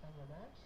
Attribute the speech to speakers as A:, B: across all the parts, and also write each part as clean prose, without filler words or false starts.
A: on your match.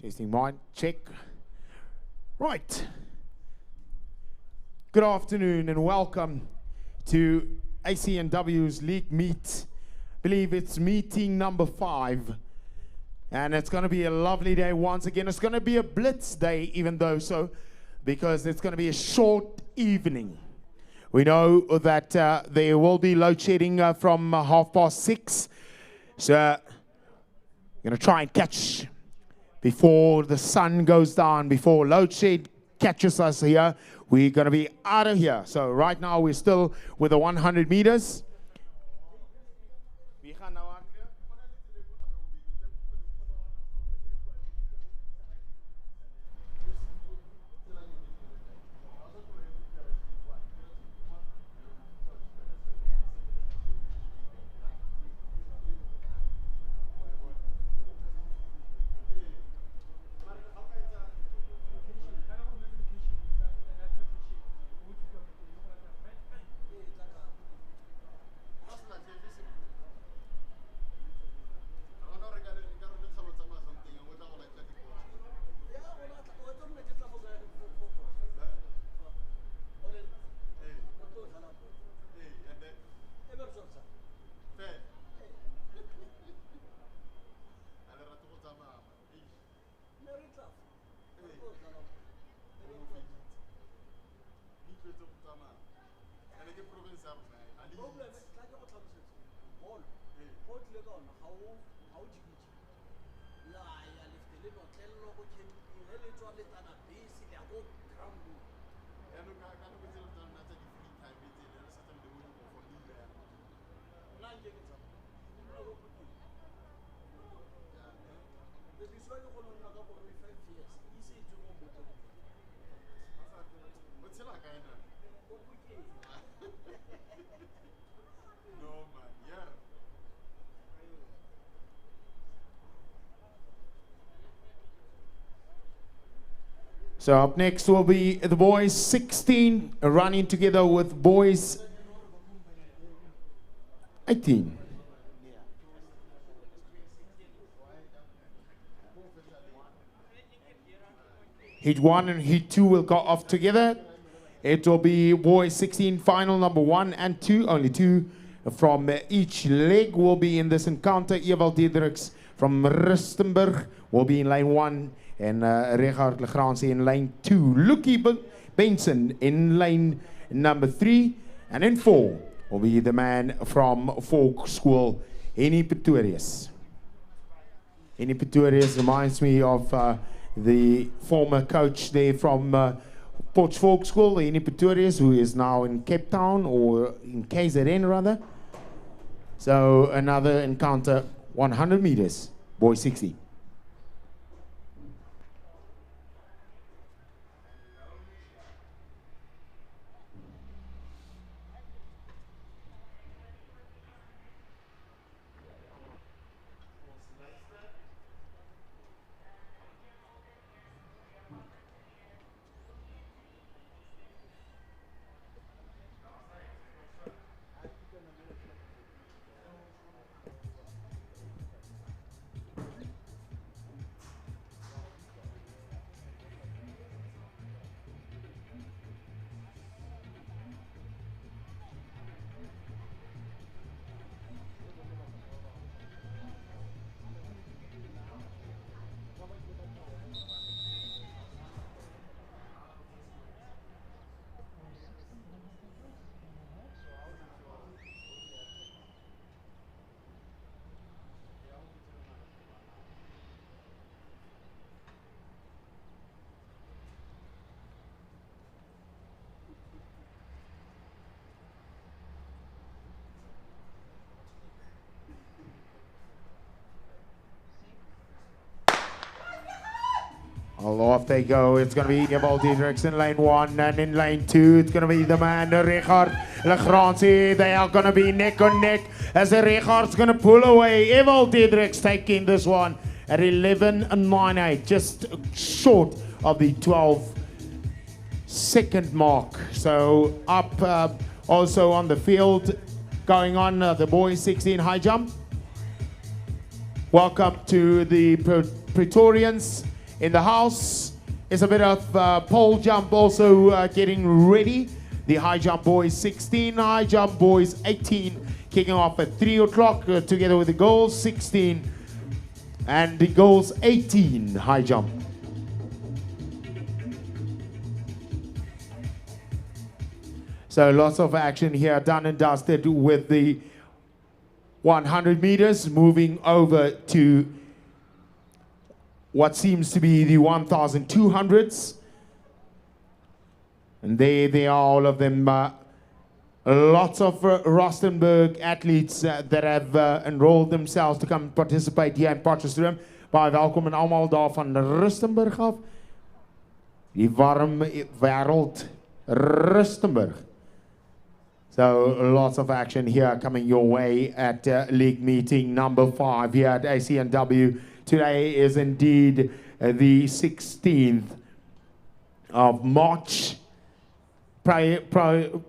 A: Testing mic, check. Right. Good afternoon and welcome to ACNW's League Meet. I believe it's meeting number 5. And it's going to be a lovely day once again. It's going to be a blitz day even though so, because it's going to be a short evening. We know that there will be load shedding from 6:30. So we're going to try and catch before the sun goes down, before load shed catches us here. We're going to be out of here. So right now we're still with the 100 meters. So up next will be the boys 16 running together with boys 18. Heat 1 and Heat 2 will go off together. It will be boys 16 final number 1 and 2. Only 2 from each leg will be in this encounter. Ewald Diedrichs from Rensburg will be in lane 1. And Richard Legrandsie in lane 2. Lucky Benson in lane number 3. And in 4 will be the man from Folk School, Henny Pretorius. Henny Pretorius reminds me of the former coach there from Potch Folk School, Henny Pretorius, who is now in Cape Town, or in KZN rather. So another encounter, 100 meters, boy 60. Off they go. It's going to be Ewald Diedrichs in lane 1, and in lane 2 it's going to be the man Richard Legrandsie. They are going to be neck on neck as Richard's going to pull away. Ewald Diedrichs taking this one at 11.98, just short of the 12-second mark. So up also on the field, going on the boys 16 high jump. Welcome to the Praetorians In the house is a bit of pole jump also getting ready. The high jump boys 16, high jump boys 18, kicking off at 3 o'clock together with the girls 16 and the girls 18 high jump. So lots of action here, done and dusted with the 100 meters, moving over to what seems to be the 1,200s. And there they are, all of them. Lots of Rensburg athletes that have enrolled themselves to come participate here in Potchefstroom. Baie welkom en allemaal daar van Rensburg af. Die warm wêreld Rensburg. So lots of action here coming your way at league meeting number 5 here at ACNW. Today is indeed the 16th of March.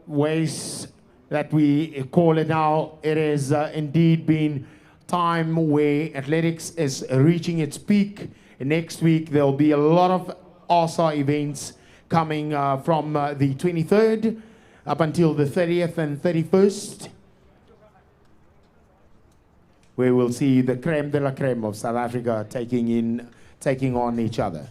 A: Ways that we call it now, it has indeed been time where athletics is reaching its peak. Next week there'll be a lot of ASA events coming from the 23rd up until the 30th and 31st, where we'll see the creme de la creme of South Africa taking on each other.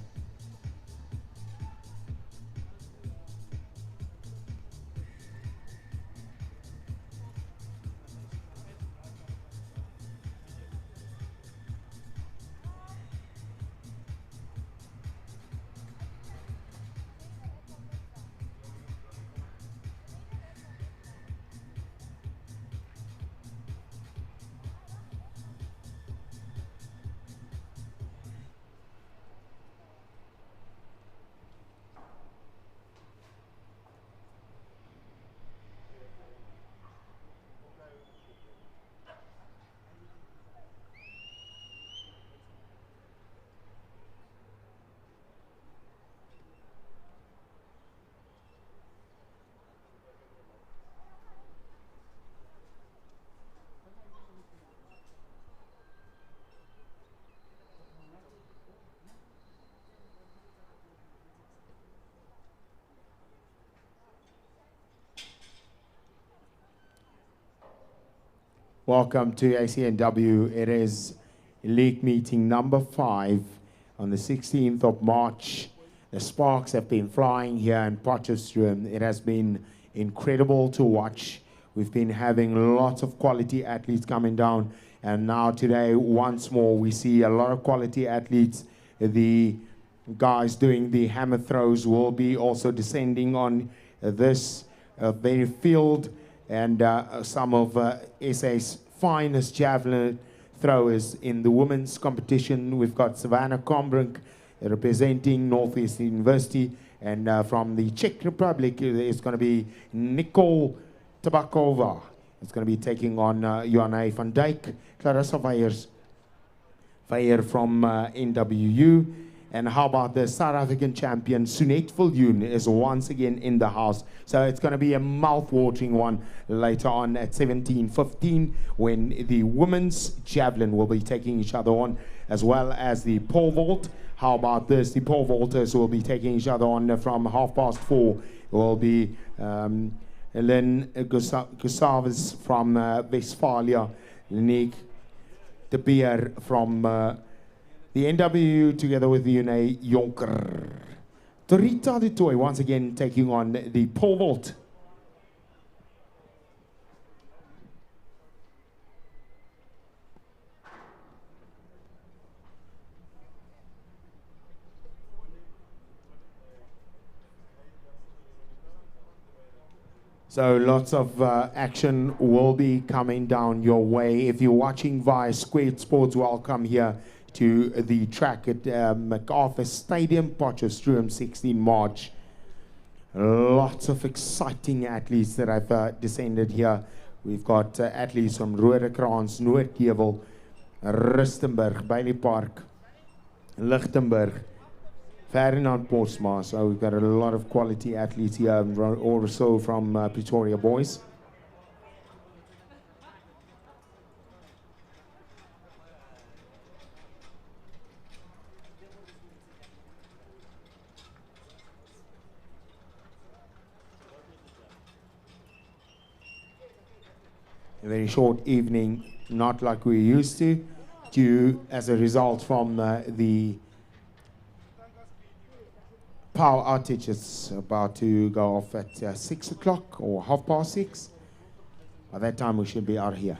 A: Welcome to ACNW. It is league meeting number 5 on the 16th of March. The sparks have been flying here in Potchefstroom. It has been incredible to watch. We've been having lots of quality athletes coming down, and now today once more we see a lot of quality athletes. The guys doing the hammer throws will be also descending on this very field. And some of SA's finest javelin throwers in the women's competition. We've got Savannah Kombrink representing Northeast University, and from the Czech Republic it's going to be Nicole Tabakova. It's going to be taking on Johanna van Dijk, Clarissa Veyer from NWU. And how about the South African champion, Sunette Viljoen, is once again in the house. So it's going to be a mouth-watering one later on at 17:15 when the women's javelin will be taking each other on, as well as the pole vault. How about this? The pole vaulters will be taking each other on from 4:30. It will be Helen Gustavus from Westphalia, Lenique de Beer from the NWU together with Une Jonker. Torita du Toit once again taking on the pole vault. So lots of action will be coming down your way. If you're watching via Squared Sports, welcome here to the track at MacArthur Stadium, Potchefstroom, 16 March. Lots of exciting athletes that have descended here. We've got athletes from Rodekraans, Noordkevel, Rustenburg, Bailey Park, Lichtenburg, Ferdinand Postma. So we've got a lot of quality athletes here, also from Pretoria boys. A very short evening, not like we used to, due as a result from the power outage. It's about to go off at 6 o'clock or 6:30. By that time, we should be out of here.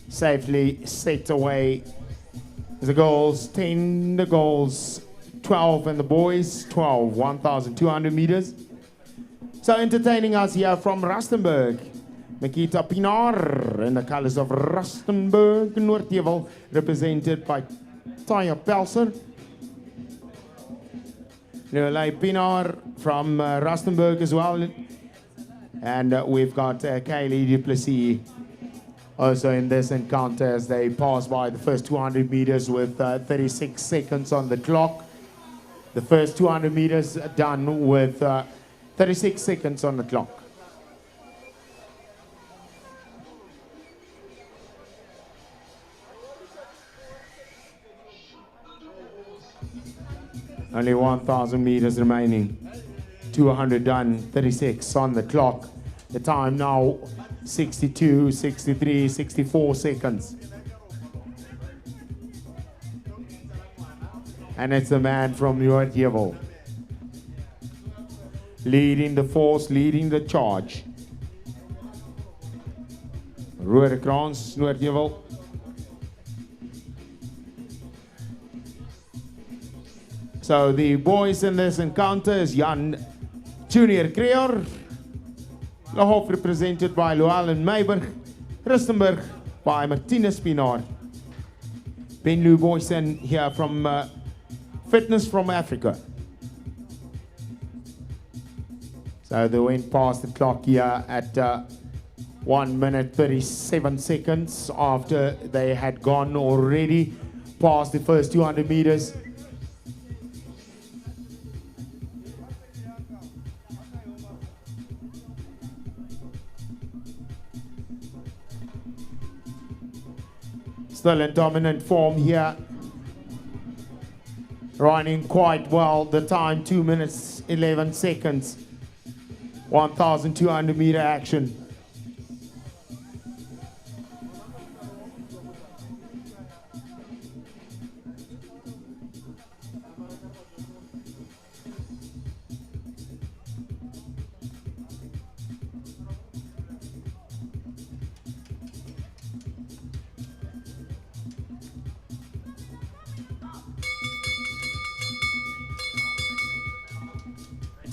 A: Safely set away the goals, 10 the goals, 12 and the boys, 12, 1,200 meters. So entertaining us here from Rensburg, Nikita Pinaar in the colors of Rensburg, Noordheuwel, represented by Taya Pelser. Nicolai Pinaar from Rensburg as well. And we've got Kaylee Duplessis also in this encounter as they pass by the first 200 meters with 36 seconds on the clock. The first 200 meters done with 36 seconds on the clock. Only 1,000 meters remaining. 200 done, 36 on the clock. The time now 62, 63, 64 seconds. And it's the man from Noordheuwel leading the force, leading the charge. Rode Krans, Noordheuwel. So the boys in this encounter is Jan Junior Creer, Lahof represented by Llewellyn Meiberg, Rustenburg by Martinez Pinaar. Benlu Boysen here from Fitness from Africa. So they went past the clock here at 1 minute 37 seconds after they had gone already past the first 200 meters. Still in dominant form here. Running quite well. The time 2 minutes 11 seconds. 1,200 meter action.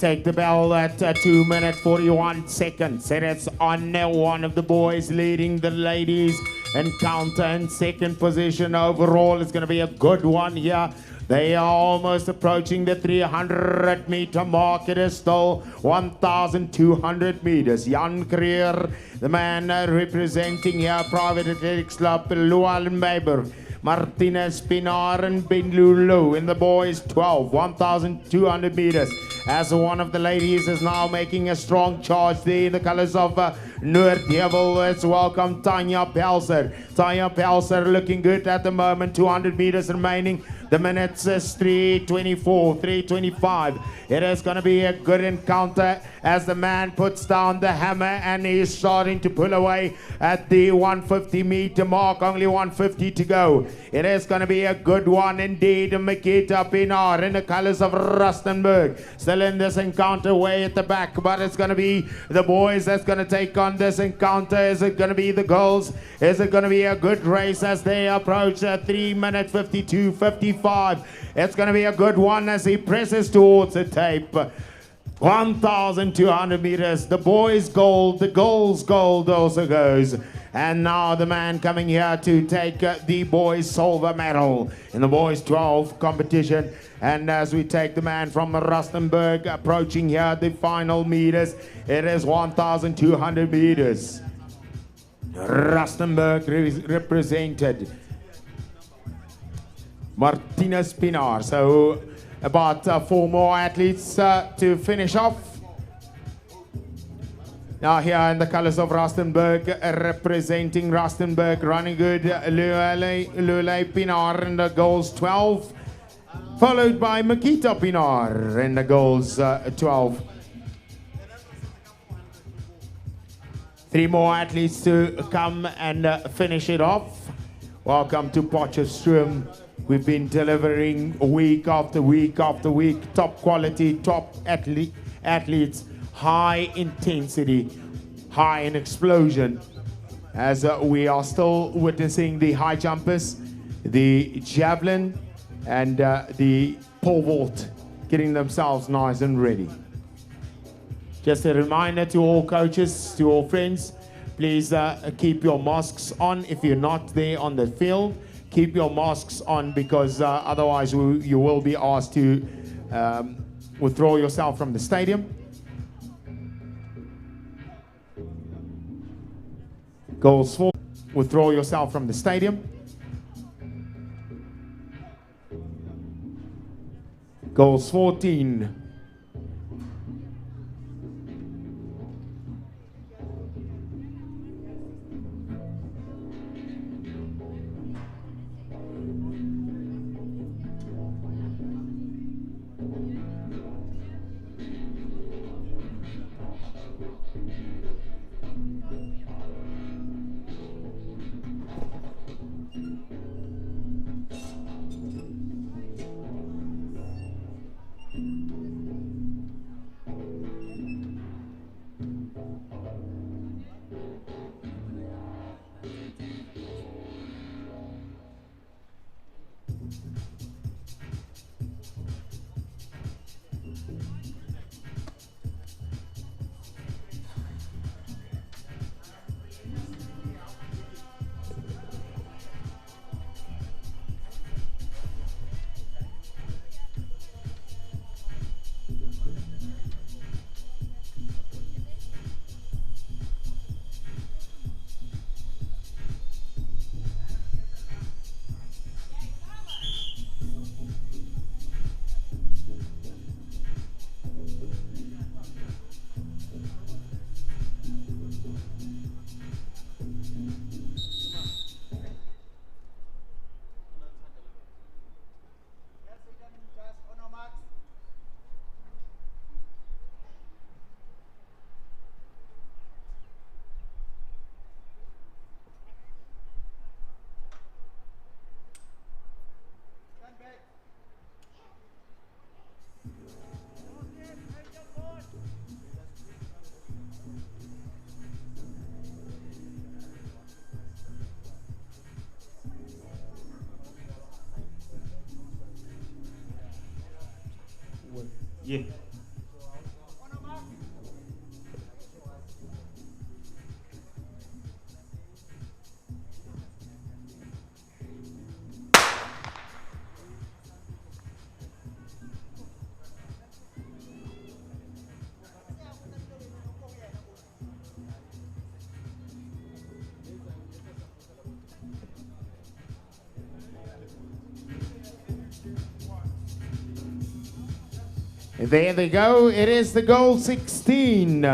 A: take the bell at 2 minutes 41 seconds. It is on one of the boys leading the ladies encounter in second position. Overall, it's going to be a good one here. They are almost approaching the 300-meter mark. It is still 1,200 meters. Jan Creer, the man representing here, Private Athletics Club, Lualenberg, Martinez, Pinar, and Benlulu in the boys 12, 1,200 meters. As one of the ladies is now making a strong charge there in the colors of Noordheuvel. Let's welcome Tanya Pelser. Tanya Pelser looking good at the moment, 200 meters remaining. The minutes is 3:24, 3:25. It is going to be a good encounter as the man puts down the hammer and he's starting to pull away at the 150-meter mark. Only 150 to go. It is going to be a good one indeed. Makita Pinar in the colors of Rustenburg. Still in this encounter way at the back, but it's going to be the boys that's going to take on this encounter. Is it going to be the girls? Is it going to be a good race as they approach 3 minute 52:55? It's going to be a good one as he presses towards the tape. 1,200 meters. The boys' gold, the girls' gold also goes. And now the man coming here to take the boys' silver medal in the boys' 12 competition. And as we take the man from Rustenburg approaching here the final meters, it is 1,200 meters. Rustenburg represented. Martinez Pinar. So about 4 more athletes to finish off. Now here in the colors of Rustenburg, representing Rustenburg, running good, Lule Pinar in the goals 12, followed by Makita Pinar in the goals 12. 3 more athletes to come and finish it off. Welcome to Potchefstroom. We've been delivering week after week after week, top quality, top athletes, high intensity, high in explosion. As we are still witnessing the high jumpers, the javelin, and the pole vault getting themselves nice and ready. Just a reminder to all coaches, to all friends, please keep your masks on if you're not there on the field. Keep your masks on because otherwise you will be asked to withdraw yourself from the stadium. Goals 4, withdraw yourself from the stadium. Goals 14. Yeah. There they go. It is the goal 16.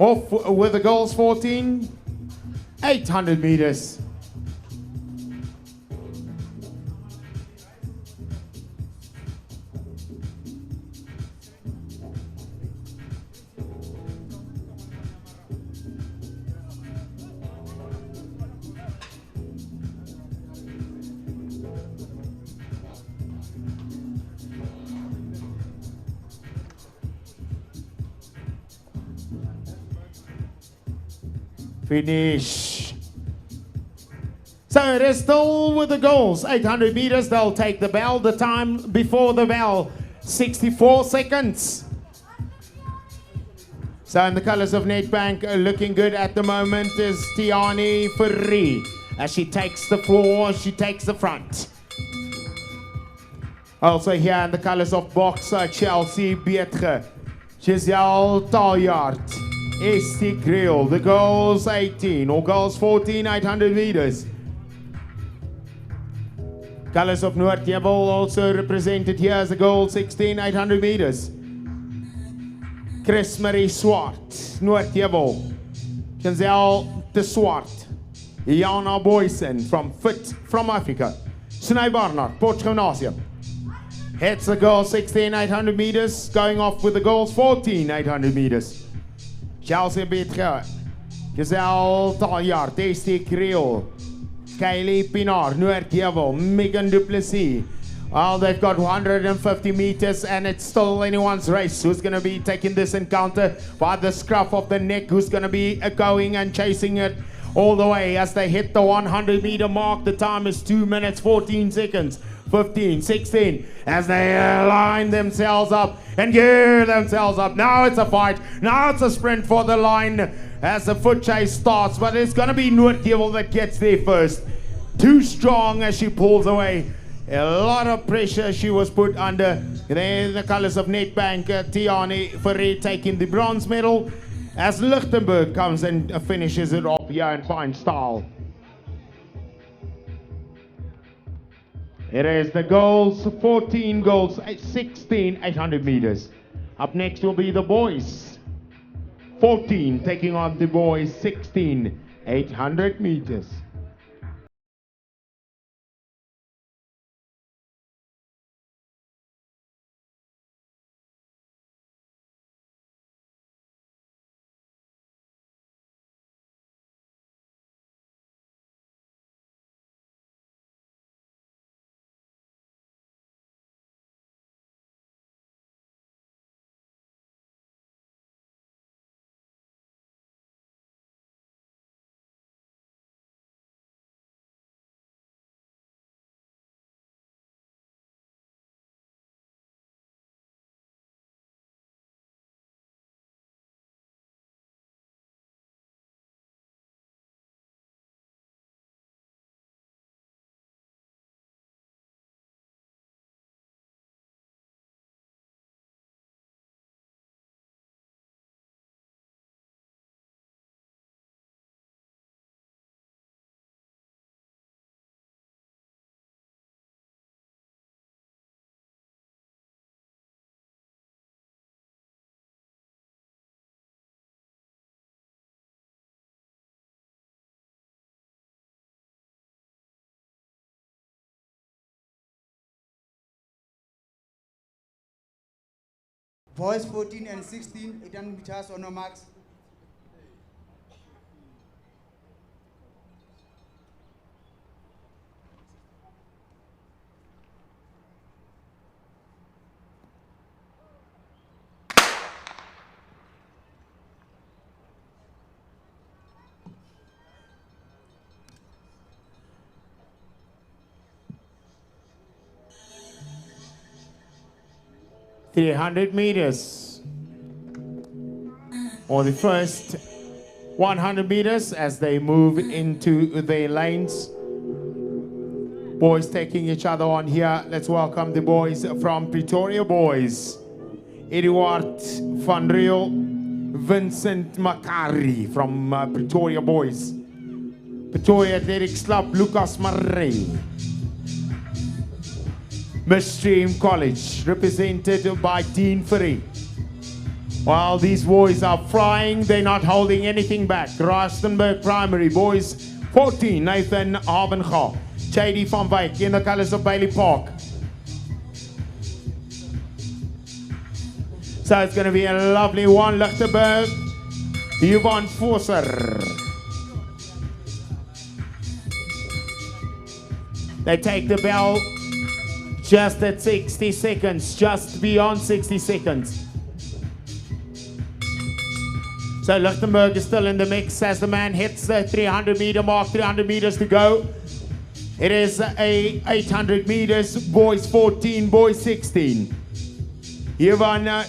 A: Off with the goals 14. 800 meters. Finish. So it is still with the goals. 800 meters, they'll take the bell. The time before the bell, 64 seconds. So in the colors of Nedbank, looking good at the moment is Tiani Ferri. As she takes the floor, she takes the front. Also here in the colors of Boxer, Chelsea Beetge, Giselle Taljard, Esti Grill. The goals 18 or goals 14, 800 meters. Colors of Noordjebel also represented here as the goal 16, 800 meters. Chris Marie Swart, Noordjebel. Giselle de Swart. Jana Boysen from Fit from Africa. Snij Barnard, Port Gymnasium. Hits the goal 16, 800 meters. Going off with the goals 14, 800 meters. Chelsea Beetge, Giselle Taljard, Esti Kriel, Kylie Pinar, Noordjebel, Megan Duplessis. Well, they've got 150 meters and it's still anyone's race. Who's going to be taking this encounter by the scruff of the neck? Who's going to be going and chasing it all the way as they hit the 100 meter mark? The time is 2 minutes, 14 seconds. 15, 16, as they line themselves up and gear themselves up. Now it's a fight. Now it's a sprint for the line as the foot chase starts. But it's going to be Noordjebel that gets there first. Too strong as she pulls away. A lot of pressure she was put under. There the colors of Nedbank, Tiani Ferre taking the bronze medal as Lichtenberg comes and finishes it off here in fine style. It is the goals, 14 goals, 16, 800 meters. Up next will be the boys. 14 taking on the boys, 16, 800 meters.
B: Boys 14 and 16, 800 meters on the marks.
A: .300 meters, or the first 100 meters as they move into their lanes. Boys taking each other on here. Let's welcome the boys from Pretoria boys. Eduard van Riel, Vincent Makari from Pretoria boys. Pretoria Derek Slap, Lucas Marrey. Midstream College, represented by Dean Ferry. While these boys are flying, they're not holding anything back. Rensburg Primary, boys 14, Nathan Havenga, Chady van Wyk in the colors of Bailey Park. So it's going to be a lovely one. Lichtenburg, Yvonne Forser. They take the bell just at 60 seconds, just beyond 60 seconds. So Lichtenburg is still in the mix as the man hits the 300 meter mark, 300 meters to go. It is a 800 meters, boys 14, boys 16. Yvonne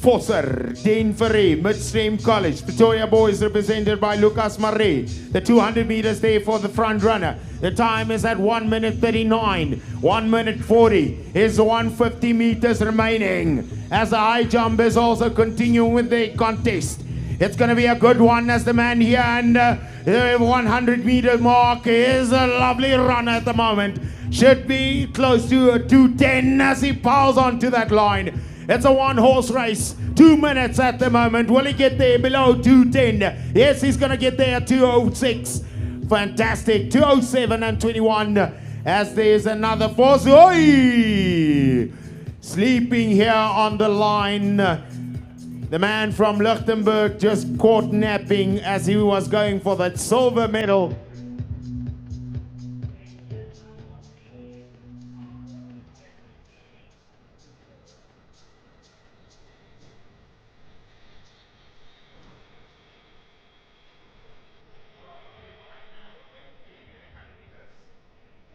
A: Forser, Dean Ferry, Midstream College, Pretoria boys represented by Lucas Marie. The 200 meters there for the front runner. The time is at 1 minute 39, 1 minute 40 is 150 meters remaining. As the high jumpers also continue with the contest. It's going to be a good one as the man here and the 100 meter mark is a lovely run at the moment. Should be close to 2:10 as he piles onto that line. It's a one horse race, 2 minutes at the moment. Will he get there below 2:10? Yes, he's going to get there at 2:06. Fantastic, 2:07 and 21 as there's another force. Oi! Sleeping here on the line. The man from Lichtenburg just caught napping as he was going for that silver medal.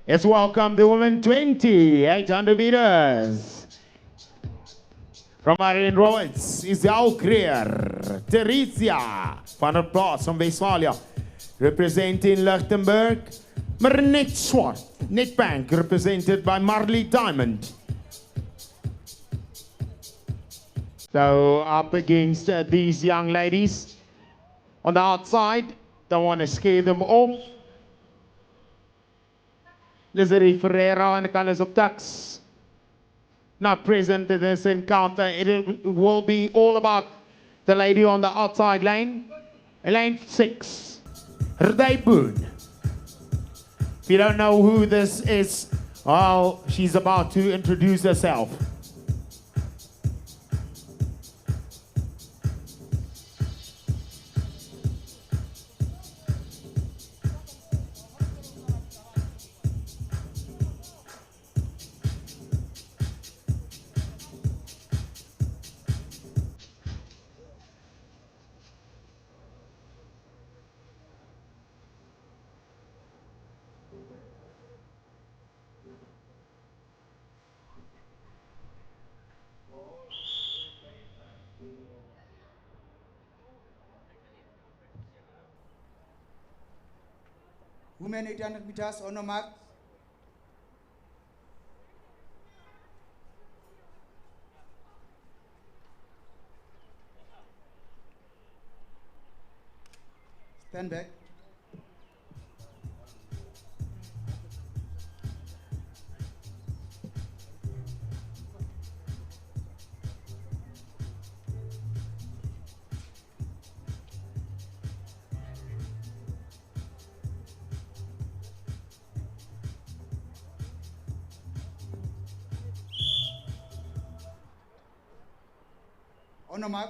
A: Let's welcome the women 20, 800 meters. From Marine Roberts, Isel Creer, Theresia van der Plaats from Westphalia. Representing Lichtenburg, Marinet Swart, Netbank, represented by Marley Diamond. So up against these young ladies. On the outside, don't want to scare them off. Lizzie Ferreira and the colors of Tux. Not present in this encounter. It will be all about the lady on the outside lane. Lane 6. Rday Boone. If you don't know who this is, well, she's about to introduce herself.
B: Women 800 meters on the mark. Stand back. On the mark.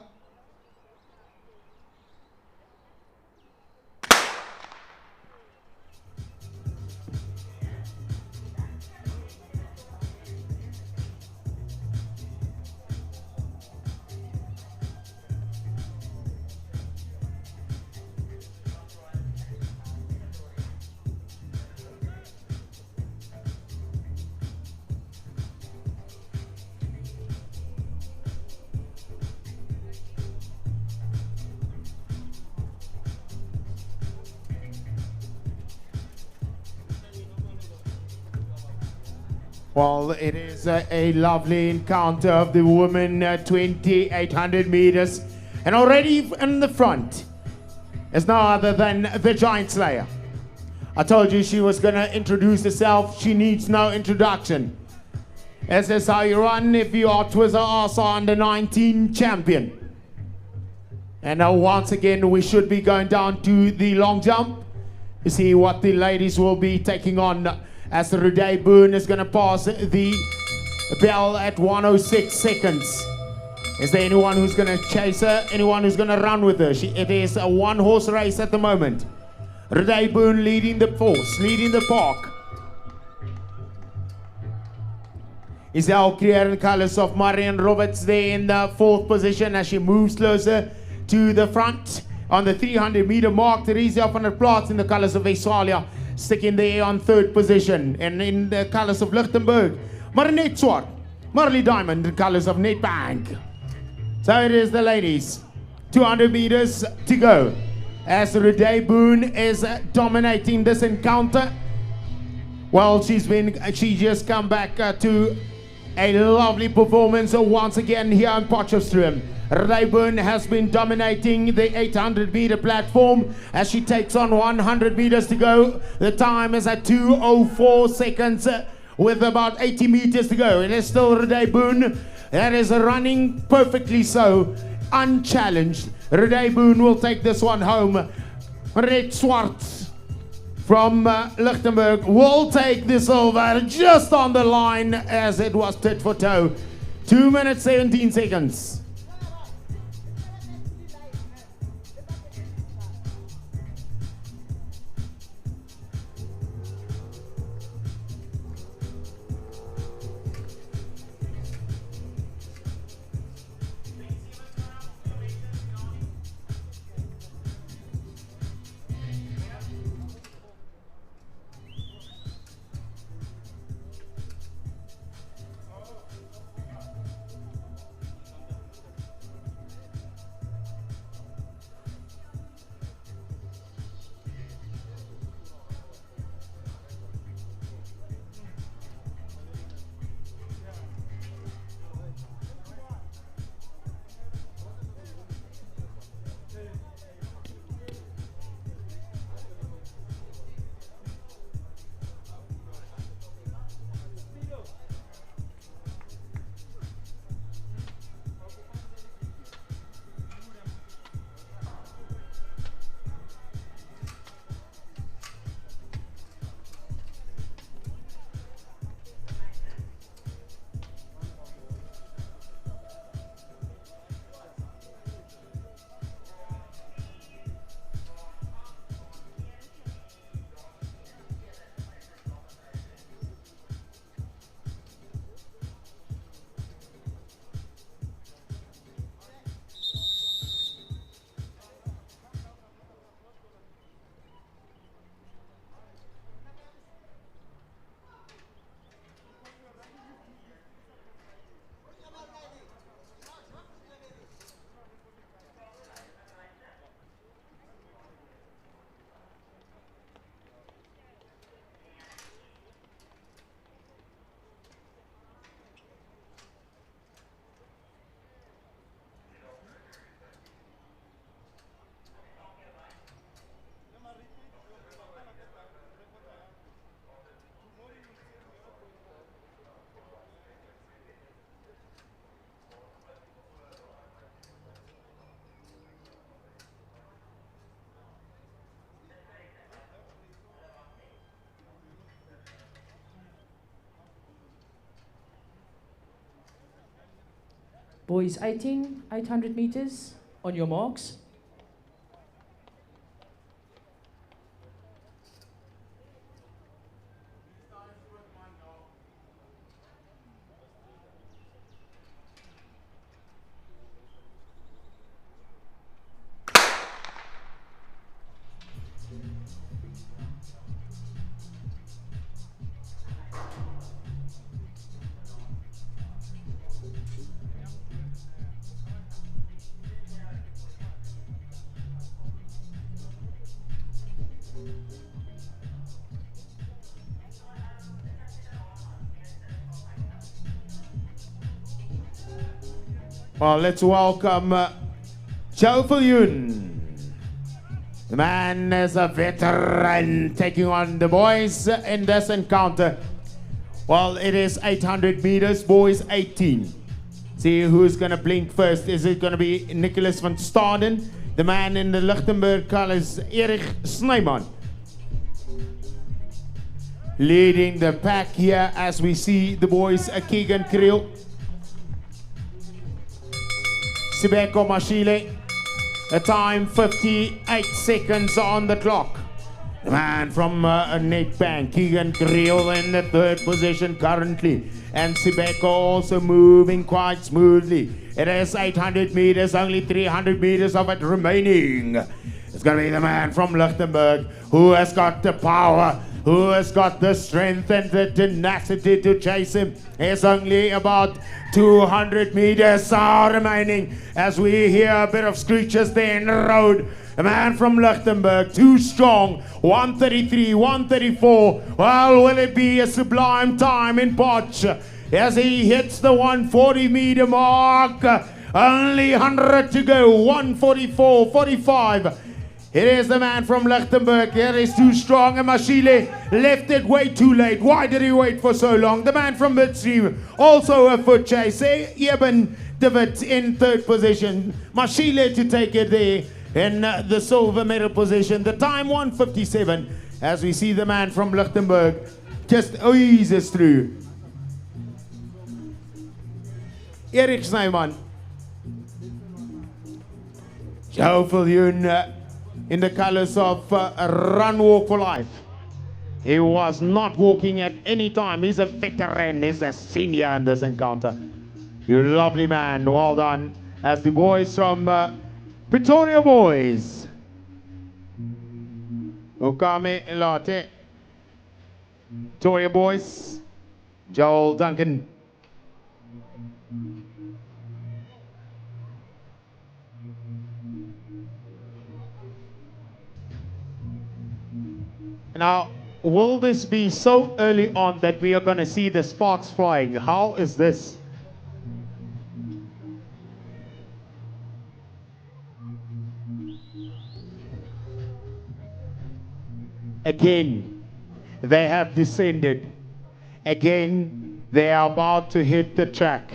A: Well, it is a lovely encounter of the women 800 meters. And already in the front is no other than the Giant Slayer. I told you she was going to introduce herself. She needs no introduction. This is how you run if you are Twizzler Asa under 19 champion. And now once again we should be going down to the long jump to see what the ladies will be taking on, as Ruday Boone is going to pass the bell at 106 seconds. Is there anyone who's going to chase her? Anyone who's going to run with her? It is a one-horse race at the moment. Ruday Boone leading the force, leading the park. Isel Creer in colors of Marian Roberts there in the 4th position as she moves closer to the front. On the 300-meter mark, Theresia van der Plaats in the colors of Westphalia sticking there on 3rd position. And in the colors of Lichtenburg, Marinet Swart, Marley Diamond in the colors of Nedbank. So it is the ladies. 200 meters to go as Ruday Boone is dominating this encounter. Well, she just come back to a lovely performance once again here in Potchefstroom. Ruday Boone has been dominating the 800-meter platform as she takes on 100 meters to go. The time is at 2:04 seconds with about 80 meters to go. It is still Ruday Boone that is running perfectly so, unchallenged. Ruday Boone will take this one home. Red Swart from Lichtenburg will take the silver just on the line as it was tit for toe. 2 minutes 17 seconds.
C: Boys 18, 800 meters, on your marks.
A: Well, let's welcome Joe Viljoen. The man is a veteran taking on the boys in this encounter. Well, it is 800 meters, boys 18. See who's going to blink first. Is it going to be Nicholas van Staden? The man in the Lichtenberg colors, Erich Snyman. Leading the pack here as we see the boys, Keegan Kriel, Sibeko Mashile. A time 58 seconds on the clock. The man from Nedbank, Keegan Kriel in the third position currently. And Sibeko also moving quite smoothly. It is 800 meters, only 300 meters of it remaining. It's going to be the man from Lichtenberg who has got the power, who has got the strength and the tenacity to chase him. It's only about 200 meters remaining as we hear a bit of screeches there in the road. The man from Lichtenberg, too strong, 133, 134. Well, will it be a sublime time in Potch as he hits the 140 meter mark? Only 100 to go, 144, 45. It is the man from Lichtenberg. Here is too strong, and Mashile left it way too late. Why did he wait for so long? The man from midstream, also a foot chase. Eben David in third position. Mashile to take it there in the silver medal position. The time 1:57 as we see the man from Lichtenberg just eases through. Erich Snyman. Joe Viljoen in the colors of Run Walk for Life. He was not walking at any time. He's a veteran. He's a senior in this encounter. You lovely man. Well done. As the boys from Pretoria boys. Okame Elate. Pretoria boys. Joel Duncan. Now, will this be so early on that we are going to see the sparks flying? How is this? Again, they have descended. Again, they are about to hit the track.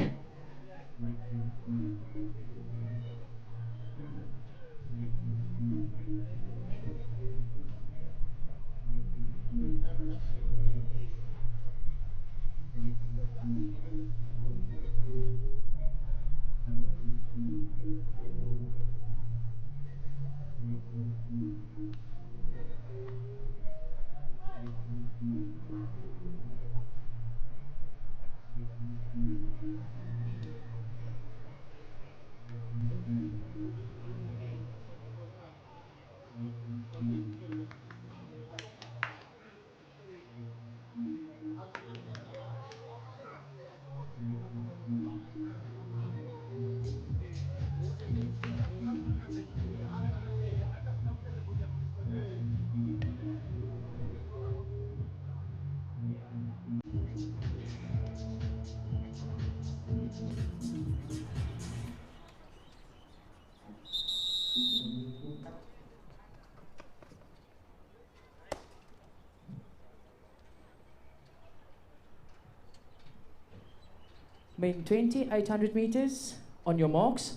C: Main 20, 800 meters. On your marks.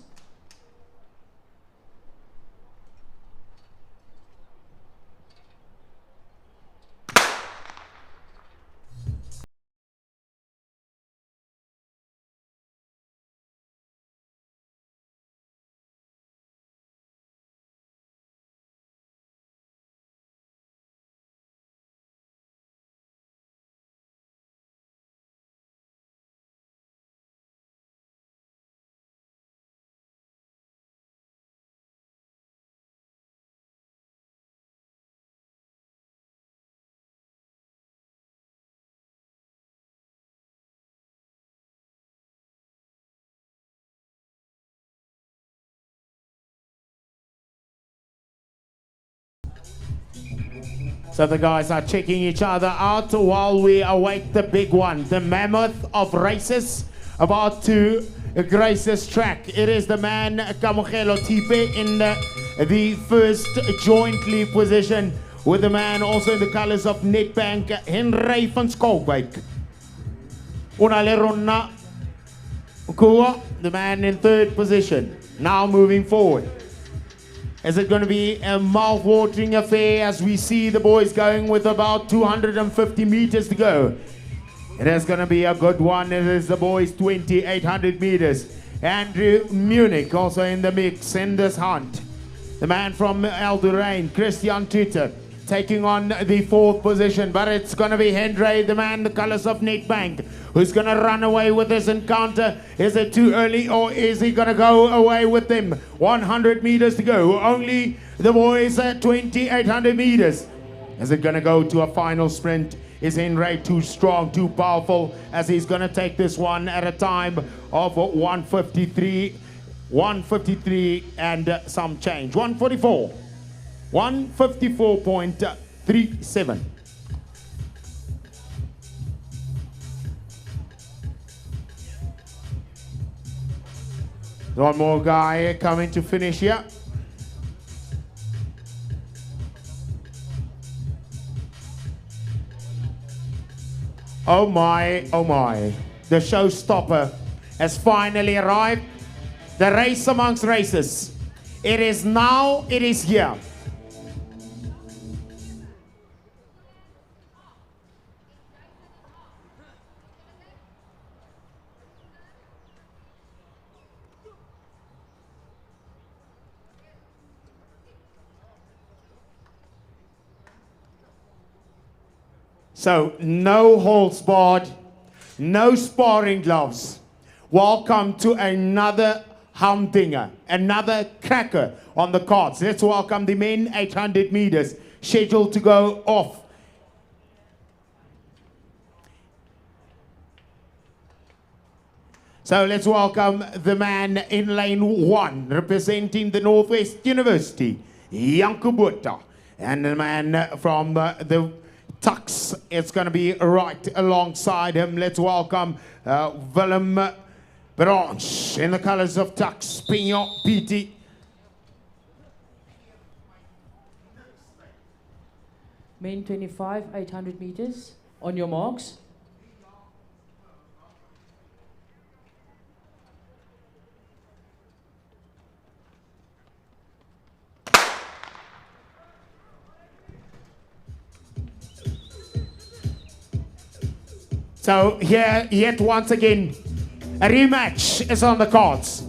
A: So the guys are checking each other out while we await the big one, the mammoth of races about to grace this track. It is the man Kamogelo Tipe in the first jointly position with the man also in the colors of Nedbank, Henry van Skolbeek. Unalerona Kua, the man in third position. Now moving forward. Is it going to be a mouth-watering affair as we see the boys going with about 250 meters to go? It is going to be a good one. It is the boys 2,800 meters. Andrew Munich also in the mix in this hunt. The man from Eldurain, Christian Tutor, taking on the fourth position, but it's going to be Hendry, the man, the colors of Nedbank, who's going to run away with this encounter. Is it too early or is he going to go away with them? 100 meters to go. Only the boys at 2,800 meters. Is it going to go to a final sprint? Is Hendry too strong, too powerful, as he's going to take this one at a time of 153 and some change. 144. 154.37. One more guy coming to finish here. Oh my, oh my. The showstopper has finally arrived. The race amongst races. It is now, it is here. So, no holds barred, no sparring gloves. Welcome to another humdinger, another cracker on the cards. Let's welcome the men 800 meters, scheduled to go off. So let's welcome the man in lane 1, representing the Northwest University, Botha. And the man from the Tux, it's going to be right alongside him. Let's welcome Willem Branch in the colors of Tux, Pignon, PT.
C: Main 25, 800 meters. On your marks.
A: So here, yet once again, a rematch is on the cards.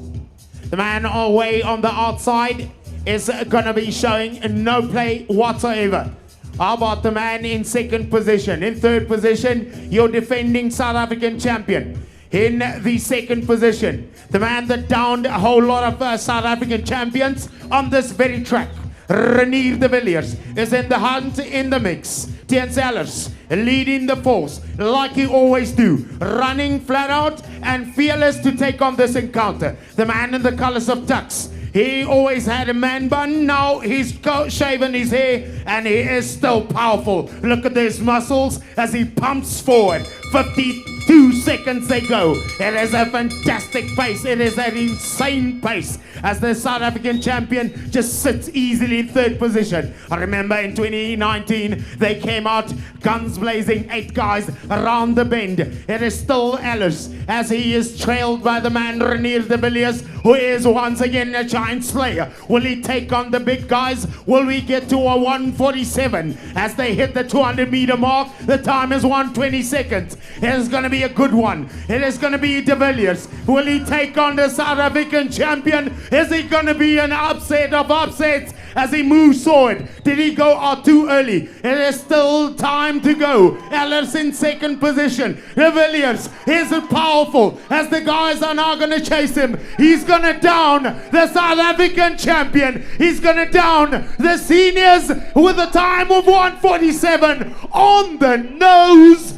A: The man away on the outside is going to be showing no play whatsoever. How about the man in second position? In third position, your defending South African champion. In the second position, the man that downed a whole lot of South African champions on this very track. Renier de Villiers is in the hunt, in the mix. Anzel leading the force like he always do, running flat out and fearless to take on this encounter. The man in the colors of Tux, he always had a man bun, now he's shaven his hair and he is still powerful. Look at his muscles as he pumps forward. 52 seconds they go. It is a fantastic pace. It is an insane pace as the South African champion just sits easily in third position. I remember in 2019 they came out guns blazing, 8 guys around the bend. It is still Ellis as he is trailed by the man Renier de Villiers, who is once again a giant slayer. Will he take on the big guys? Will we get to a 147 as they hit the 200 meter mark? The time is 120 seconds. It is going to be a good one. It is going to be de Villiers. Will he take on the South African champion? Is it going to be an upset of upsets as he moves forward? Did he go out too early? It is still time to go. Ellis in second position. De Villiers is powerful as the guys are now going to chase him. He's going to down the South African champion. He's going to down the seniors with a time of 147 on the nose.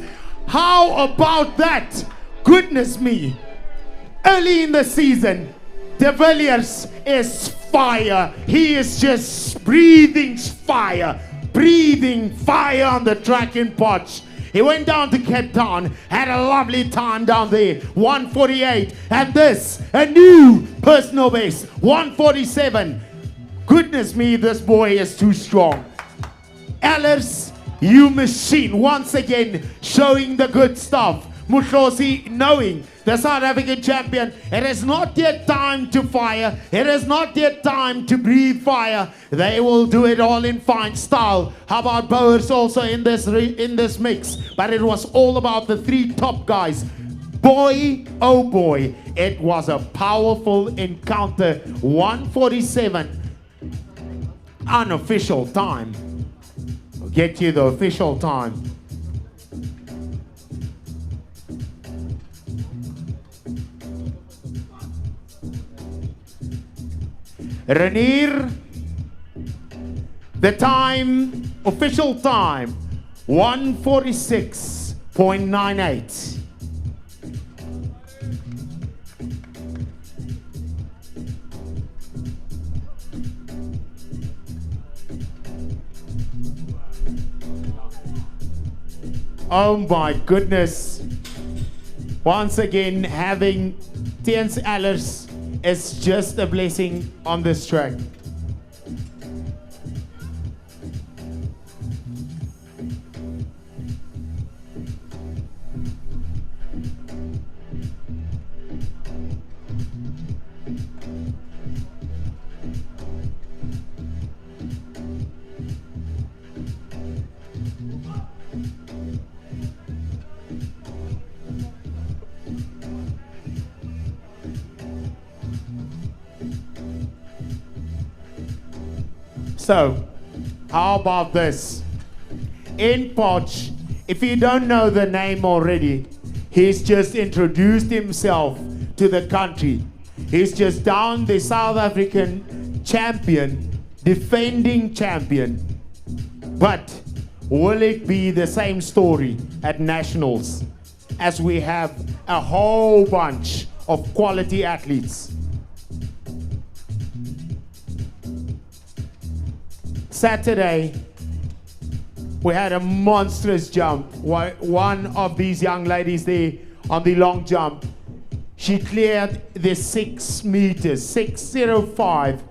A: How about that? Goodness me. Early in the season, de Villiers is fire. He is just breathing fire on the track in Potch. He went down to Cape Town, had a lovely time down there, 148. And this, a new personal best, 147. Goodness me, this boy is too strong. Ellis, you machine, once again showing the good stuff. Mutlosi, knowing the South African champion, it is not yet time to fire. It is not yet time to breathe fire. They will do it all in fine style. How about Bowers also in this mix? But it was all about the three top guys. Boy, oh boy, it was a powerful encounter. 1:47 unofficial time. I'll get you the official time. Renier, the time, official time, 1:46.98. Oh my goodness. Once again, having Tiens Allers is just a blessing on this track. So, how about this? In Potch, if you don't know the name already, he's just introduced himself to the country. He's just down the South African champion, defending champion. But will it be the same story at Nationals as we have a whole bunch of quality athletes? Saturday, we had a monstrous jump. One of these young ladies there on the long jump, she cleared the 6 meters, 6:05.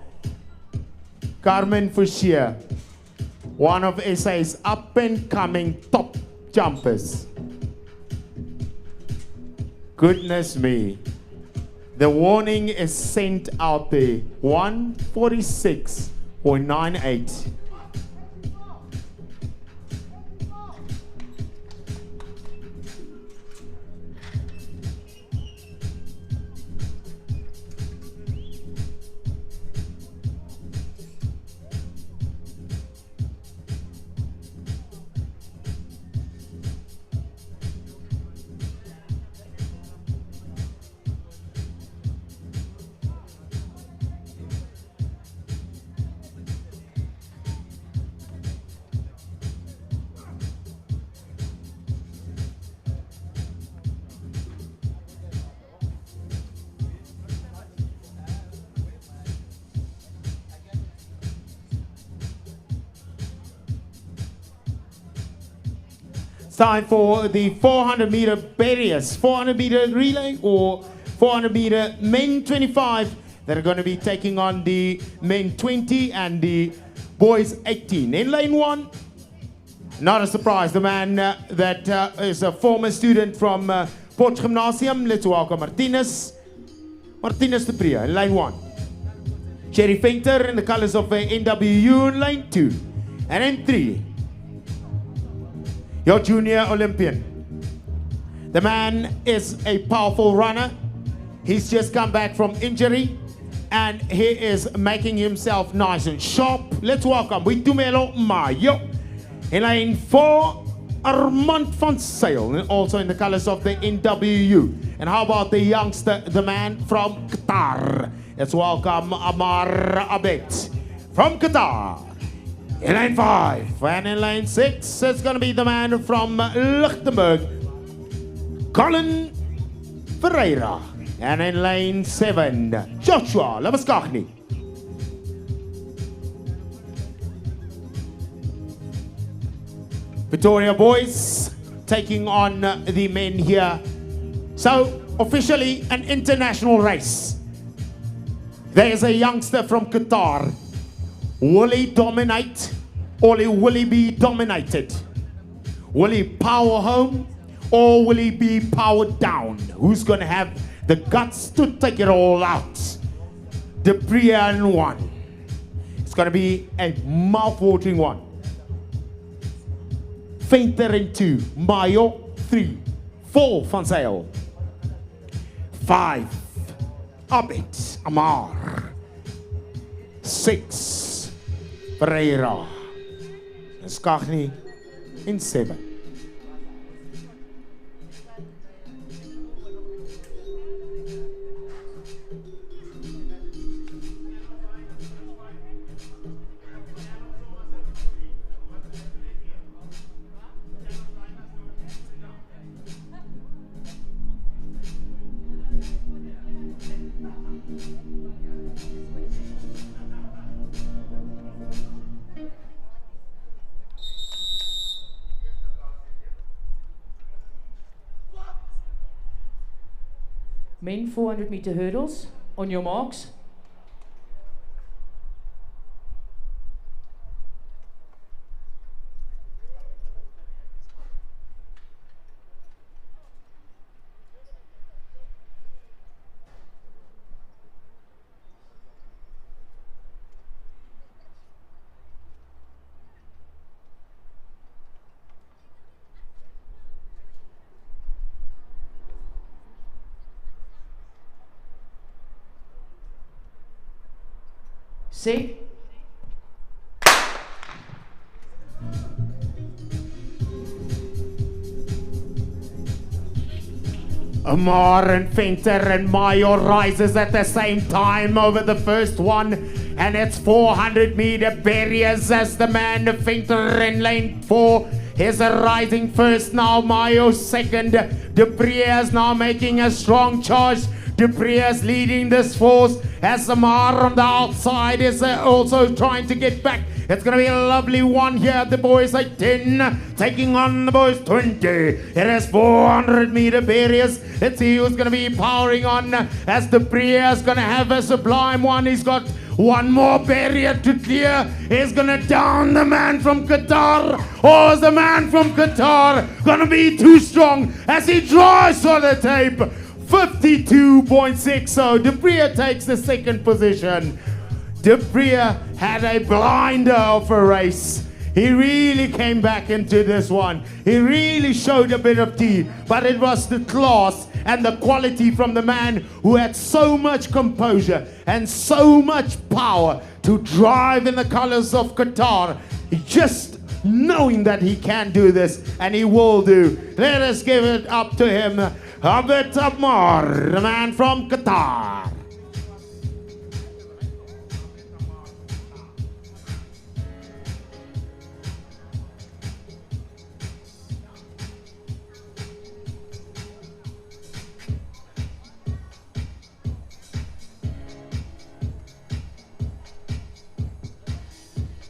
A: Carmen Fouchier, one of SA's up and coming top jumpers. Goodness me. The warning is sent out there. 1:46.98. Time for the 400-meter barriers, 400-meter relay or 400-meter men 25 that are going to be taking on the men 20 and the boys 18. In lane 1, not a surprise, the man that is a former student from Port Gymnasium. Let's welcome Martinez de Pria in lane 1. Sherry Venter in the colors of NWU in lane 2. And in 3, your junior Olympian. The man is a powerful runner. He's just come back from injury and he is making himself nice and sharp. Let's welcome Witumelo Mayo. In lane 4, Armand van Zyl, also in the colors of the NWU. And how about the youngster, the man from Qatar? Let's welcome Amar Abed from Qatar. In lane 5, and in lane 6, it's going to be the man from Lichtenburg, Colin Ferreira. And in lane 7, Joshua Lamaskachny. Pretoria boys taking on the men here. So, officially an international race. There's a youngster from Qatar. Will he dominate or will he be dominated? Will he power home or will he be powered down? Who's going to have the guts to take it all out? De Priya in 1. It's going to be a mouth-watering one. Fainter in 2. Mayo 3. 4 Van Zyl. 5 Abid Amar. 6 Pereira. Skagni in 7.
C: Men 400 meter hurdles, on your marks. See?
A: Amar and Fainter and Mayo rises at the same time over the first one, and it's 400 meter barriers as the man Fainter in lane 4 is rising first now. Mayo second. De Priya is now making a strong charge. De Priya is leading this force as Amar on the outside is also trying to get back. It's going to be a lovely one here. The boys are 10, taking on the boys 20. It is 400 meter barriers. Let's see who's going to be powering on as De Priya is going to have a sublime one. He's got one more barrier to clear. He's going to down the man from Qatar. Or is the man from Qatar going to be too strong as he drives on the tape? 52.6, so De Priya takes the second position. De Priya had a blinder of a race. He really came back into this one. He really showed a bit of teeth, but it was the class and the quality from the man who had so much composure and so much power to drive in the colors of Qatar. Just knowing that he can do this, and he will do. Let us give it up to him. Abid Amar, the man from Qatar.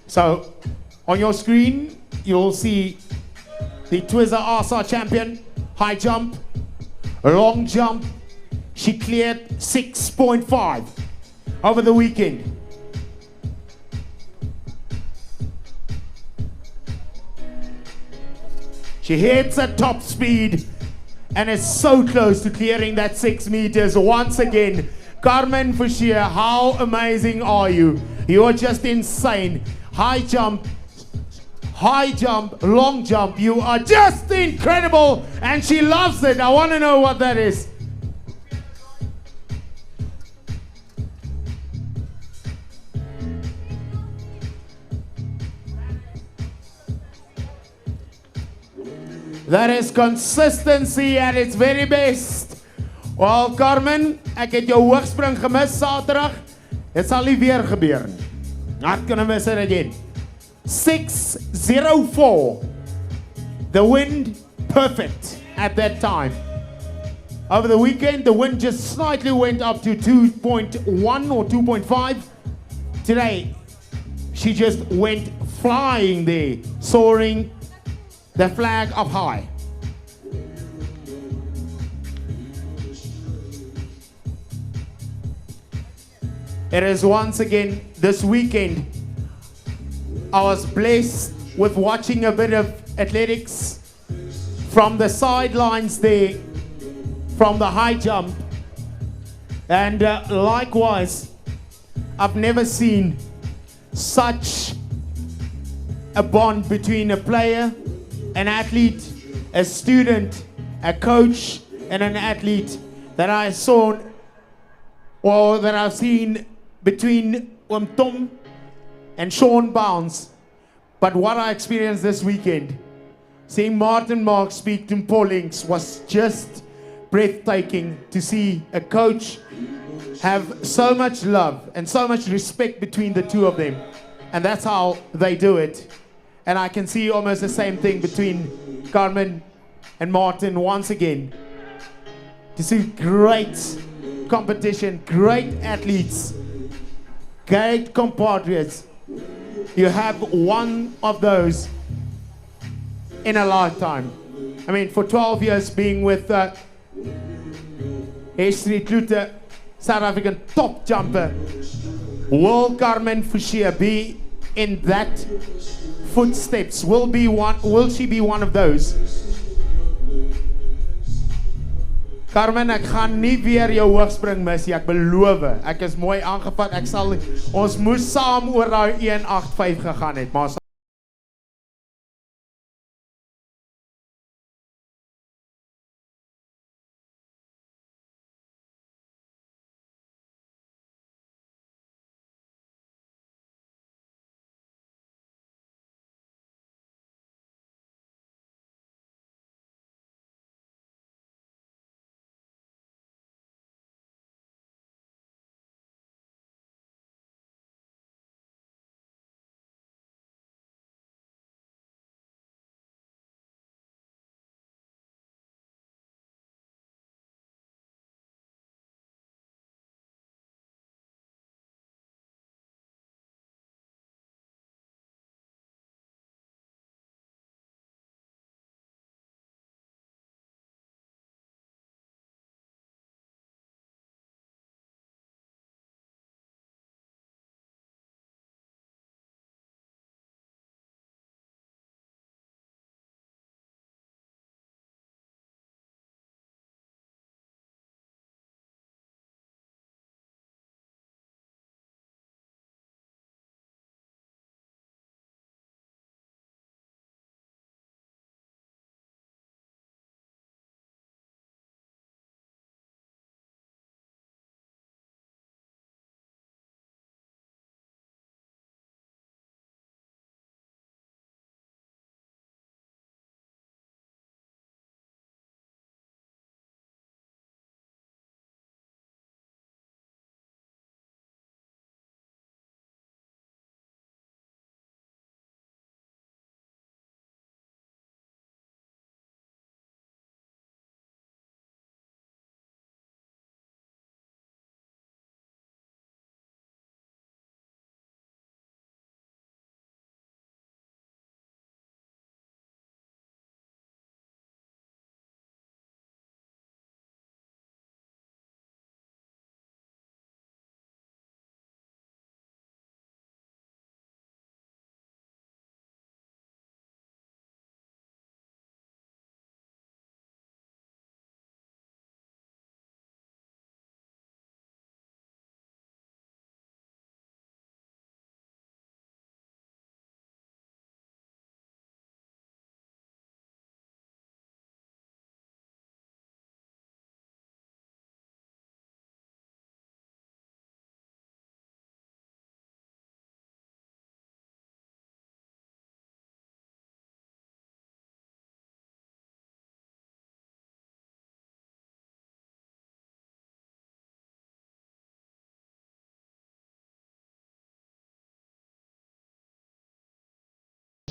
A: So, on your screen, you'll see the Twizzler Asa champion, high jump, long jump. She cleared 6.5 over the weekend. She hits at top speed and is so close to clearing that 6 meters once again. Carmen Fushia, how amazing are you? You are just insane. High jump, long jump. You are just incredible, and she loves it. I want to know what that is. That is consistency at its very best. Well, Carmen, ek het jou hoogspring gemis Saterdag. Dit sal nie weer gebeur nie. Not gonna miss it again. 6:04. The wind perfect at that time. Over the weekend, the wind just slightly went up to 2.1 or 2.5. Today, she just went flying there, soaring the flag up high. It is once again this weekend. I was blessed with watching a bit of athletics from the sidelines there, from the high jump. And likewise, I've never seen such a bond between a player, an athlete, a student, a coach, and an athlete that I saw, or that I've seen between Tom and Sean Bounce. But what I experienced this weekend, seeing Martin Mark speak to Paulings, was just breathtaking to see a coach have so much love and so much respect between the two of them. And that's how they do it. And I can see almost the same thing between Carmen and Martin once again. To see great competition, great athletes, great compatriots. You have one of those in a lifetime. I mean, for 12 years being with Street Klute, South African top jumper, will Carmen Fouchier be in that footsteps? Will she be one of those? Carmen, ek gaan nie weer jou hoogspring mis nie, ek beloof. Ek is mooi aangevat. Ons moes saam oor daai 185 gegaan het, maar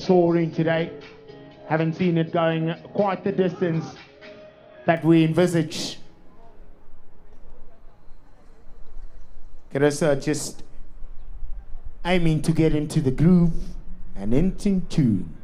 A: soaring today. Haven't seen it going quite the distance that we envisaged. Carissa just aiming to get into the groove and into tune.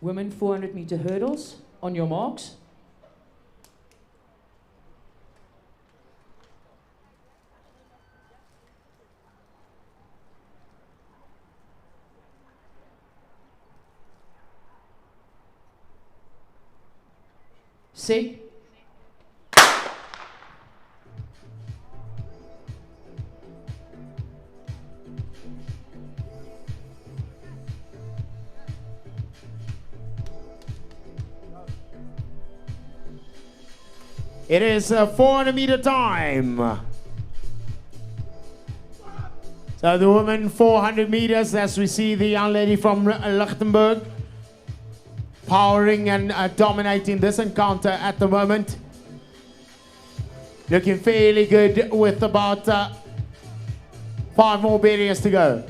C: Women 400 meter hurdles. On your marks. Set.
A: It is 400 meter time. So the women 400 meters, as we see the young lady from Lichtenberg powering and dominating this encounter at the moment. Looking fairly good with about 5 more barriers to go.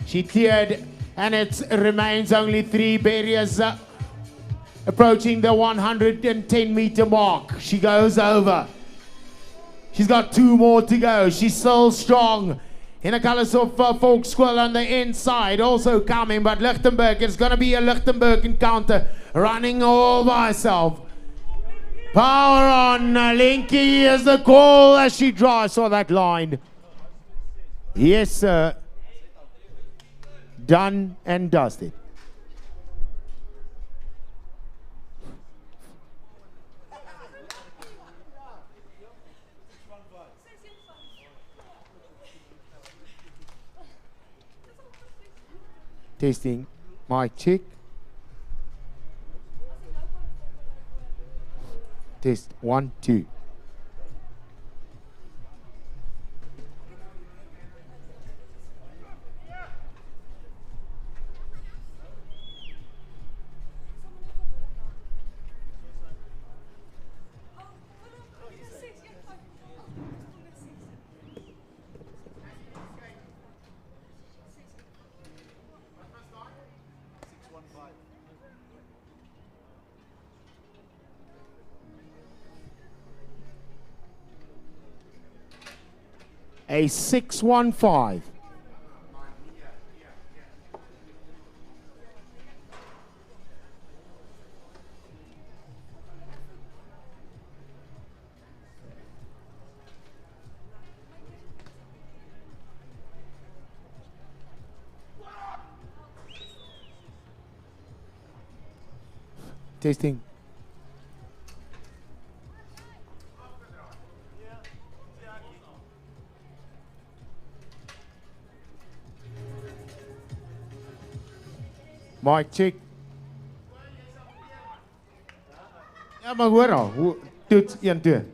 A: She cleared, and it remains only 3 barriers approaching the 110 meter mark. She goes over. She's got 2 more to go. She's still strong. In the colors of Volksquil on the inside, also coming, but Lichtenberg, it's going to be a Lichtenberg encounter, running all by herself. Power on, Linky is the call as she drives for that line. Yes, sir. Done and dusted. Testing, mic check. Test 1, 2. A 615. Testing. Mic check. Ja, maar hoor al. Toets 1, 2.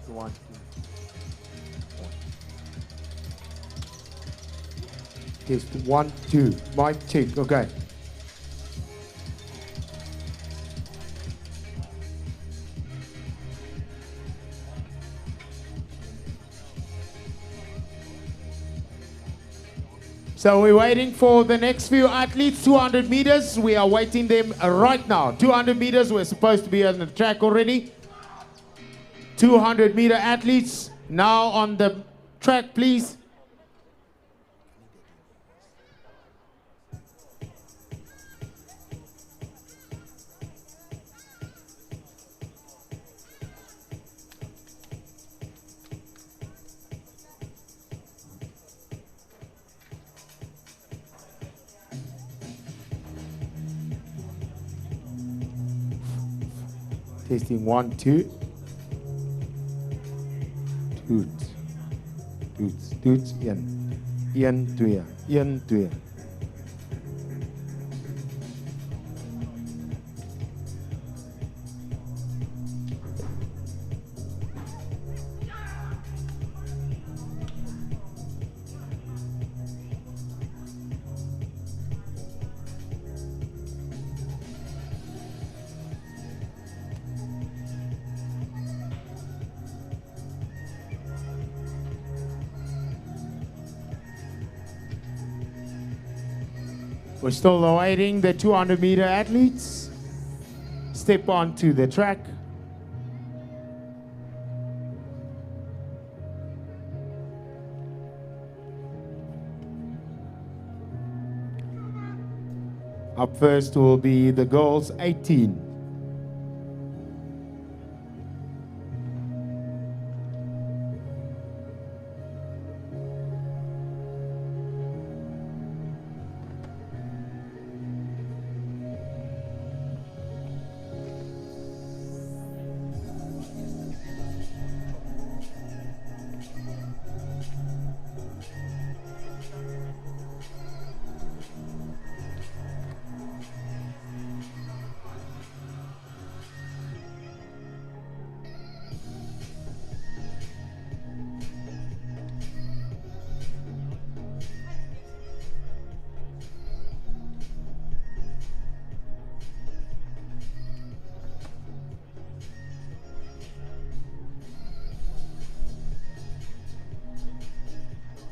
A: One, two. Test 1, 2. Mic check. Okay. So we're waiting for the next few athletes, 200 meters. We are waiting them right now. 200 meters, we're supposed to be on the track already. 200 meter athletes now on the track, please. Testing 1, 2. Toets. Toets. Toets 1. 1, 2. 1, 2. We're still awaiting the 200 meter athletes. Step onto the track. Up first will be the girls 18.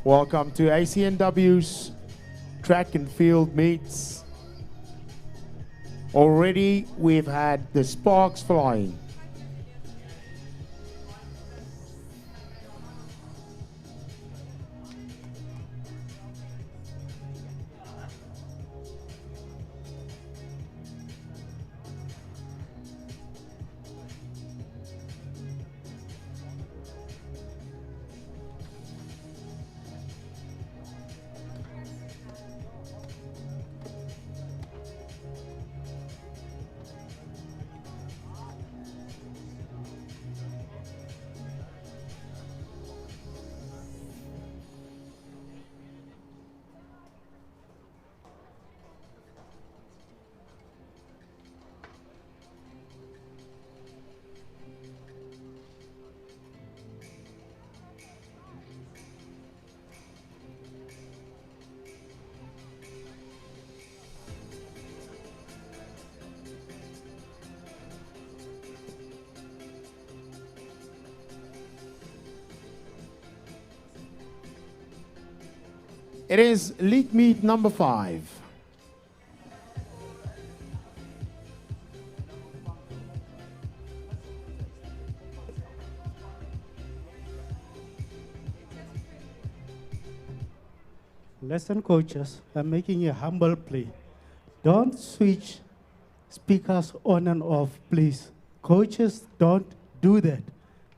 A: Welcome to ACNW's track and field meets. Already we've had the sparks flying. It is league meet number 5.
D: Lesson coaches are making a humble plea. Don't switch speakers on and off, please. Coaches, don't do that.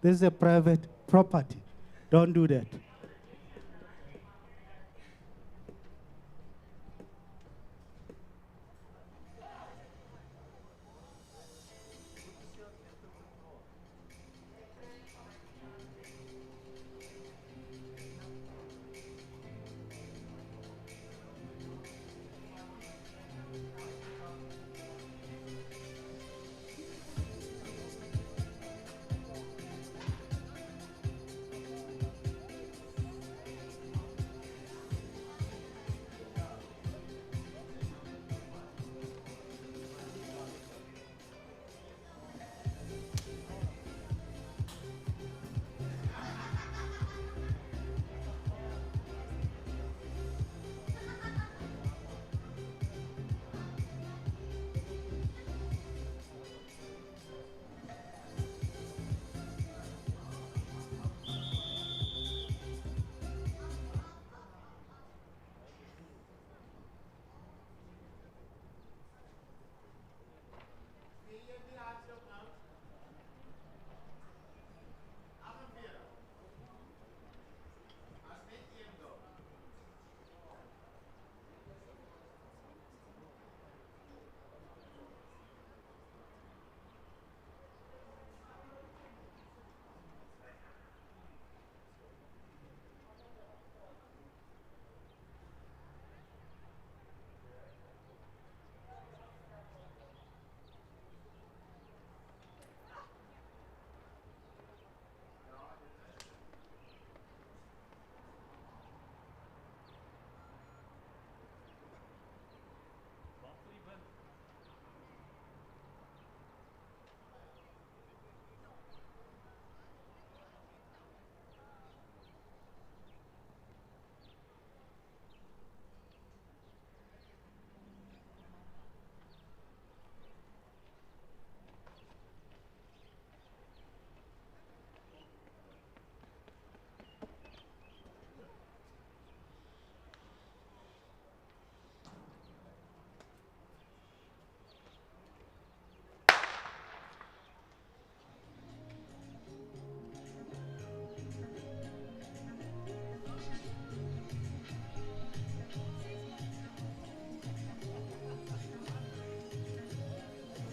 D: This is a private property. Don't do that.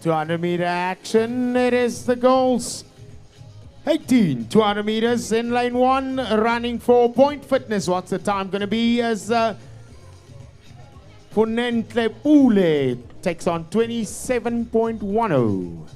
A: 200-meter action. It is the goals. 18, 200 meters in lane 1, running for Point Fitness. What's the time going to be as Ponentle Pule takes on 27.10.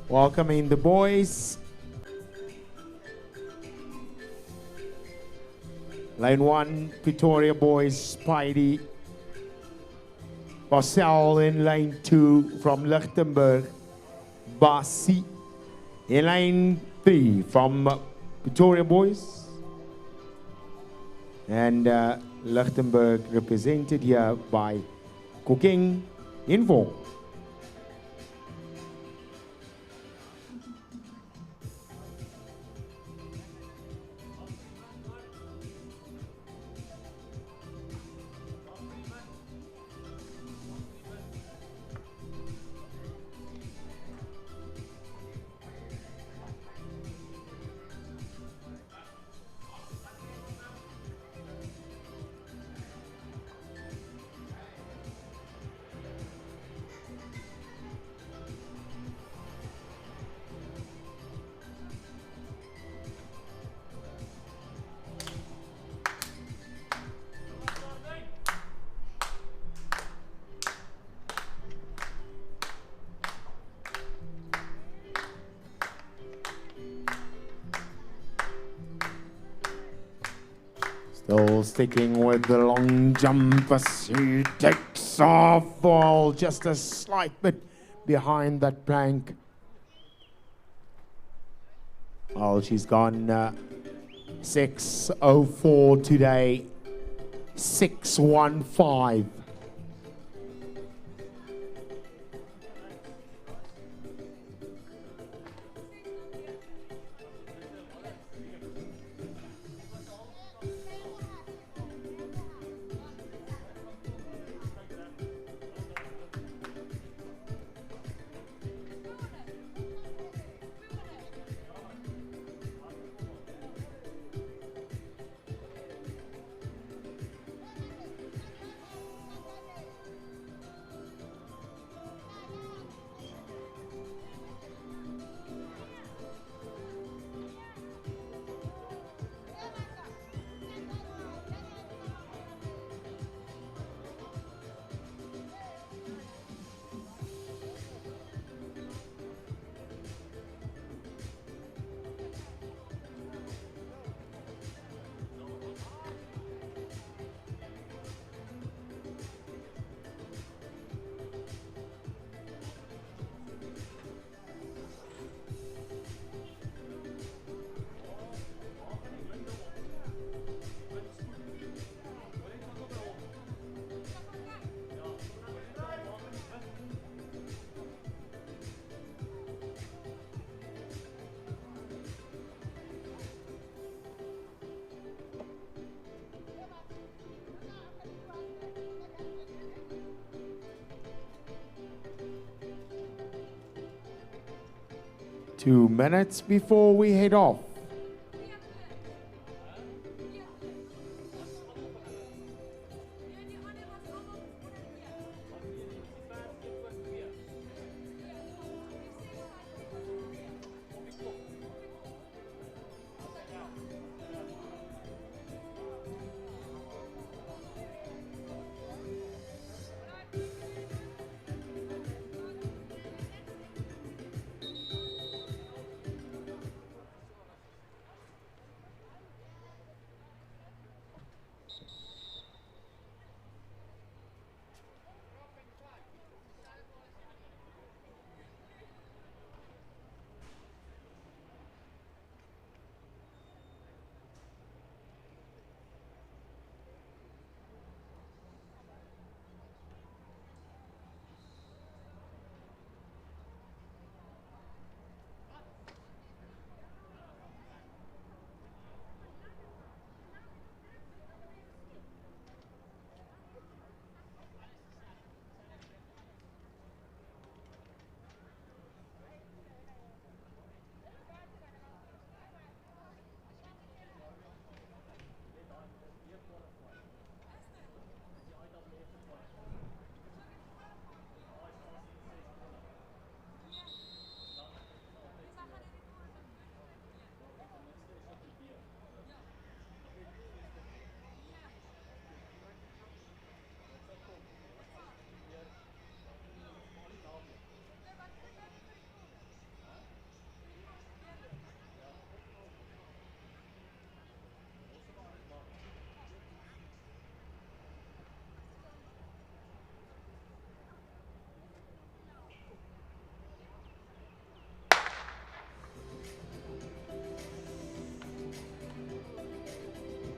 A: Welcoming the boys. Lane 1, Pretoria boys, Spidey. Marcel in lane 2 from Lichtenburg, Basi. In lane 3 from Pretoria boys. And Lichtenburg represented here by Cooking Info. Still sticking with the long jump as he takes off ball just a slight bit behind that plank. Oh, she's gone 6:04 today, 6:15. 2 minutes before we head off.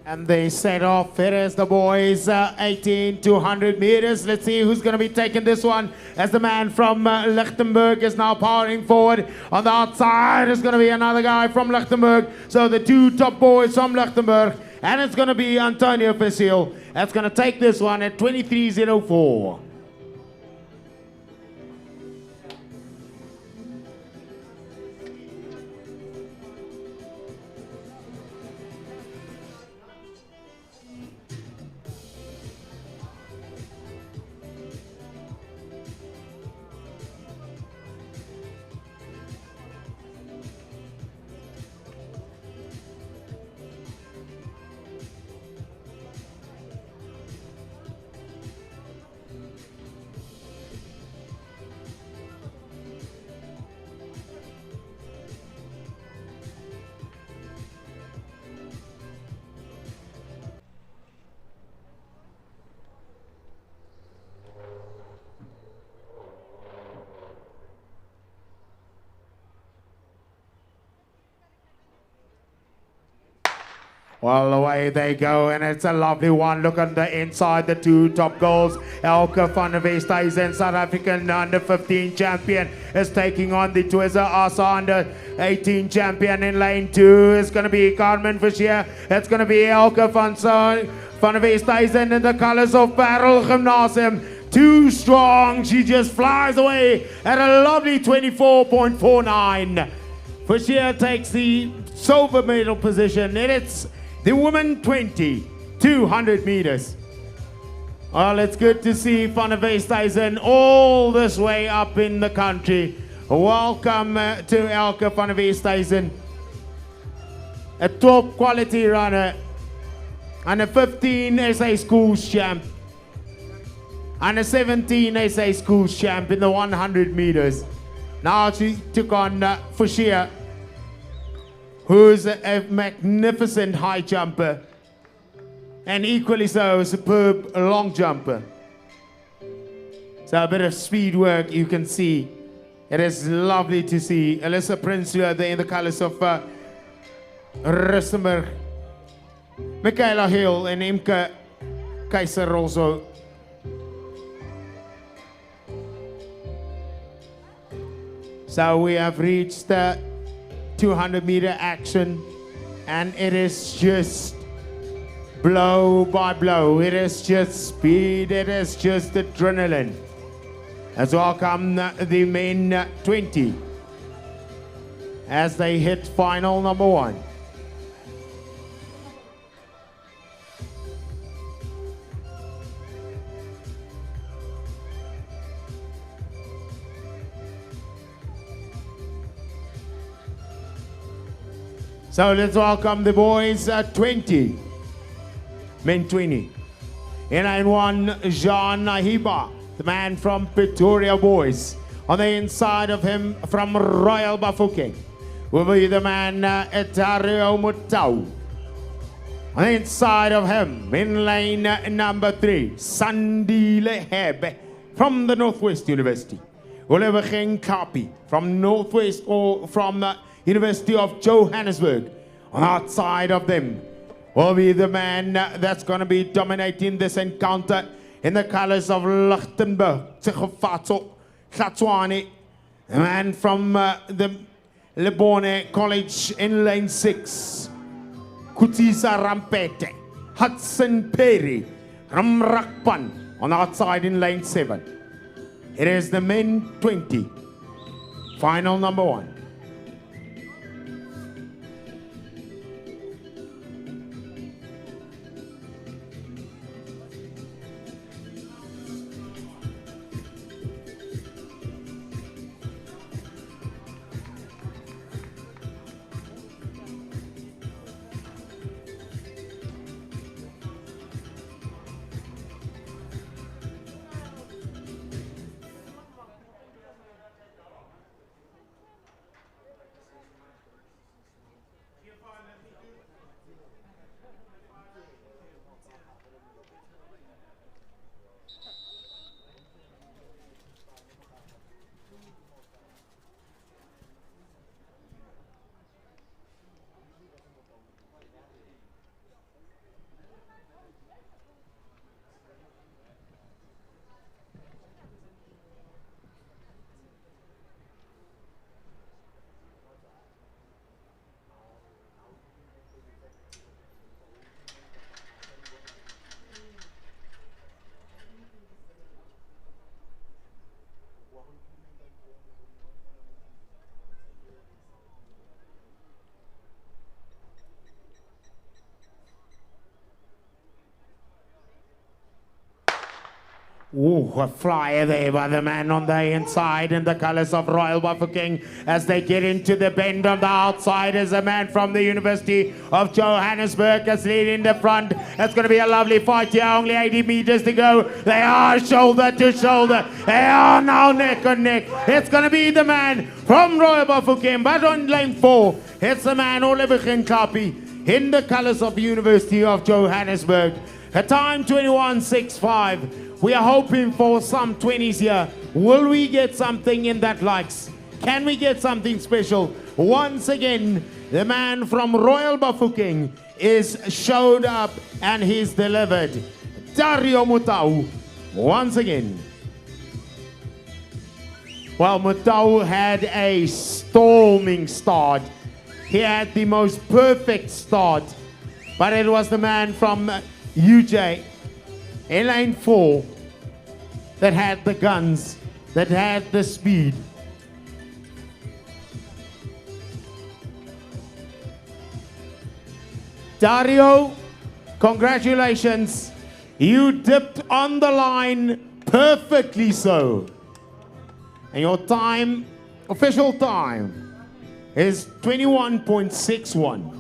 A: And they set off. It is the boys 18 to 100 meters. Let's see who's going to be taking this one as the man from Lichtenburg is now powering forward. On the outside is going to be another guy from Lichtenburg. So the two top boys from Lichtenburg. And it's going to be Antonio Fasil. That's going to take this one at 23:04. Well, away they go, and it's a lovely one. Look on the inside, the two top goals. Elke van der Westhuizen, South African under-15 champion, is taking on the Twiza Asa under-18 champion. In lane 2 is going to be Carmen Fischer. It's going to be Elke van der Westhuizen in the colors of Parel Gymnasium. Too strong. She just flies away at a lovely 24.49. Fischer takes the silver medal position, and it's the women 20, 200 meters. Well, it's good to see Van der Westhuizen all this way up in the country. Welcome to Elke van der Westhuizen, a top quality runner and a 15 SA schools champ and a 17 SA schools champ in the 100 meters. Now she took on Fischer, who's a magnificent high jumper and equally so a superb long jumper. So a bit of speed work you can see. It is lovely to see Alyssa Prince there in the colors of Rensburg, Michaela Hill and Imke Keiser also. So we have reached the 200-meter action, and it is just blow by blow. It is just speed. It is just adrenaline. As welcome the men 20. as they hit final number 1. So let's welcome the boys at 20. Men 20. In line 1, Jean Nahiba, the man from Pretoria Boys. On the inside of him, from Royal Bafokeng, will be the man Dario Mutau. On the inside of him, in lane number 3, Sandile Hebe from the Northwest University. Oliver Kapi from Northwest or from the University of Johannesburg. On the outside of them will be the man that's going to be dominating this encounter in the colors of Lichtenburg, Tsegofatso, Khatswane. The man from the Lebone College in lane 6, Kutisa Rampete, Hudson Perry, Ramrakpan on the outside in lane 7. It is the men 20, final number 1. Ooh, a flyer there by the man on the inside in the colors of Royal Bafokeng as they get into the bend on the outside is a man from the University of Johannesburg that's leading the front. It's going to be a lovely fight here, only 80 meters to go. They are shoulder to shoulder. They are now neck on neck. It's going to be the man from Royal Bafokeng, but on lane 4, it's the man Oliver Kapi in the colors of the University of Johannesburg. A time 21.65. We are hoping for some 20s here. Will we get something in that likes? Can we get something special? Once again, the man from Royal Bafokeng is showed up and he's delivered. Dario Mutau, once again. Well, Mutau had a storming start. He had the most perfect start. But it was the man from UJ in lane 4 that had the guns, that had the speed. Dario, congratulations. You dipped on the line perfectly so. And your time, official time, is 21.61.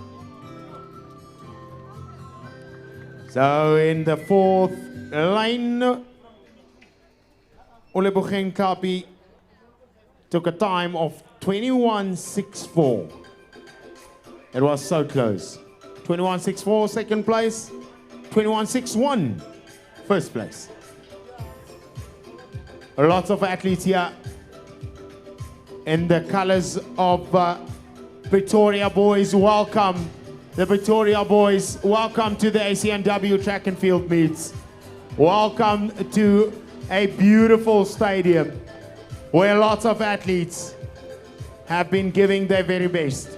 A: So in the 4th lane, Olebogen Kapi took a time of 21.64. It was so close. 21.64 second place, 21.61 first place. Lots of athletes here in the colors of Pretoria Boys. Welcome. The Pretoria Boys, welcome to the ACNW track and field meets. Welcome to a beautiful stadium where lots of athletes have been giving their very best.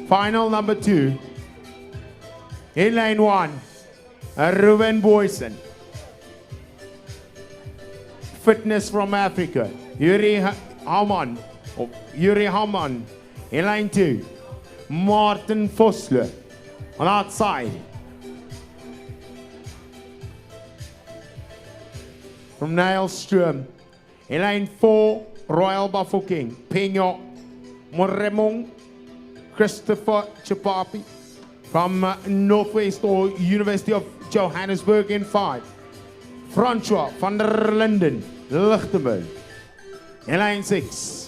A: Final number 2. In lane 1, Ruben Boysen. Fitness from Africa, Yuri Haman In line 2, Martin Vosloo. On outside, from Nylstroom. In line 4, Royal Bafokeng, Peño Moremong, Christopher Chapapi. From Northwest or University of Johannesburg in 5, Francois van der Linden, Lichtenburg. In line 6,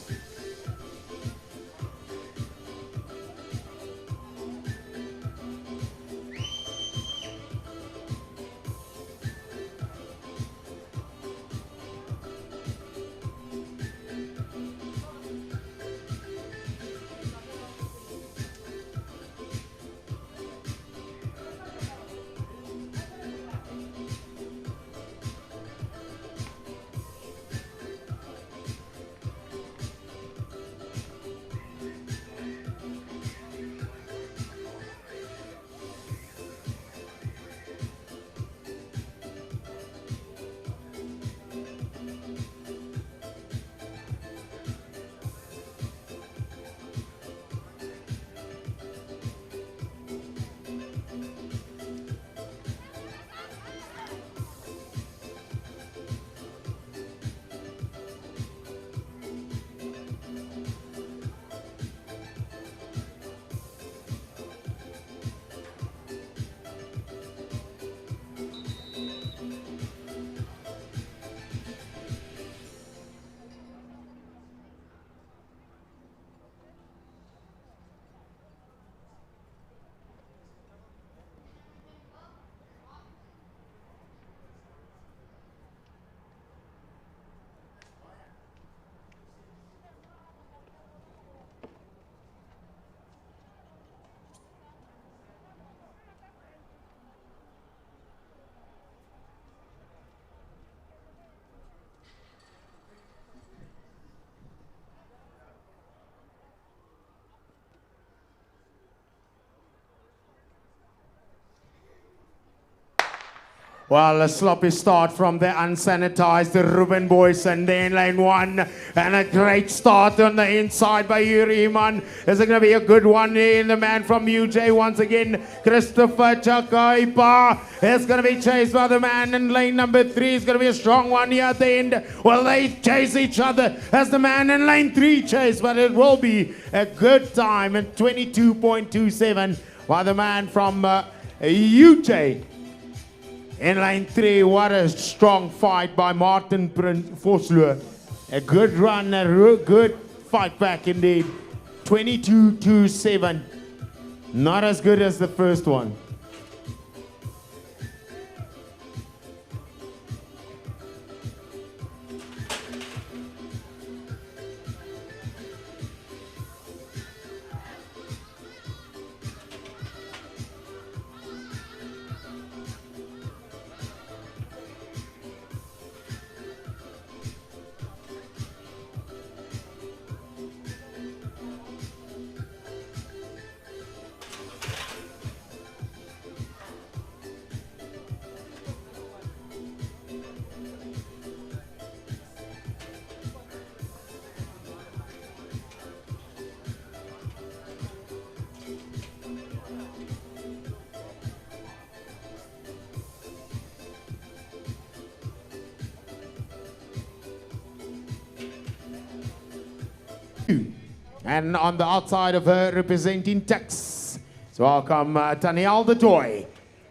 A: well, a sloppy start from the unsanitized Ruben boys, and then lane 1, and a great start on the inside by Yuri Iman. Is it going to be a good one in the man from UJ once again? Christopher Chakaipa is going to be chased by the man in lane number 3. It's going to be a strong one here at the end. Well, they chase each other as the man in lane 3 chase, but it will be a good time at 22.27 by the man from UJ. In lane 3, what a strong fight by Martin Vosloo. A good run, a good fight back indeed. 22.27. Not as good as the first one. And on the outside of her, representing Tex. So welcome Taniel the Toy,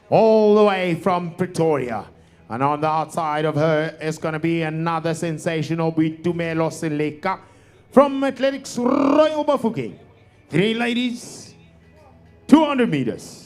A: all the way from Pretoria. And on the outside of her is going to be another sensational Bitumelo Seleka from Athletics Royal Bafokeng. 3 ladies, 200 meters.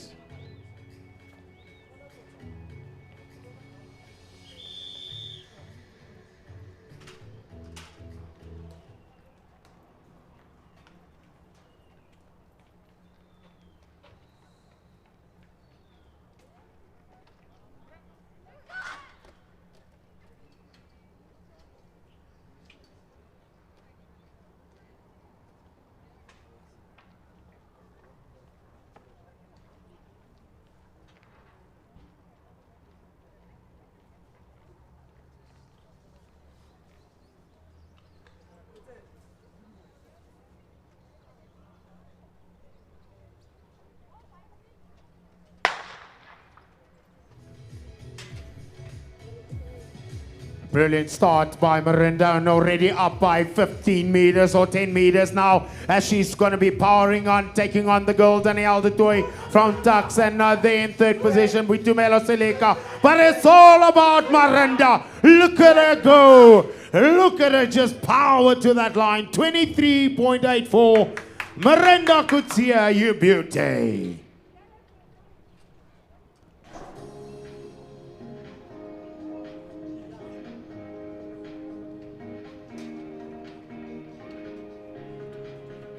A: Brilliant start by Miranda, and already up by 15 meters or 10 meters now, as she's going to be powering on, taking on the golden Aldetoy from Tux, and they're in third position with Tumelo Seleka. But it's all about Miranda. Look at her go. Look at her just power to that line. 23.84. Miranda Kutsia, you beauty.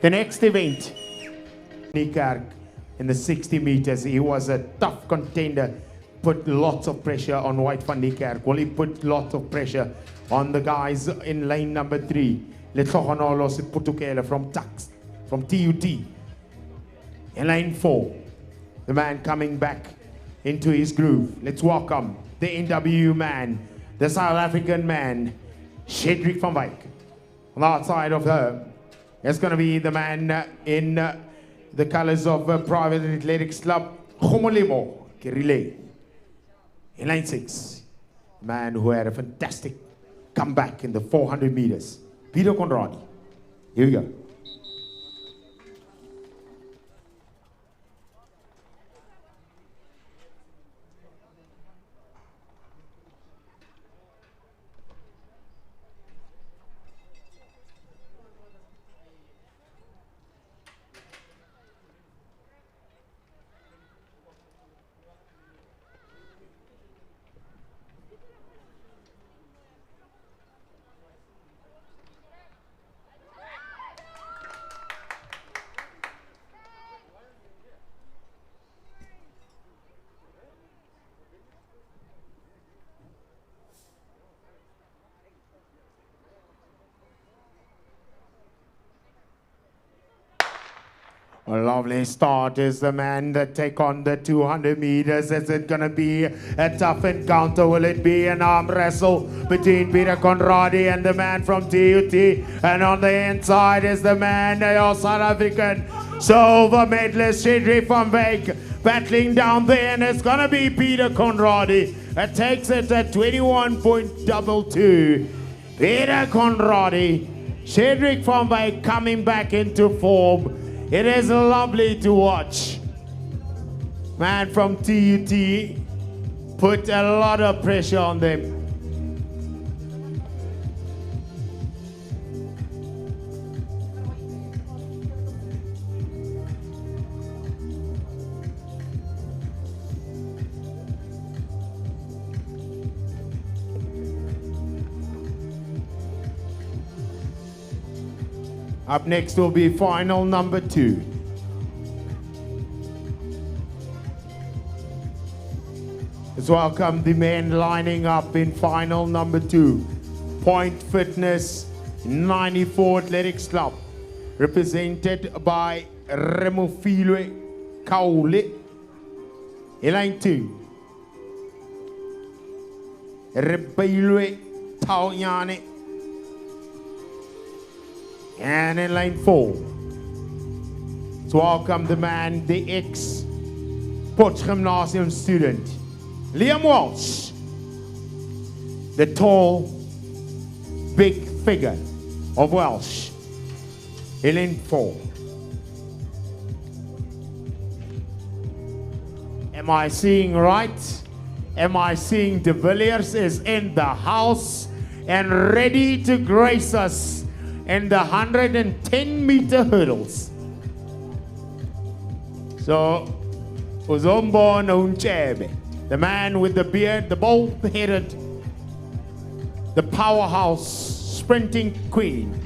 A: The next event, Niekerk in the 60 meters. He was a tough contender, put lots of pressure on White van Niekerk. Well, he put lots of pressure on the guys in lane number 3. Letsogonolo Putukele from Tux, from TUT. In lane 4, the man coming back into his groove. Let's welcome the NWU man, the South African man, Shedrick van Wyk. On the outside of her, it's going to be the man in the colors of Private Athletics Club, Gomolemo Kirile. In lane 6, the man who had a fantastic comeback in the 400 meters, Peter Conradi. Here we go. A lovely start is the man that take on the 200 meters. Is it going to be a tough encounter? Will it be an arm wrestle between Peter Conradi and the man from TUT? And on the inside is the man, your South African silver medalist, Shedrick van Wyk, battling down there. And it's going to be Peter Conradi that takes it at 21.22. Peter Conradi, Shedrick van Wyk coming back into form. It is lovely to watch. Man from TUT put a lot of pressure on them. Up next will be final number 2. Let's welcome the men lining up in final number 2. Point Fitness 94 Athletics Club, represented by Remofilwe Kaule. In line 2, Rebeilwe Tauyane. And in lane 4, to welcome the man, the ex-Potch Gymnasium student, Liam Walsh, the tall, big figure of Welsh. In lane 4. Am I seeing right? Am I seeing De Villiers is in the house and ready to grace us in the 110-meter hurdles. So, Uzombo Nunchebe, the man with the beard, the bald-headed, the powerhouse sprinting queen.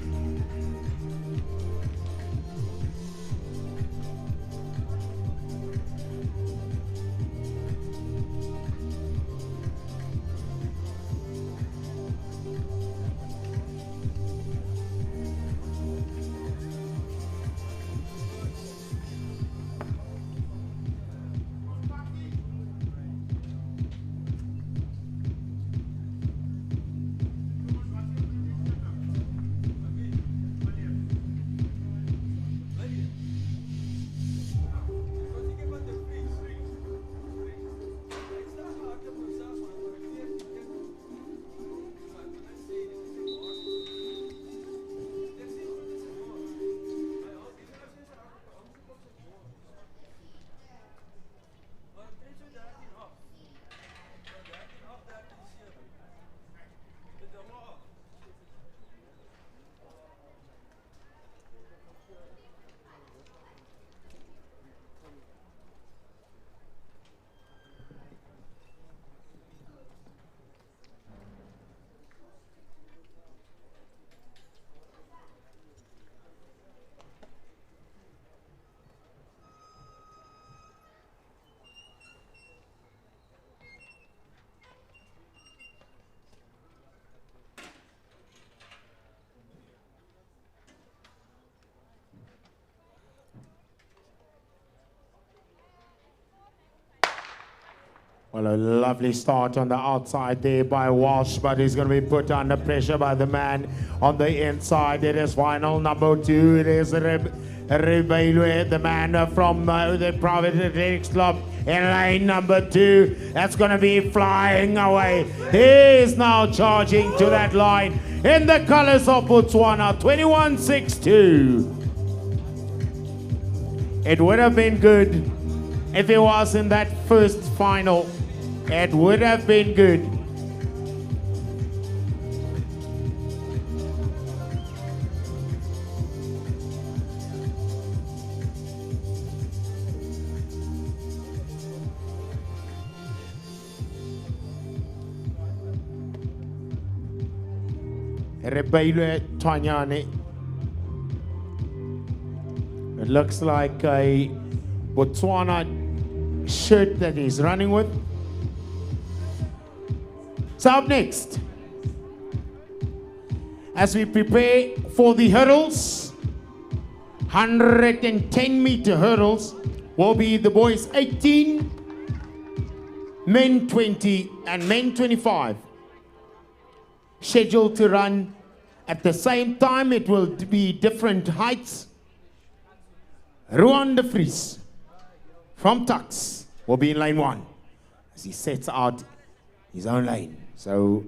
A: Well, a lovely start on the outside there by Walsh, but he's going to be put under pressure by the man on the inside. It is final number 2. It is Rebelue, the man from the Private Athletics Club in lane number 2. That's going to be flying away. He is now charging to that line in the colors of Botswana, 21.62. It would have been good if he was in that first final. It would have been good. Rebele Tanyane. It looks like a Botswana shirt that he's running with. So up next, as we prepare for the hurdles, 110-meter hurdles, will be the boys 18, men 20, and men 25. Scheduled to run at the same time. It will be different heights. Ruan de Vries from Tux will be in lane 1 as he sets out his own lane. So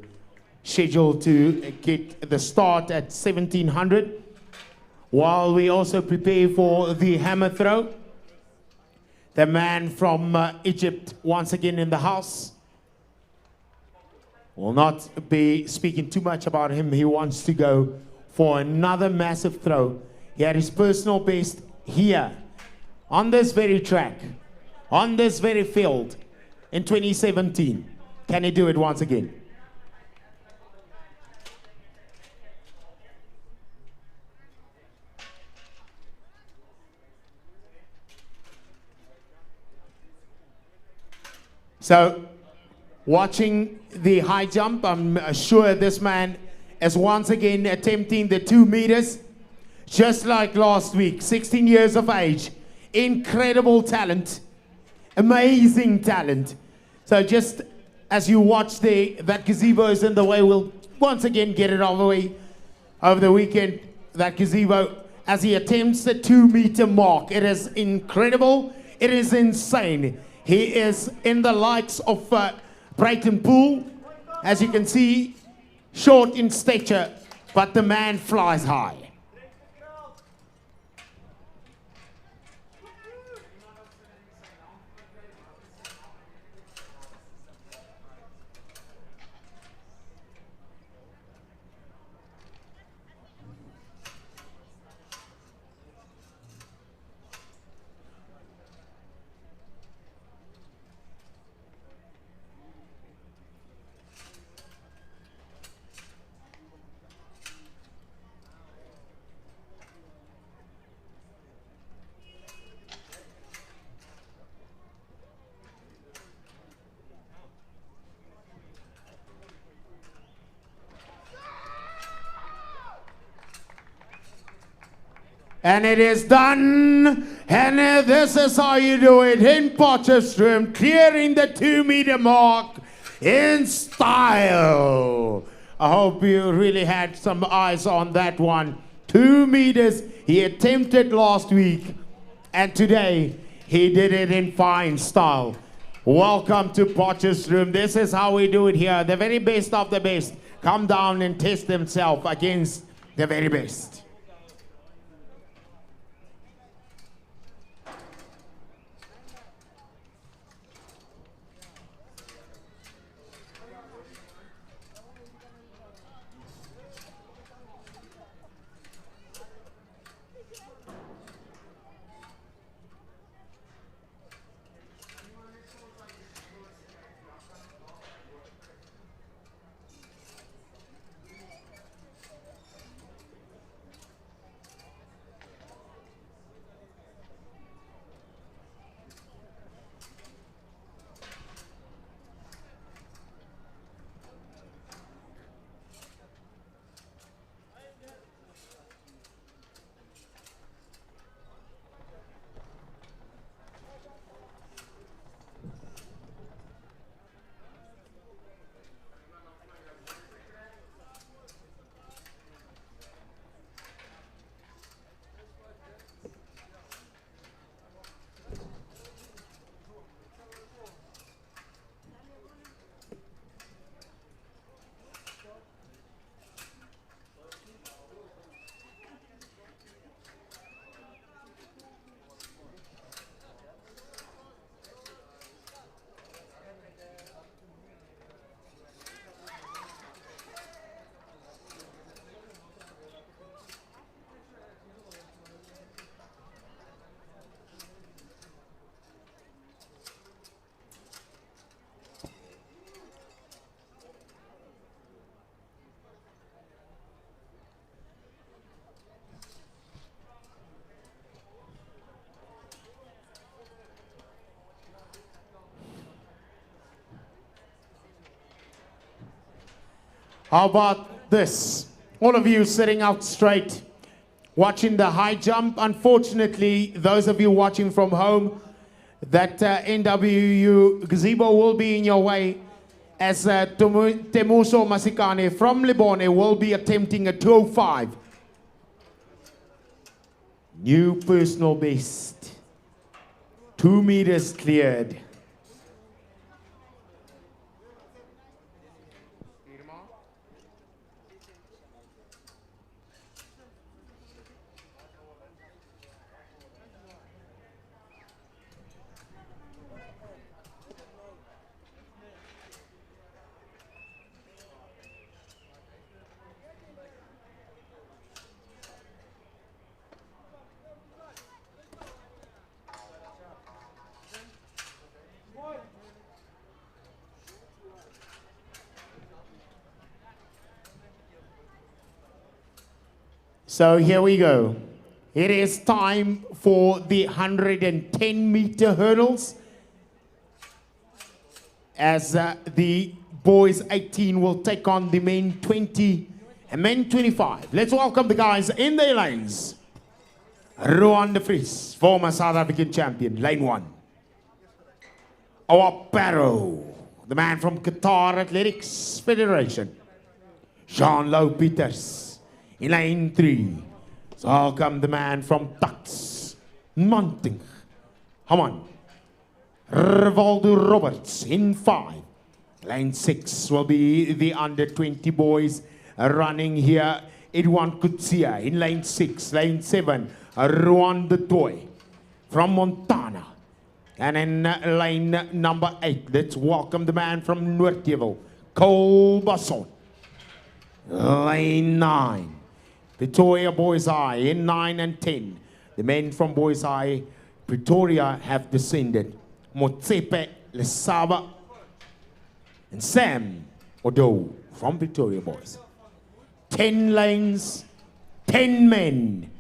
A: scheduled to get the start at 1700, while we also prepare for the hammer throw. The man from Egypt once again in the house. Will not be speaking too much about him. He wants to go for another massive throw. He had his personal best here on this very track, on this very field in 2017. Can he do it once again? So, watching the high jump, I'm sure this man is once again attempting the 2 meters, just like last week. 16 years of age, incredible talent, amazing talent. So just as you watch that gazebo is in the way, we'll once again get it all the way over the weekend. That gazebo, as he attempts the 2 meter mark, it is incredible. It is insane. He is in the likes of Brighton Pool, as you can see, short in stature, but the man flies high. And it is done. And this is how you do it in Potchefstroom, clearing the 2 meter mark in style. I hope you really had some eyes on that one. 2 meters he attempted last week, and today he did it in fine style. Welcome to Potchefstroom. This is how we do it here. The very best of the best come down and test themselves against the very best. How about this? All of you sitting out straight, watching the high jump. Unfortunately, those of you watching from home, that NWU gazebo will be in your way, as Temuso Masikane from Lebone will be attempting a 205. New personal best. 2 meters cleared. So here we go. It is time for the 110-meter hurdles, as the boys 18 will take on the men 20 and men 25. Let's welcome the guys in their lanes. Rowan de Vries, former South African champion, lane 1. Our Barrow, the man from Qatar Athletics Federation. Jean-Louw Pieters, in lane 3. So welcome the man from Tuks, Monting. Come on. Rivaldo Roberts in 5. Lane 6 will be the under 20 boys running here. Edwan Kutsia in lane 6. Lane 7, Ruan de Toy from Montana. And in lane number 8, let's welcome the man from Noordheuvel, Cole Basson. Lane 9, Pretoria Boys High in 9 and 10. The men from Boys High, Pretoria, have descended. Motsepe Lesaba and Sam Odo from Pretoria Boys. 10 lanes, 10 men,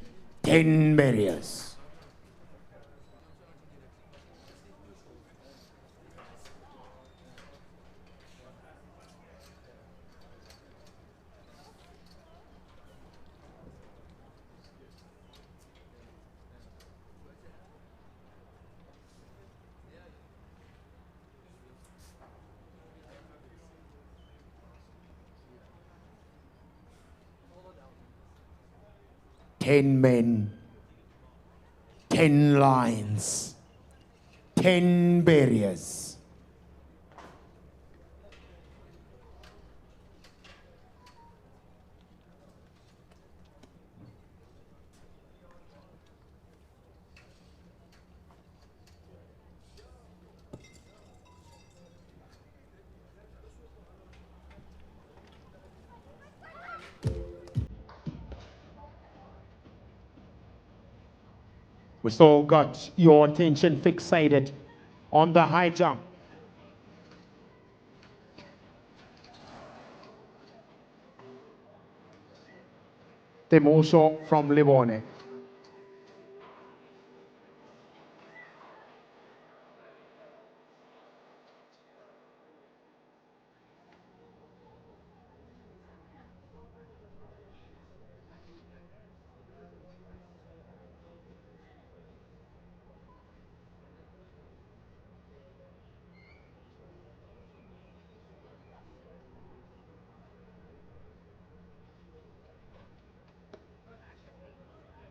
A: 10 barriers. Ten men, 10 lines, 10 barriers. We still got your attention fixated on the high jump. Temuso from Lebone.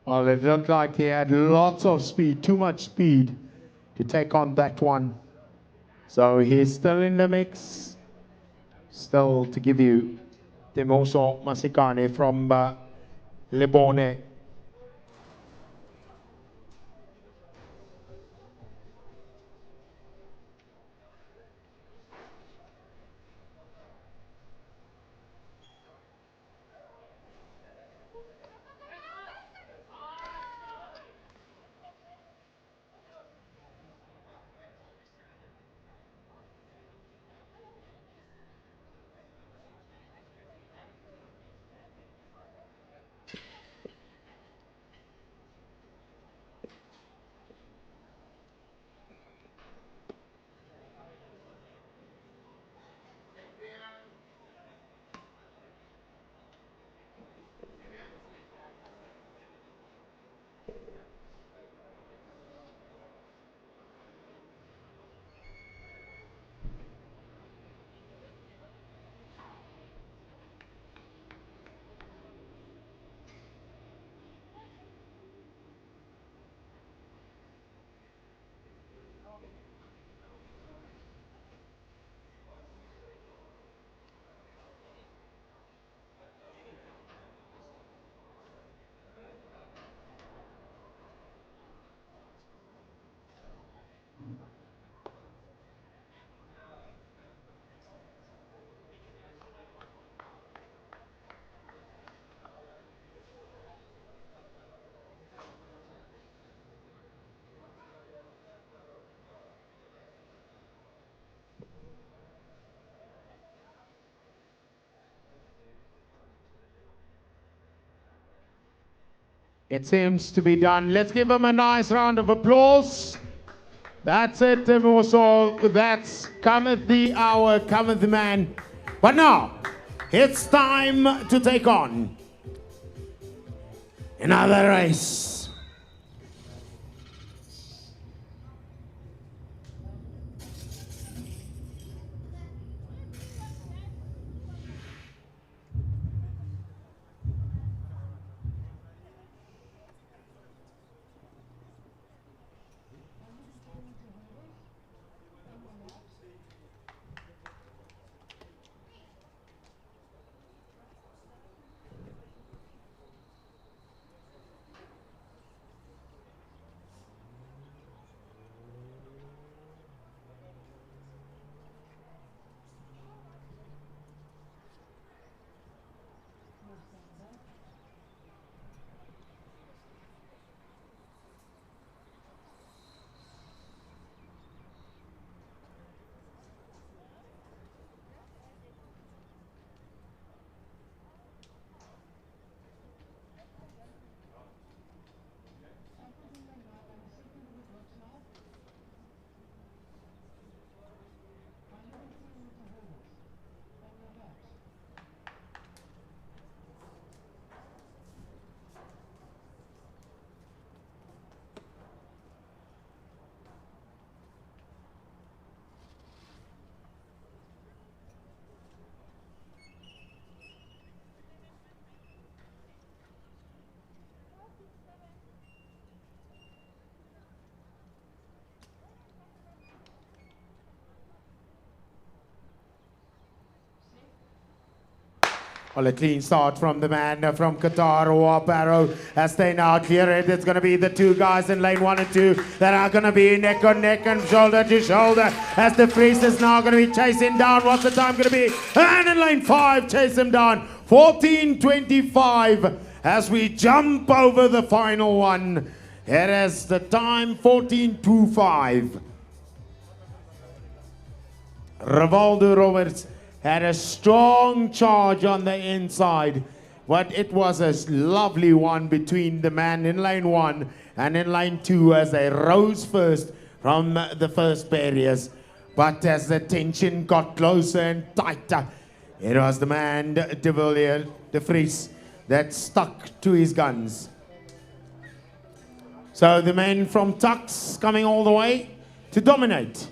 A: Well, it looked like he had lots of speed, too much speed to take on that one. So he's still in the mix. Still to give you Temuso Masikane from Lebone. It seems to be done. Let's give him a nice round of applause. That's it, also. That's cometh the hour, cometh the man. But now, it's time to take on another race. Well, a clean start from the man from Qatar, Waparo, as they now clear it. It's going to be the two guys in lane 1 and 2 that are going to be neck on neck and shoulder to shoulder, as the Priest is now going to be chasing down. What's the time going to be? And in lane 5, chase him down. 14:25 as we jump over the final one. It is the time 14:25. Rivaldo Roberts had a strong charge on the inside, but it was a lovely one between the man in lane 1 and in lane 2 as they rose first from the first barriers. But as the tension got closer and tighter, it was the man, De Villiers, De Vries, that stuck to his guns. So the men from Tux coming all the way to dominate.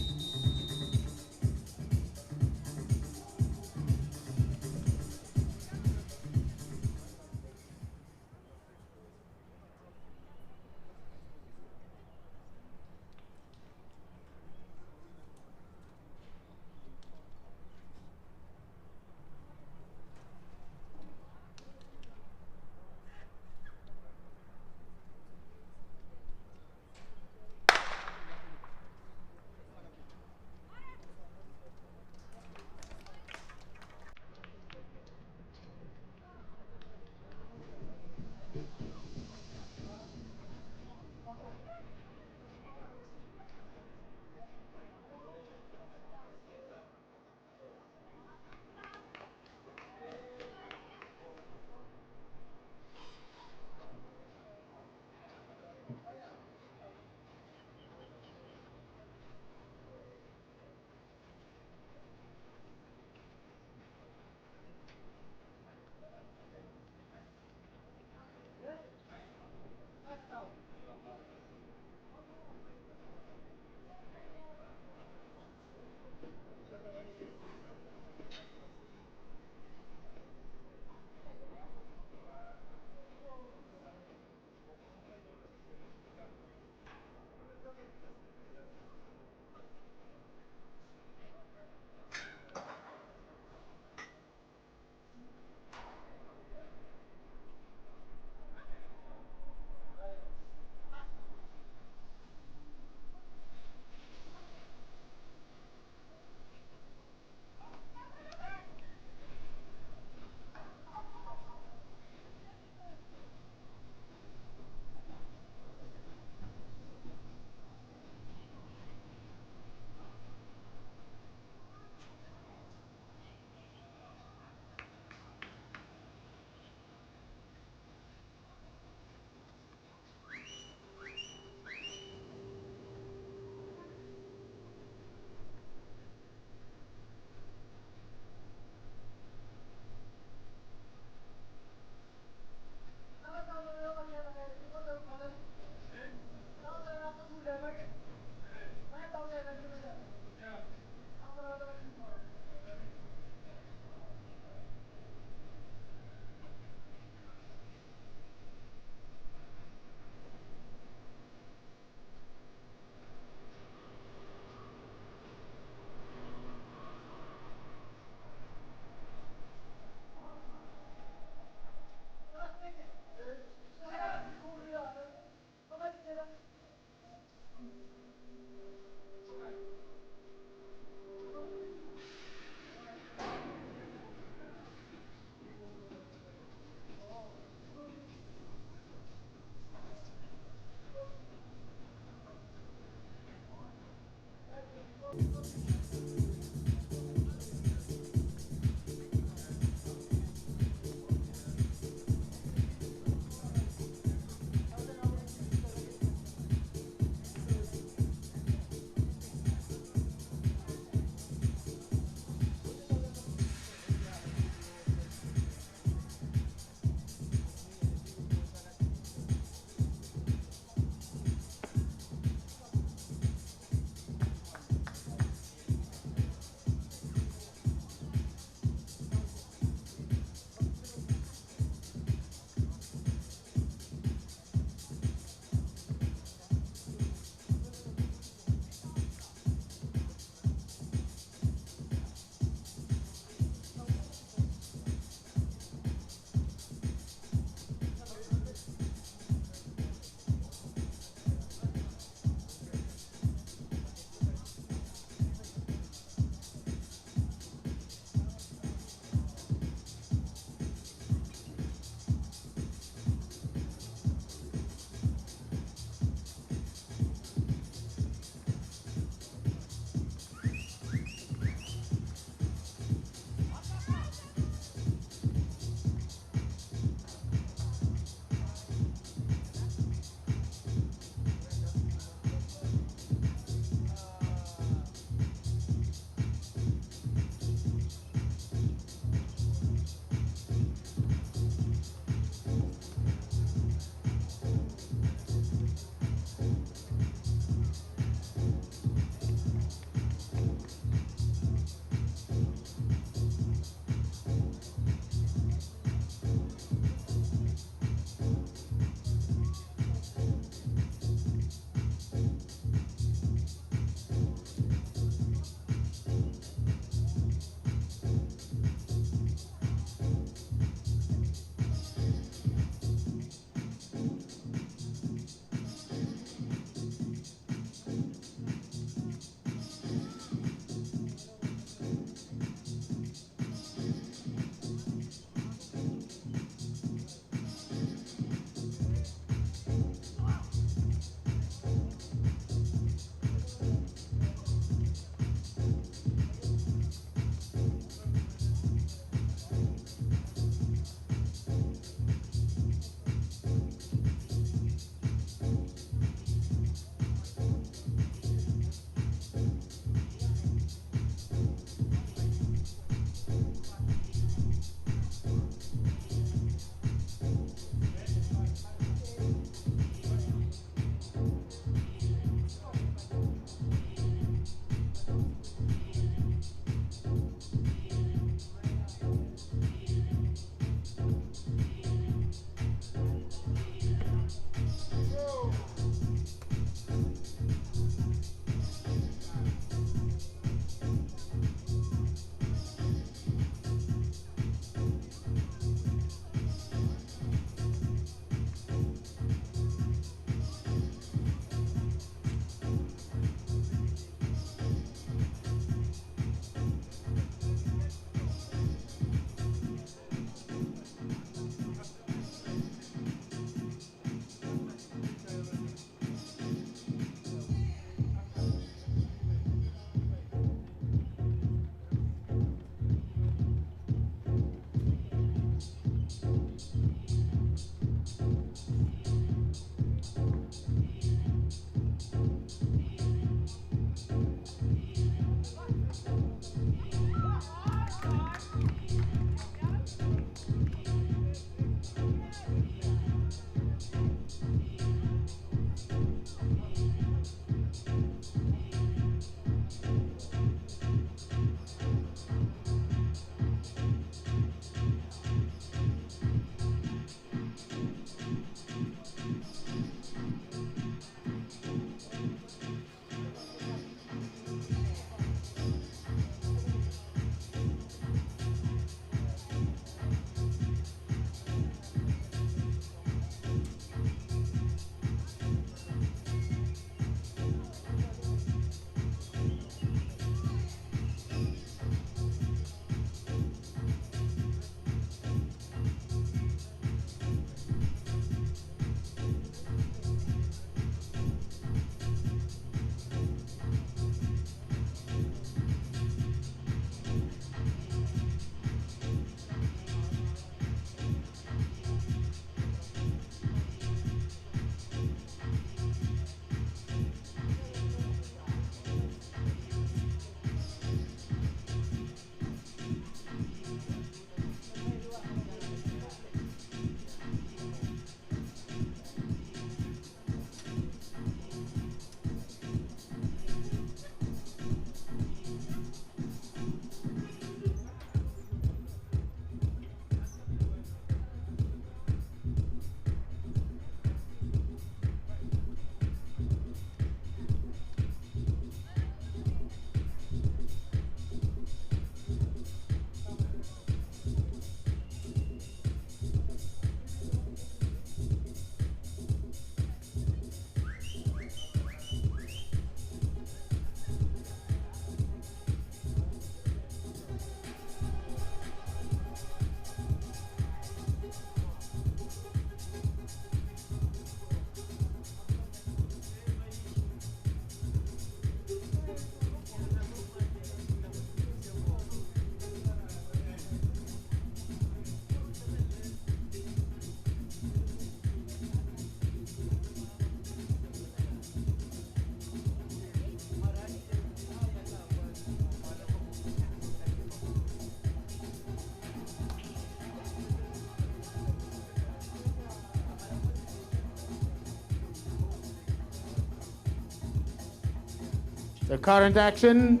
A: The current action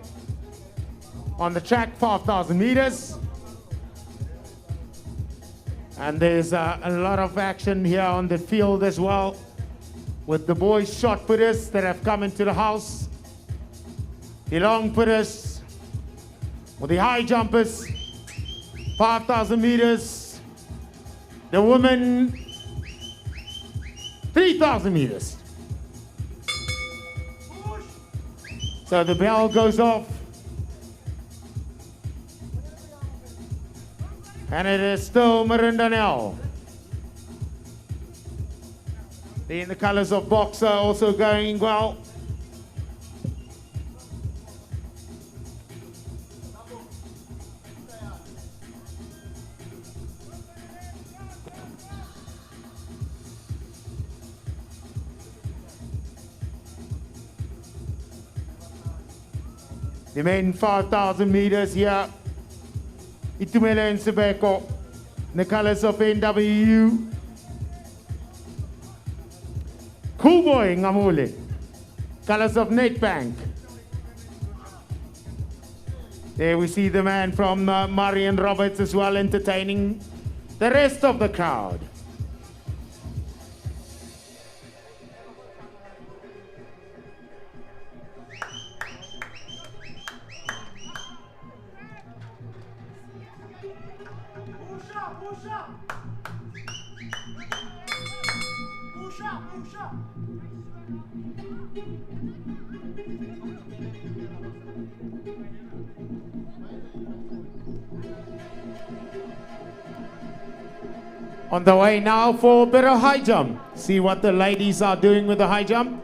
A: on the track, 5,000 meters. And there's a lot of action here on the field as well with the boys shot putters that have come into the house. The long putters with the high jumpers, 5,000 meters. The women, 3,000 meters. So the bell goes off. And it is still Marindanel. In the colors of Boxer also going well. The main 5,000 meters here. Itumele and Sebeko, the colors of NWU. Cool Boy Ngamule, colors of Netbank. There we see the man from Marion Roberts as well entertaining the rest of the crowd. On the way now for a bit of high jump. See what the ladies are doing with the high jump.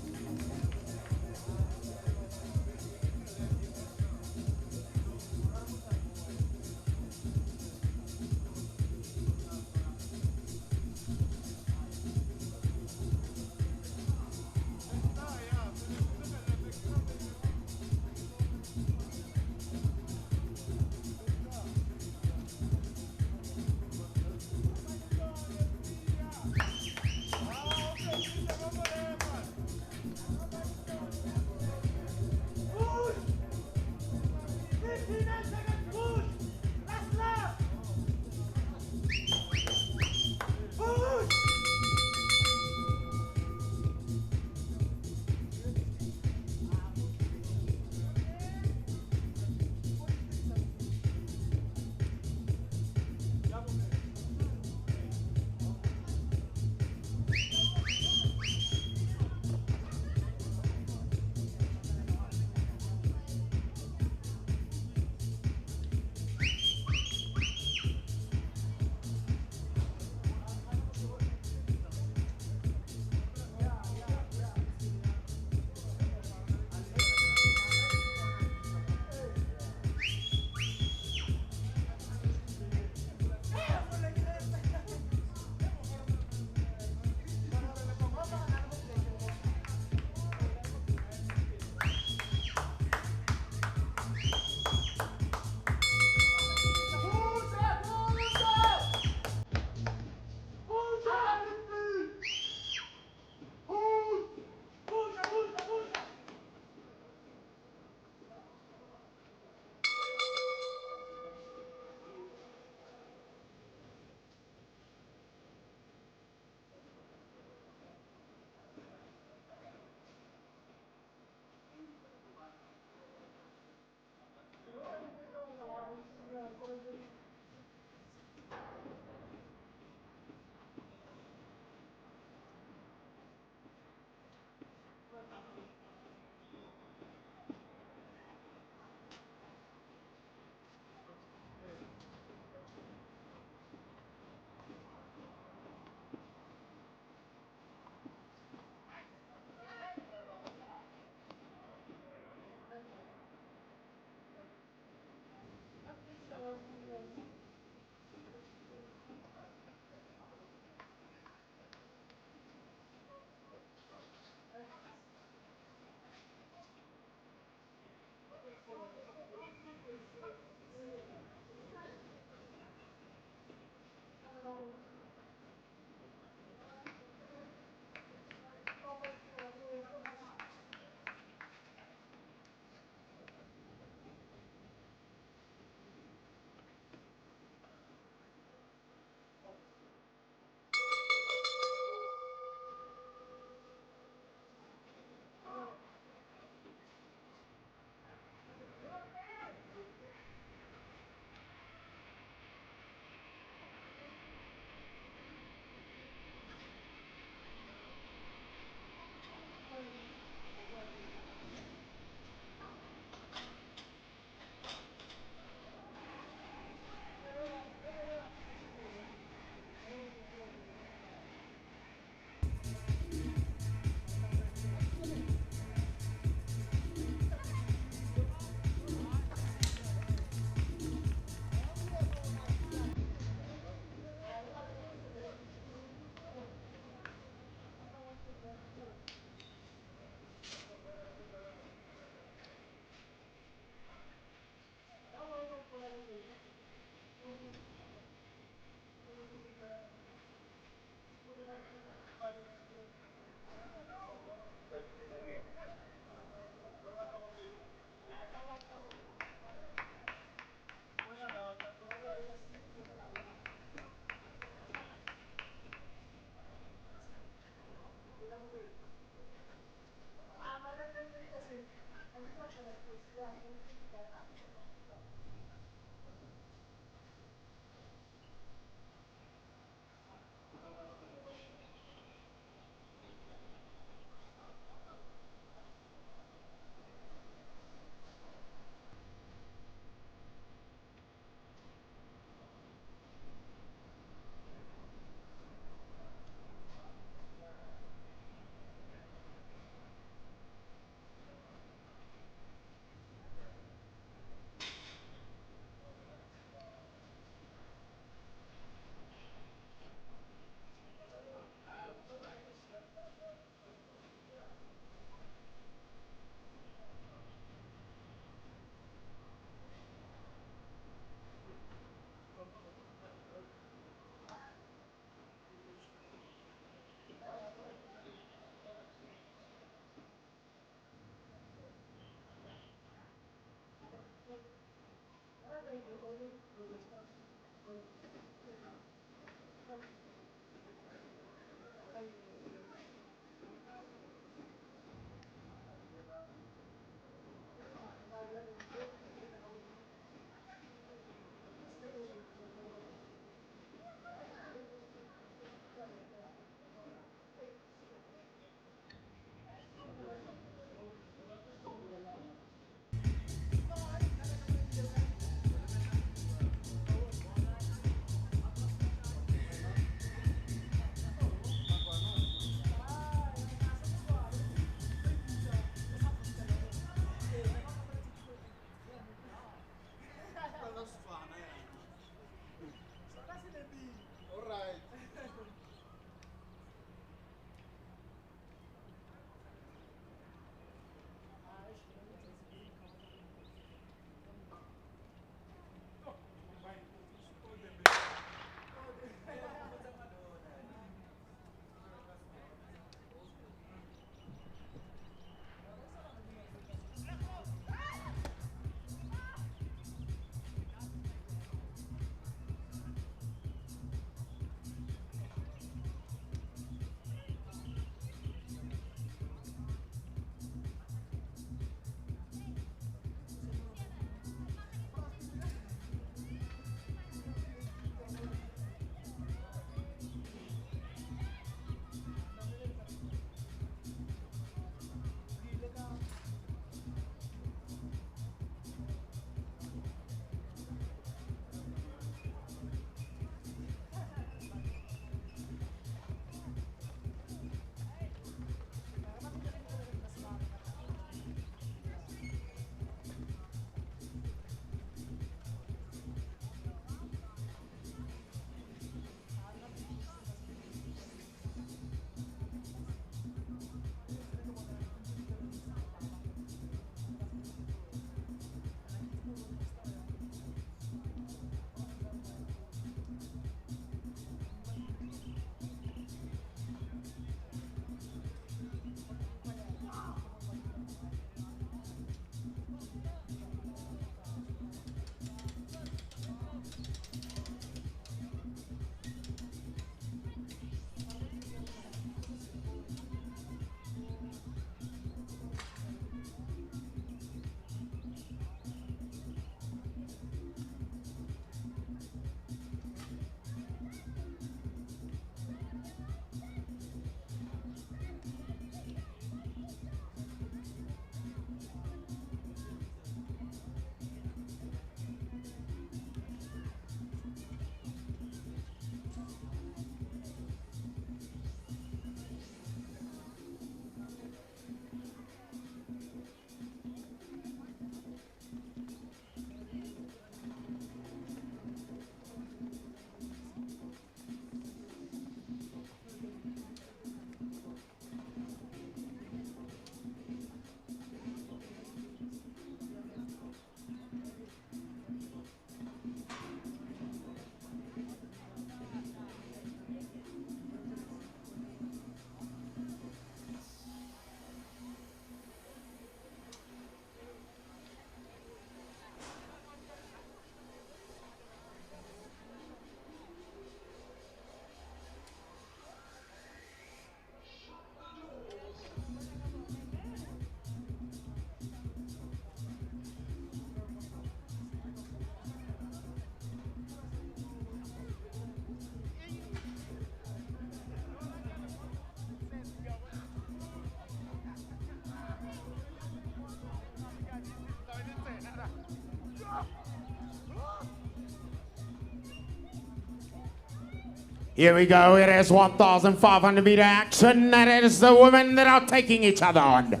A: Here we go. It is 1,500 meter action, and it is the women that are taking each other on.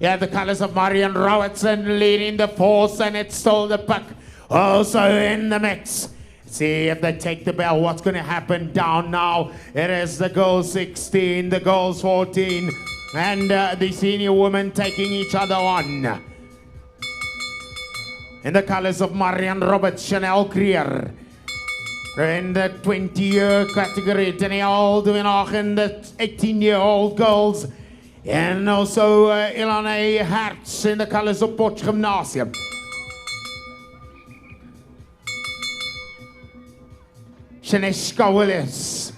A: Yeah, the colors of Marion Robertson leading the force, and it's still the puck also in the mix. See if they take the bell. What's going to happen down now? It is the girls 16, the girls 14, and the senior women taking each other on. In the colors of Marion Roberts, Chanel Creer. In the 20-year category, Danielle Duinach in the 18-year-old girls. And also Ilane Hertz in the colors of Potch Gymnasium. Shaneshka Williams.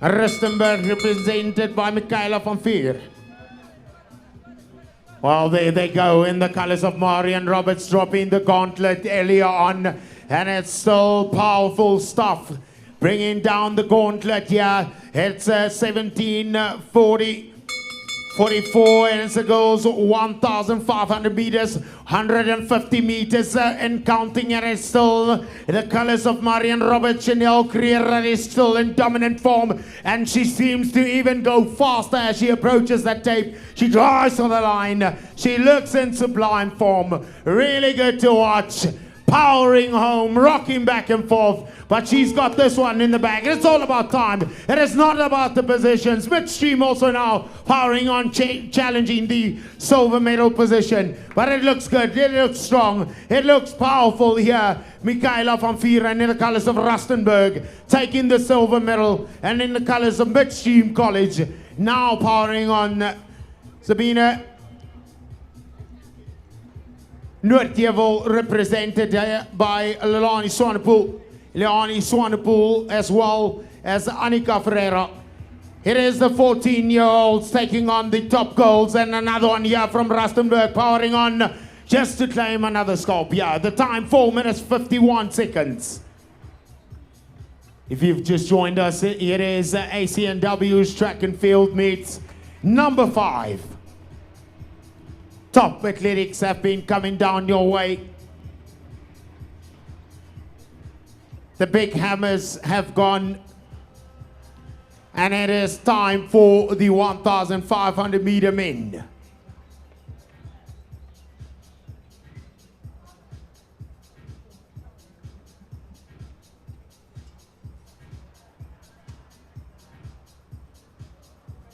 A: Rustenburg represented by Michaela van Veer. Well, there they go in the colors of Marion Roberts, dropping the gauntlet earlier on. And it's still powerful stuff. Bringing down the gauntlet here. It's 17:40. 44, and it's the girls 1,500 meters, 150 meters and counting, and it's still the colors of Marion Roberts. Chanel Creera is still in dominant form, and she seems to even go faster as she approaches that tape. She drives on the line. She looks in sublime form. Really good to watch. Powering home, rocking back and forth, but she's got this one in the bag. It's all about time. It is not about the positions. Midstream also now powering on, challenging the silver medal position. But it looks good. It looks strong. It looks powerful here. Michaela van Veer in the colors of Rustenburg taking the silver medal, and in the colors of Midstream College now powering on Sabine Noordjevel, represented by Leilani Swanepoel. Leilani Swanepoel as well as Annika Ferreira. It is the 14-year-olds taking on the top goals, and another one here from Rustenburg powering on just to claim another sculp. Yeah, the time 4 minutes 51 seconds. If you've just joined us, it is ACNW's track and field meets number 5. Top athletics have been coming down your way. The big hammers have gone, and it is time for the 1,500 meter men.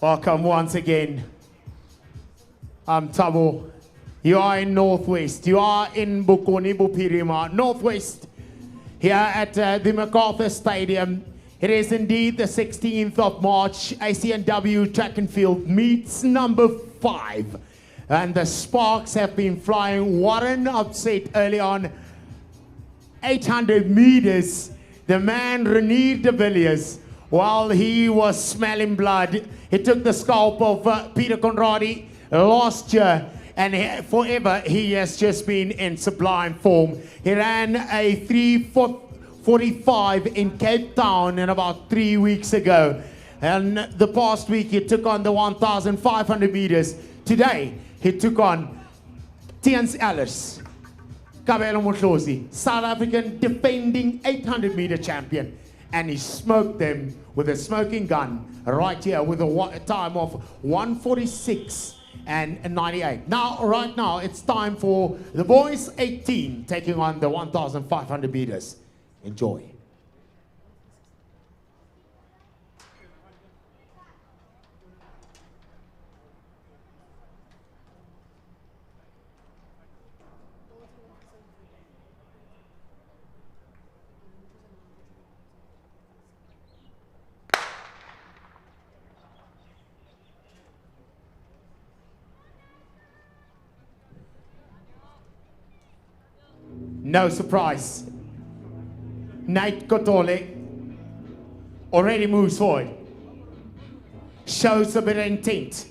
A: Welcome once again. I'm Thabo. You are in Northwest. You are in Bokoni Bopirima, Northwest, here at the MacArthur Stadium. It is indeed the 16th of March. ACNW track and field meets number 5. And the sparks have been flying. Warren upset early on. 800 meters. The man, Renier de Villiers, while he was smelling blood, he took the scalp of Peter Conradi last year, and forever he has just been in sublime form. He ran a 3:45 in Cape Town in about 3 weeks ago, and the past week he took on the 1,500 meters. Today he took on Tians Ellis, Kabelo Motlosi, South African defending 800 meter champion, and he smoked them with a smoking gun right here with a time of 1:46 and 98. Now, right now, it's time for the boys 18 taking on the 1,500 meters. Enjoy. No surprise. Nate Kotole already moves forward. Shows a bit of intent.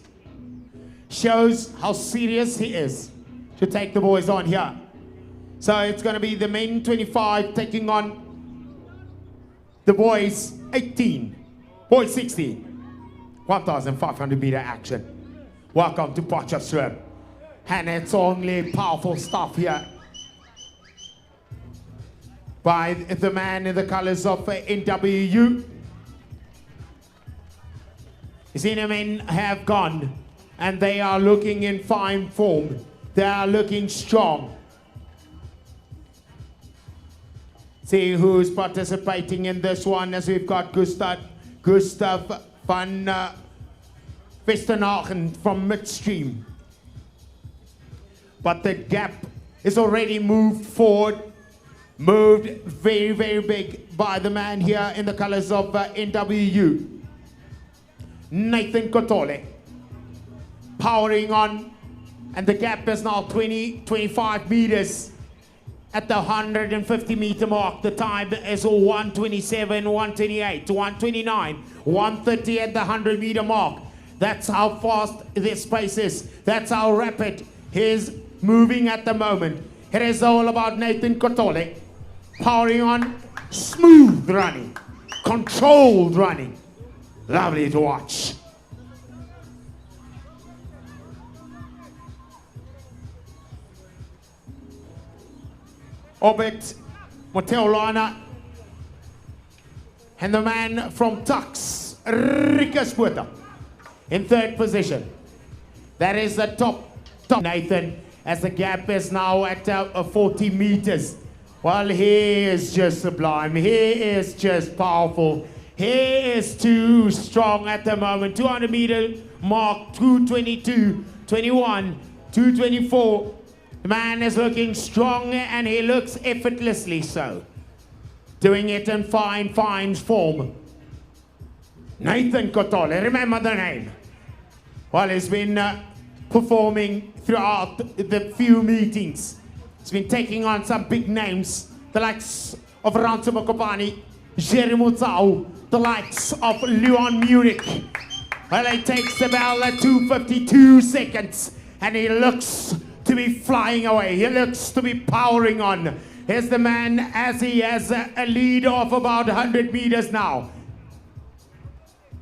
A: Shows how serious he is to take the boys on here. So it's going to be the men 25 taking on the boys 18. Boys 16. 1,500 meter action. Welcome to Potchefstroom. And it's only powerful stuff here by the man in the colors of NWU. Senior men have gone, and they are looking in fine form. They are looking strong. See who's participating in this one, as we've got Gustav van Westenhagen from Midstream. But the gap is already moved forward. Moved very, very big by the man here in the colors of NWU. Nathan Kotole powering on, and the gap is now 25 meters. at the 150-meter mark. The time is 1:27, 1:28, 1:29, 1:30 at the 100-meter mark. That's how fast this pace is. That's how rapid he's moving at the moment. It is all about Nathan Kotole. Powering on, smooth running, controlled running. Lovely to watch. Obet Moteolana and the man from Tux, Botha, in third position. That is the top Nathan, as the gap is now at 40 meters. Well, he is just sublime. He is just powerful. He is too strong at the moment. 200-meter mark, 2:22, 21, 2:24. The man is looking strong and he looks effortlessly so. Doing it in fine form. Nathan Kotole, remember the name. Well, he's been performing throughout the few meetings. He's been taking on some big names, the likes of Rensburg, Jeremy, the likes of Leon Munich. Well, he takes the bell at 2:52 seconds and he looks to be flying away. He looks to be powering on. Here's the man as he has a lead of about 100 meters now.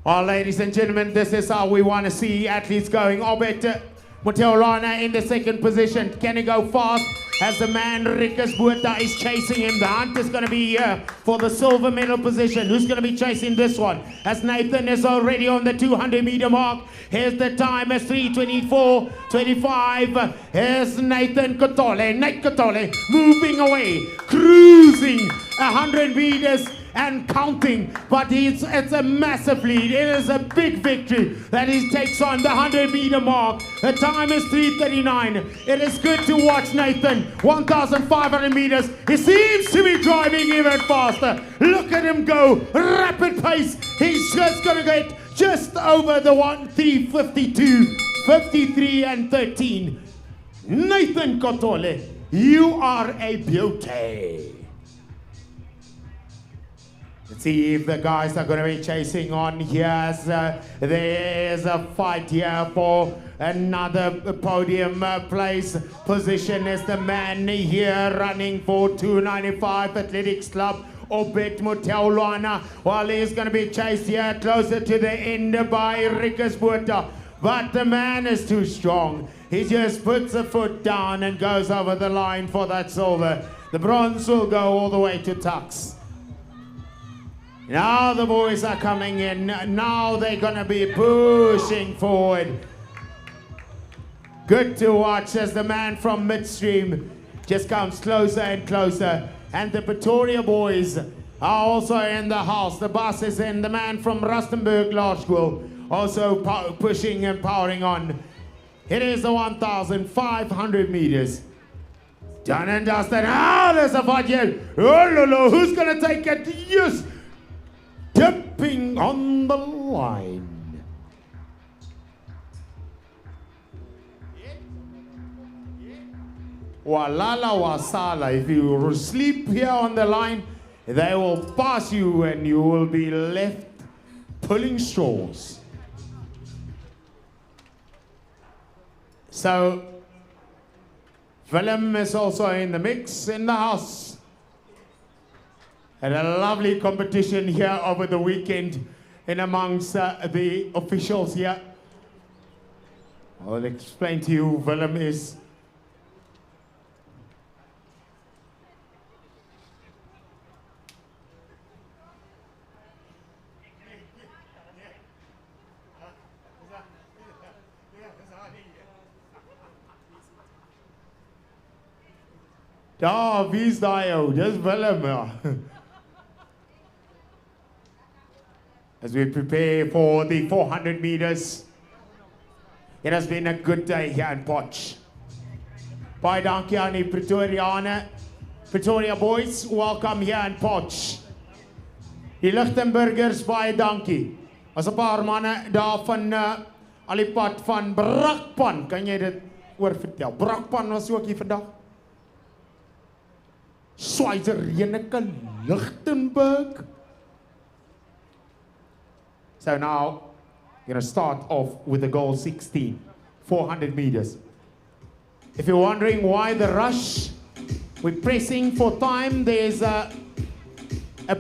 A: Well, ladies and gentlemen, this is how we want to see athletes going. Obet Moteolana in the second position. Can he go fast? As the man Botha is chasing him. The hunt is going to be here for the silver medal position. Who's going to be chasing this one? As Nathan is already on the 200-meter mark. Here's the time as 3:24.25. Here's Nathan Kotole. Nate Kotole moving away, cruising 100 meters and counting, but it's a massive lead. It is a big victory that he takes on the 100-meter mark. The time is 3:39. It is good to watch Nathan. 1,500 meters. He seems to be driving even faster. Look at him go. Rapid pace. He's just going to get just over the 3:52, 53 and 13. Nathan Kotole, you are a beauty. Let's see if the guys are going to be chasing on here. There is a fight here for another podium place. Position is the man here running for 295 Athletics Club, Obet Moteolana. While he's going to be chased here closer to the end by Botha. But the man is too strong. He just puts a foot down and goes over the line for that silver. The bronze will go all the way to Tux. Now the boys are coming in. Now they're going to be pushing forward. Good to watch as the man from midstream just comes closer and closer. And the Pretoria boys are also in the house. The bus is in. The man from Rensburg Large School also pushing and powering on. It is the 1,500 meters. Done and dusted. Ah, there's a fight here. Oh, who's going to take it? Yes! Dipping on the line. Walala wasala. If you sleep here on the line, they will pass you and you will be left pulling straws. So, Willem is also in the mix in the house. And a lovely competition here over the weekend in amongst the officials here. I'll explain to you, Willem is ja, wie is daai ou? Dis Willem, ja. As we prepare for the 400 meters, it has been a good day here in Potch. Baie dankie aan die Pretoriane. Pretoria boys, welcome here in Potch. Die Lichtenburgers, baie dankie. As 'n paar manne daar van al die pad van Brakpan, kan jy dit oor vertel? Brakpan was ook hier vandag. Schweizer Reneke Lichtenburg. So now, we're going to start off with the goal 16, 400 meters. If you're wondering why the rush, we're pressing for time, there's a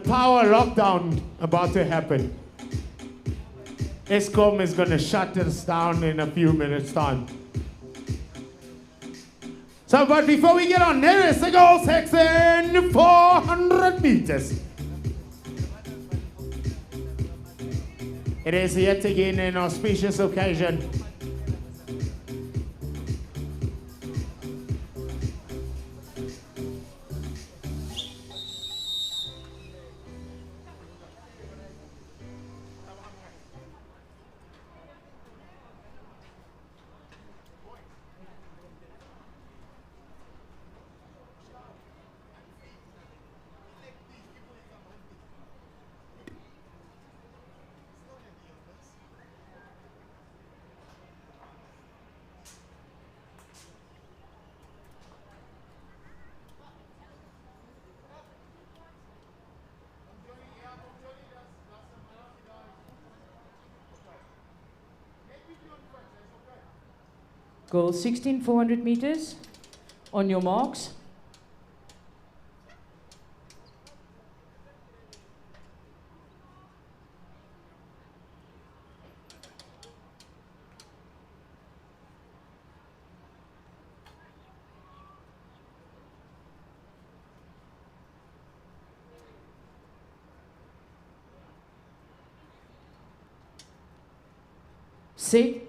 A: power lockdown about to happen. Eskom is going to shut us down in a few minutes' time. So, but before we get on, there is the goal section, 400 meters. It is yet again an auspicious occasion.
C: Goal 16, 400 meters. On your marks. Set.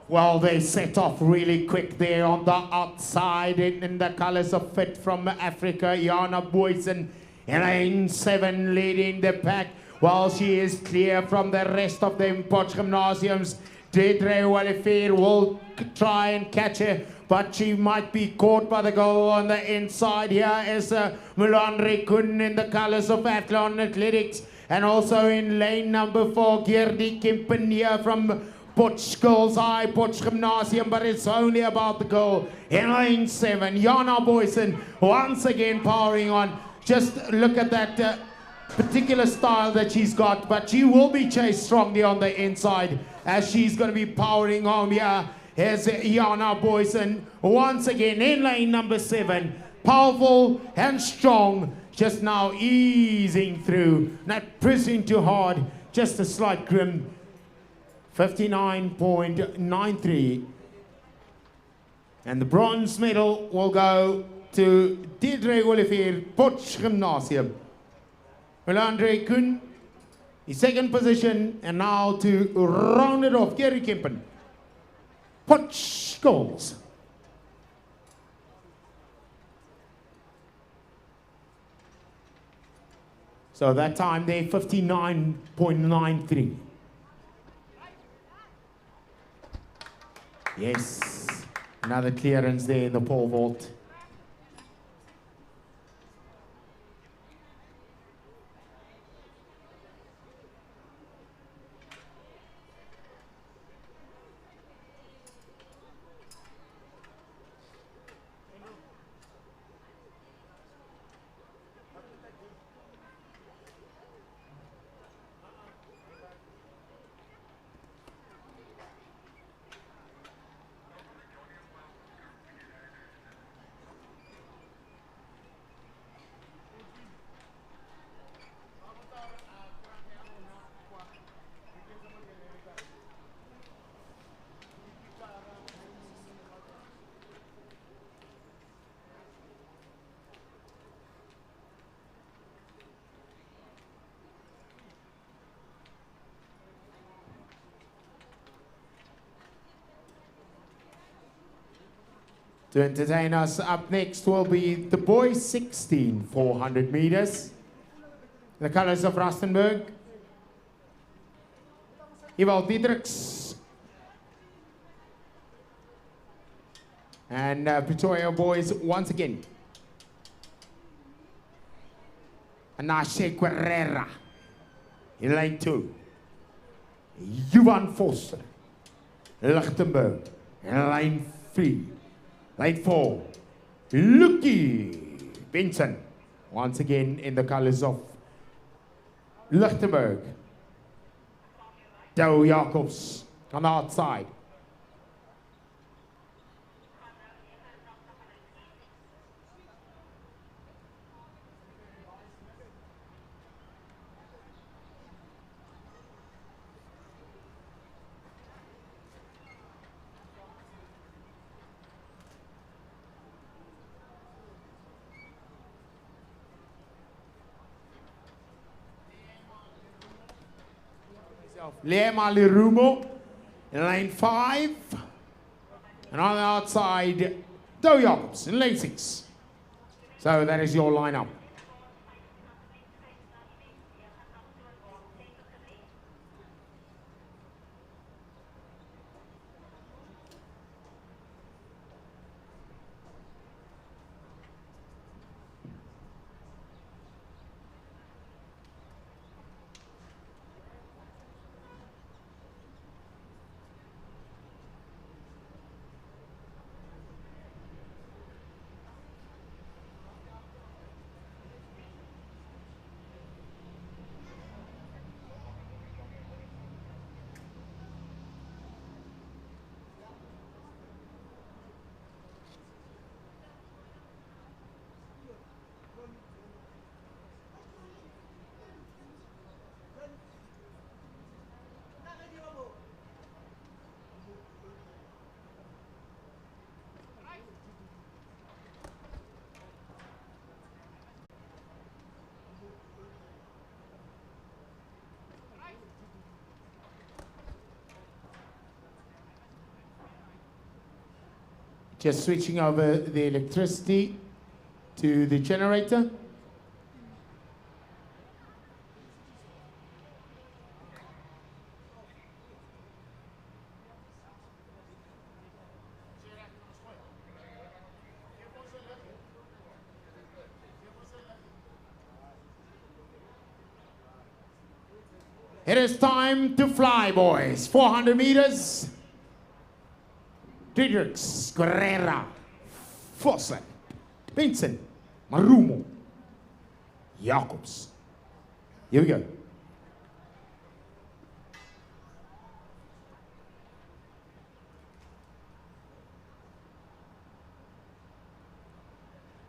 A: Well, they set off really quick there on the outside in the colors of fit from Africa. Jana Boysen in lane 7 leading the pack, while she is clear from the rest of them. Potch Gymnasiums, Dedre Walifir will try and catch her, but she might be caught by the goal on the inside. Here is Mulandre Kun in the colors of Athlon Athletics, and also in lane number 4, Gerdy Kimpen here from Potch Girls High, Potch Gymnasium, but it's only about the goal. In lane 7, Jana Boysen once again powering on. Just look at that particular style that she's got, but she will be chased strongly on the inside as she's going to be powering home here. Here's Jana Boysen once again in lane number 7. Powerful and strong, just now easing through, not pressing too hard, just a slight grim. 59.93. And the bronze medal will go to Dedre Olivier, Potch Gymnasium. Melandre Kun, the second position, and now to round it off, Gary Kempen. Potch goals. So that time there, 59.93. Yes, another clearance there in the pole vault. To entertain us up next will be the boys 16 400 meters. The colors of Rustenburg. Ewald Diedrichs. And Pretoria boys once again. Anashe Guerrera in lane 2. Johan Foster, Lichtenburg in lane 3. Lane 4. Lucky Vincent. Once again in the colors of Lichtenburg. Douwe Jacobs on the outside. Lema Lirumo in lane 5. And on the outside, Douwe Jacobs in lane 6. So that is your lineup. Just switching over the electricity to the generator. It is time to fly, boys. 400 meters. Diedrichs, Guerrera, Vossen, Vincent, Marumo, Jacobs. Here we go.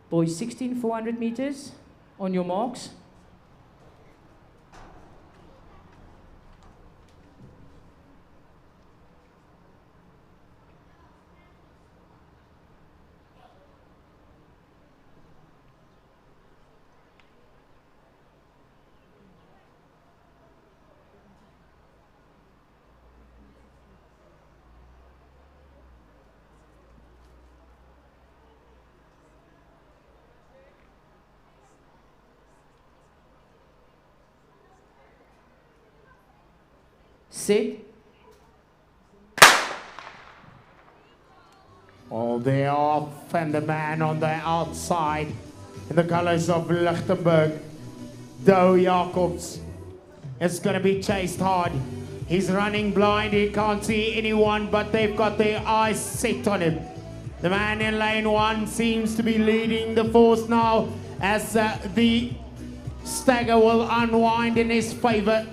C: Boys, 16 400 meters. On your marks. Set.
A: Oh, they are off, and the man on the outside in the colors of Lichtenburg, Douwe Jacobs, is going to be chased hard. He's running blind. He can't see anyone, but they've got their eyes set on him. The man in lane 1 seems to be leading the force now as the stagger will unwind in his favor.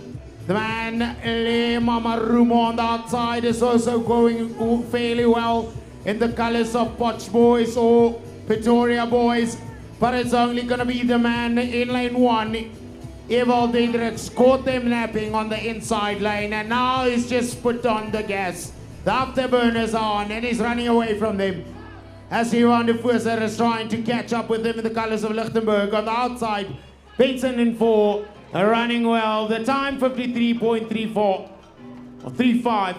A: The man, Le Mamarumo on the outside, is also going fairly well in the colors of Potch Boys or Pretoria Boys. But it's only going to be the man in lane 1. Ewald Diedrichs caught them napping on the inside lane, and now he's just put on the gas. The afterburners are on, and he's running away from them. As Johan de Voorser is trying to catch up with them in the colors of Lichtenburg. On the outside, Vincent in 4. Running well, the time 53.34 or 35.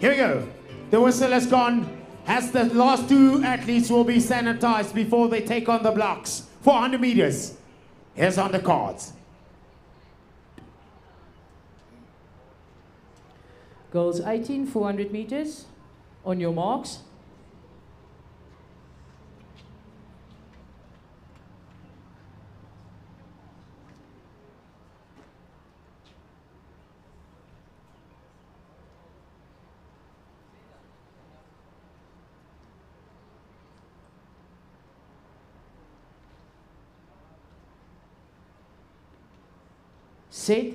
A: Here we go. The whistle has gone. As the last two athletes will be sanitized before they take on the blocks. 400 meters. Here's on the cards.
C: Girls 18, 400 meters. On your marks. Set.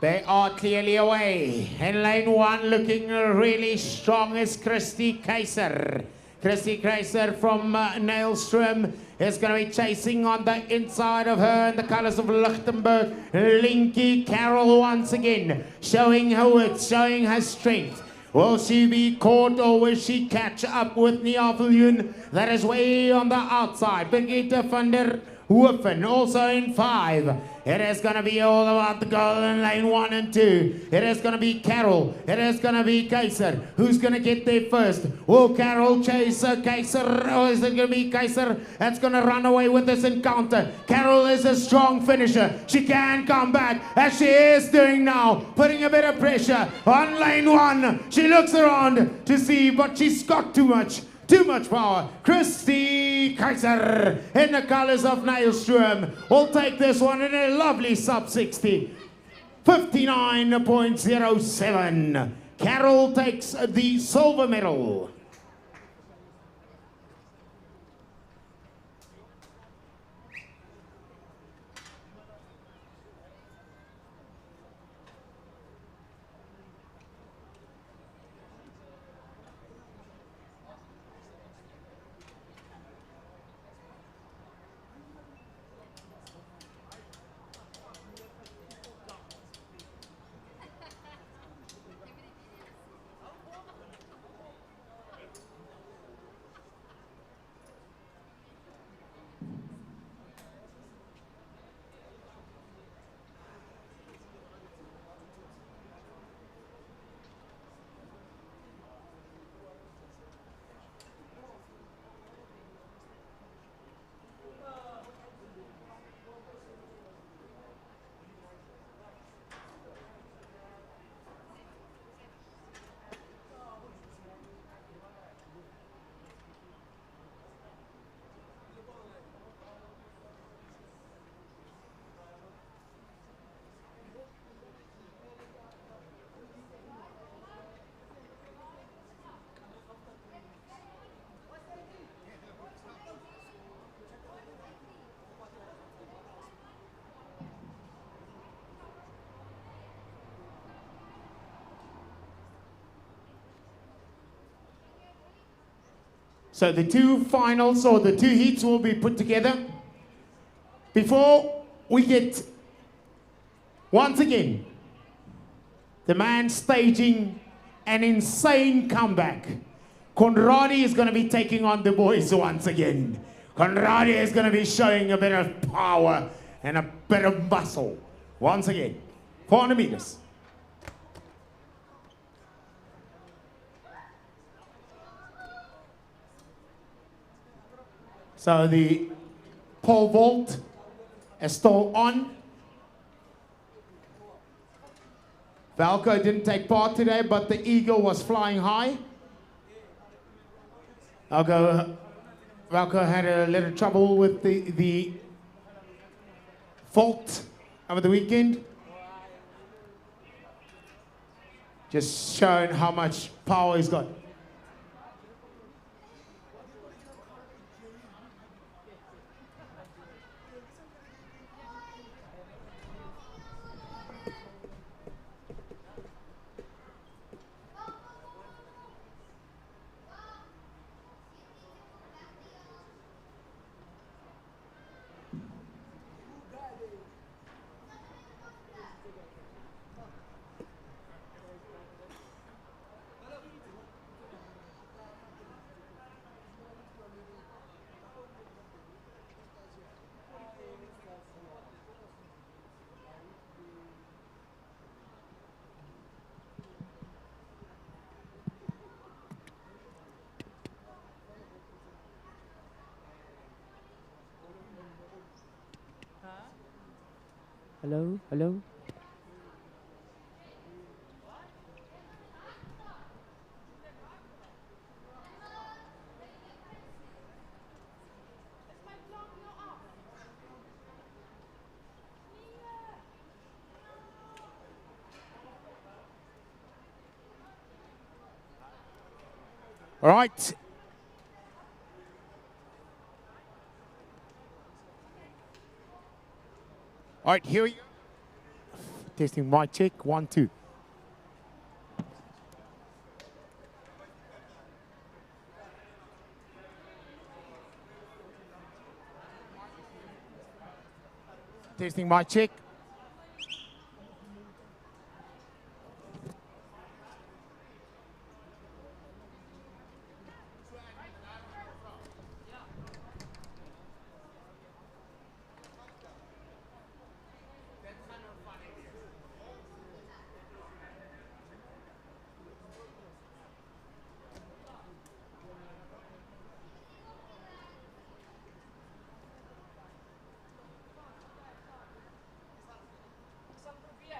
A: They are clearly away. In lane one, looking really strong is Christy Keiser. Christy Keiser from Nailstrom is going to be chasing on the inside of her in the colors of Lichtenberg. Linky Carroll once again, showing her wit, showing her strength. Will she be caught or will she catch up with Niaveljoen? That is way on the outside. Brigitte van der Hoeven also in 5. It is going to be all about the goal in lane 1 and 2. It is going to be Carol. It is going to be Keiser. Who's going to get there first? Will Carol chase Keiser, or is it going to be Keiser that's going to run away with this encounter? Carol is a strong finisher. She can come back, as she is doing now, putting a bit of pressure on lane 1. She looks around to see, but she's got too much power. Christy Keiser in the colors of Nailstrom will take this one in a lovely sub 60. 59.07. Carol takes the silver medal. So the two finals, or the two heats, will be put together. Before we get, once again, the man staging an insane comeback. Conradi is going to be taking on the boys once again. Conradi is going to be showing a bit of power and a bit of muscle once again. 400 meters. So the pole vault is still on. Valko didn't take part today, but the eagle was flying high. Valko had a little trouble with the vault over the weekend. Just showing how much power he's got.
E: Hello, hello.
A: All right. All right, here we go. Testing mic check, 1, 2. Testing mic check.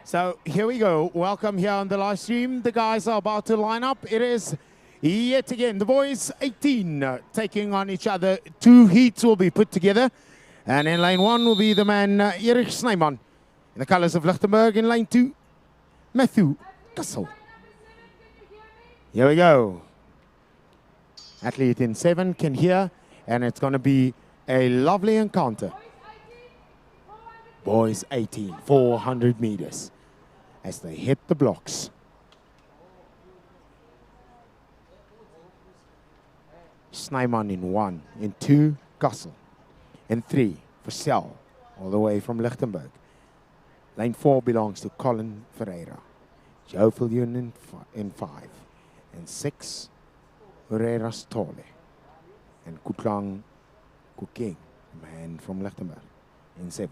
A: So here we go. Welcome here on the live stream. The guys are about to line up. It is yet again the boys 18 taking on each other. 2 heats will be put together. And in lane 1 will be the man Erich Snyman in the colors of Lichtenburg. In lane 2, Matthew Kassel. Here we go. Athlete in 7 can hear, and it's going to be a lovely encounter. Boys 18, 400 meters as they hit the blocks. Snyman in 1, in 2, Kassel, in 3, Versel, all the way from Lichtenburg. Lane 4 belongs to Colin Ferreira. Joe Viljoen in 5, and 6, Herrera Stole, and Kutlang Kuking, man from Lichtenburg, in 7.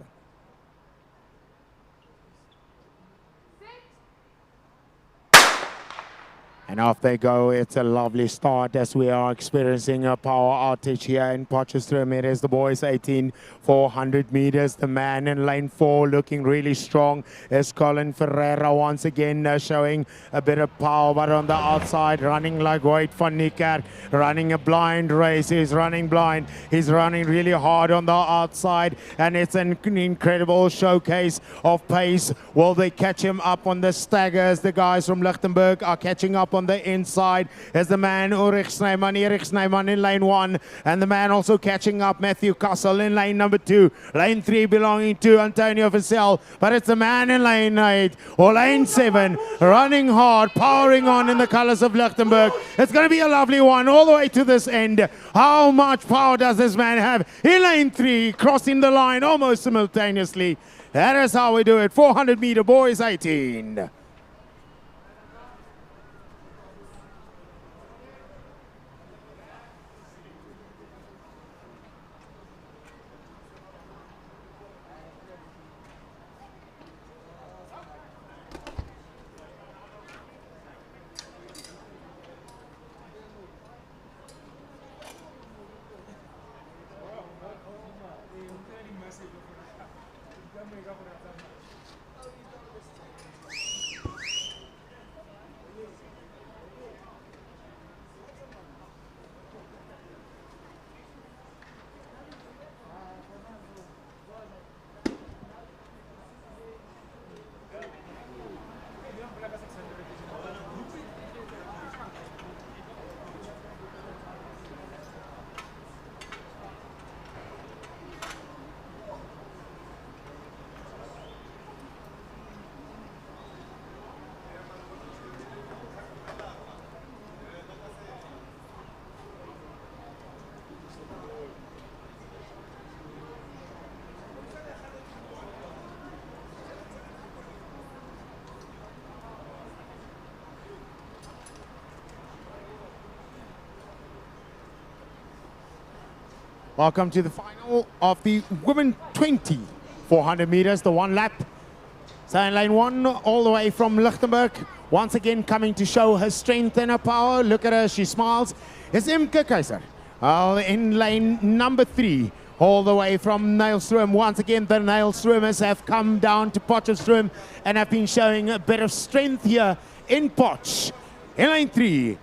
A: And off they go. It's a lovely start as we are experiencing a power outage here in Potchefstroom. It is the boys 18, 400 meters. The man in lane 4 looking really strong is Colin Ferreira once again showing a bit of power, but on the outside running like Wade van Niekerk, running a blind race. He's running blind. He's running really hard on the outside, and it's an incredible showcase of pace. Will they catch him up on the staggers? The guys from Lichtenburg are catching up on the inside as the man Erich Snyman in lane 1, and the man also catching up Matthew Kassel in lane number 2. Lane 3 belonging to Antonio Vassell, but it's the man in lane 8 or lane 7 running hard, powering on in the colors of Lichtenburg. It's going to be a lovely one all the way to this end. How much power does this man have in lane 3, crossing the line almost simultaneously? That is how we do it. 400 meter boys 18. Welcome to the final of the women 20 400 meters, the 1 lap. So in lane 1, all the way from Lichtenburg, once again coming to show her strength and her power. Look at her, she smiles. It's MCARTHUR. In lane number 3, all the way from Nailstrom. Once again, the Nailstromers have come down to Potchefstroom and have been showing a bit of strength here in Potch. In lane 3,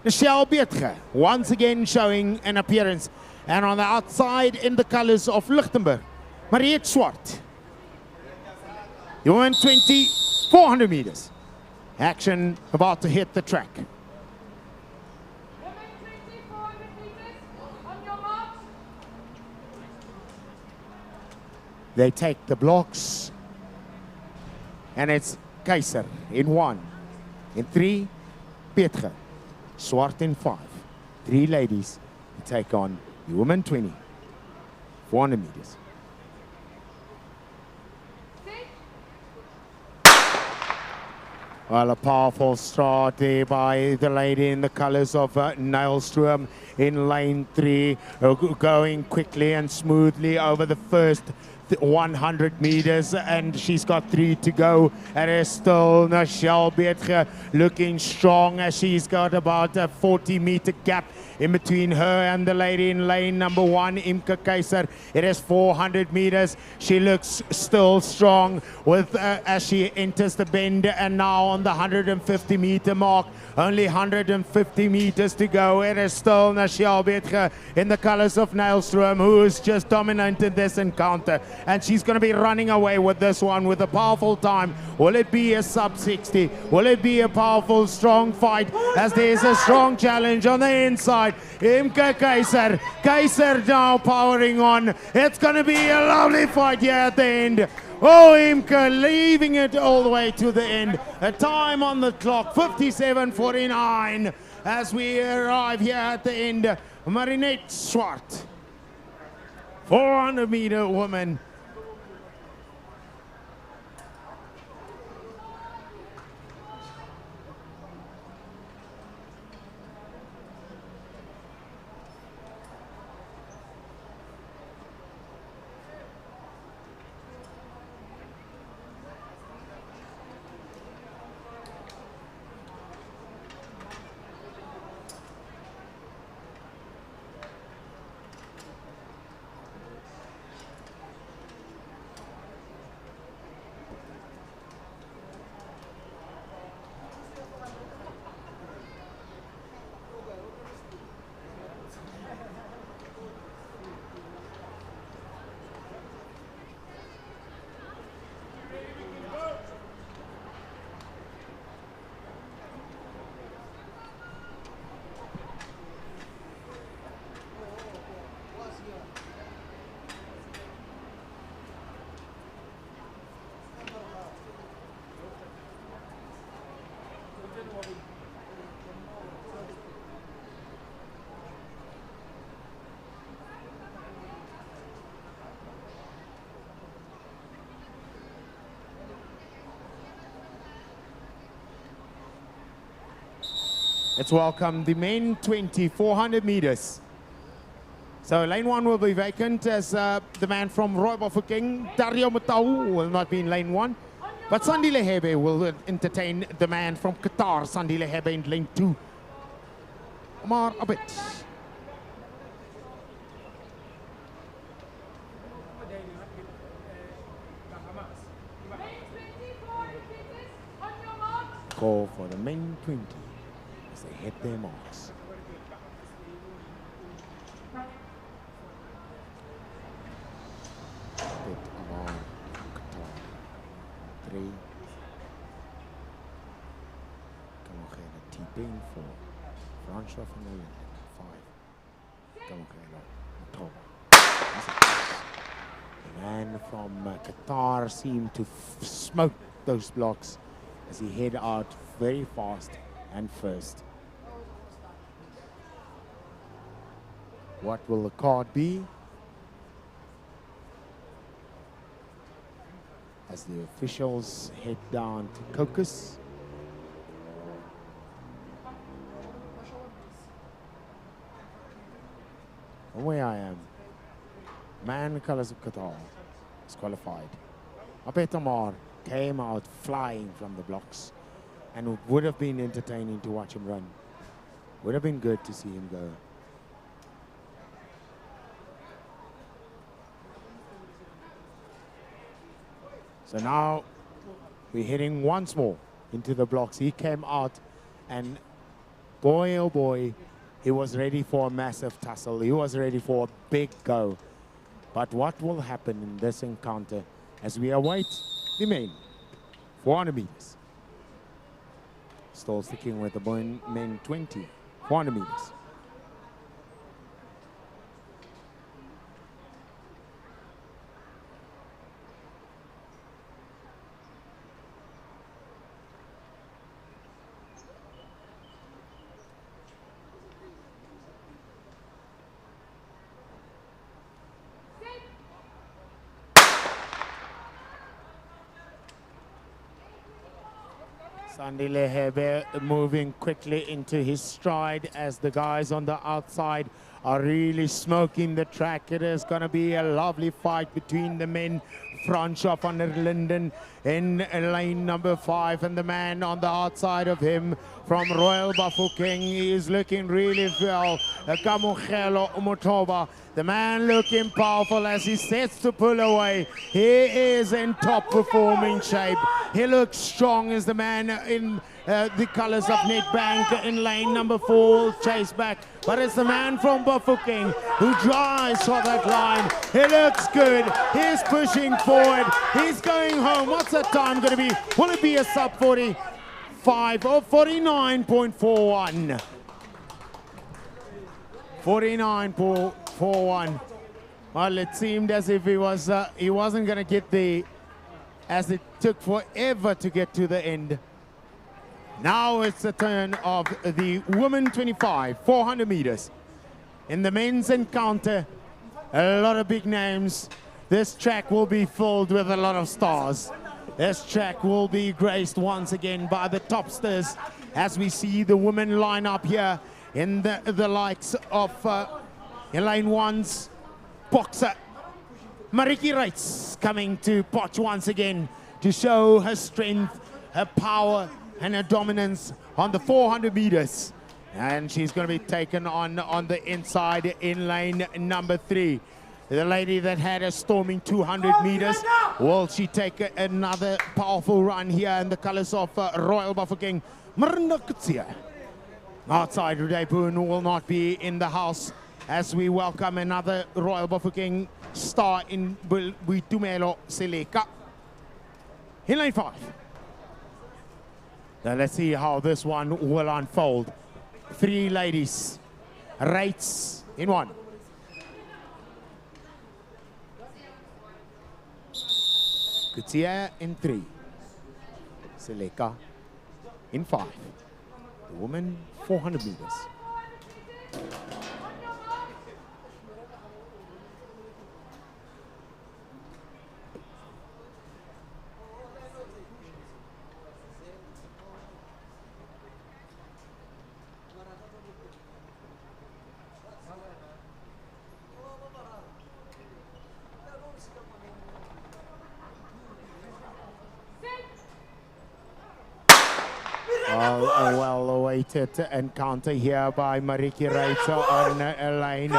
A: Michelle Botha once again showing an appearance. And on the outside in the colors of Lichtenburg, Mariette Swart. You win 20, 400 meters. Action about to hit the track. They take the blocks. And it's Keiser in 1. In 3, Botha. Swart in 5. 3 ladies to take on the women 20. 400 meters. Well, a powerful start there by the lady in the colors of Nailstrom in lane 3, going quickly and smoothly over the first 100 meters, and she's got 3 to go. And it's still Michelle Botha looking strong as she's got about a 40-meter gap in between her and the lady in lane number 1, Imke Keiser. It is 400 meters. She looks still strong with as she enters the bend, and now on the 150-meter mark, only 150 meters to go. It is still Michelle Botha in the colors of Nailstrom, who is just dominated this encounter, and she's going to be running away with this one with a powerful time. Will it be a sub 60? Will it be a powerful, strong fight, as there's a strong challenge on the inside? Imke Keiser. Keiser now powering on. It's going to be a lovely fight here at the end. Oh, Imke leaving it all the way to the end. A time on the clock, 57:49, as we arrive here at the end. Mariette Swart, 400-meter woman. Let's welcome the men 20, 400 meters. So lane 1 will be vacant as the man from Roy Bafokeng, Dario Matau, will not be in lane 1. But Sandile Hebe will entertain the man from Qatar, Sandile Hebe, in lane 2. Omar Abed. Call for the men 20 as they hit their marks. Omar, Qatar, 3. Kamogela T-Bing 4. Francois van Molete 5. Kamogela Thabo. The man from Qatar seemed to smoke those blocks as he head out very fast and first. What will the card be? As the officials head down to caucus. Where I am, man colors of Qatar is qualified. Abed Omar came out flying from the blocks, and it would have been entertaining to watch him run. Would have been good to see him go. So now we're heading once more into the blocks. He came out and boy, oh boy, he was ready for a massive tussle. He was ready for a big go. But what will happen in this encounter as we await the main 400 meters? Still sticking with the main 20, 400 meters. Sandile Hebe moving quickly into his stride as the guys on the outside are really smoking the track. It is going to be a lovely fight between the men. Franshoff van der Linden in lane number 5, and the man on the outside of him from Royal Bafokeng, he is looking really well. Kamogelo Umotoba, the man looking powerful as he sets to pull away. He is in top performing shape. He looks strong as the man in the colors of Nedbank in lane number 4 will chase back. But it's the man from Bafokeng who drives for that line. He looks good. He's pushing forward. He's going home. What's that time going to be? Will it be a sub 45 or 49.41? 49.41. Well, it seemed as if he wasn't going to get there, as it took forever to get to the end. Now it's the turn of the women 25, 400 meters. In the men's encounter, a lot of big names. This track will be filled with a lot of stars. This track will be graced once again by the topsters as we see the women line up here in the likes of in lane 1's boxer Mariki Reitz coming to Potch once again to show her strength, her power, and her dominance on the 400 meters. And she's going to be taken on the inside in lane number 3. The lady that had a storming 200 meters, will she take another powerful run here in the colors of Royal Bafokeng? Marinda Kutsia. Outside Rudepoon will not be in the house as we welcome another Royal Bafokeng star in Buitumelo Seleka. In lane 5. Now let's see how this one will unfold. 3 ladies, Reitz in 1. Kutsia in 3. Seleka in 5. The woman 400 meters. A well-awaited encounter here by Mariki Reitz on lane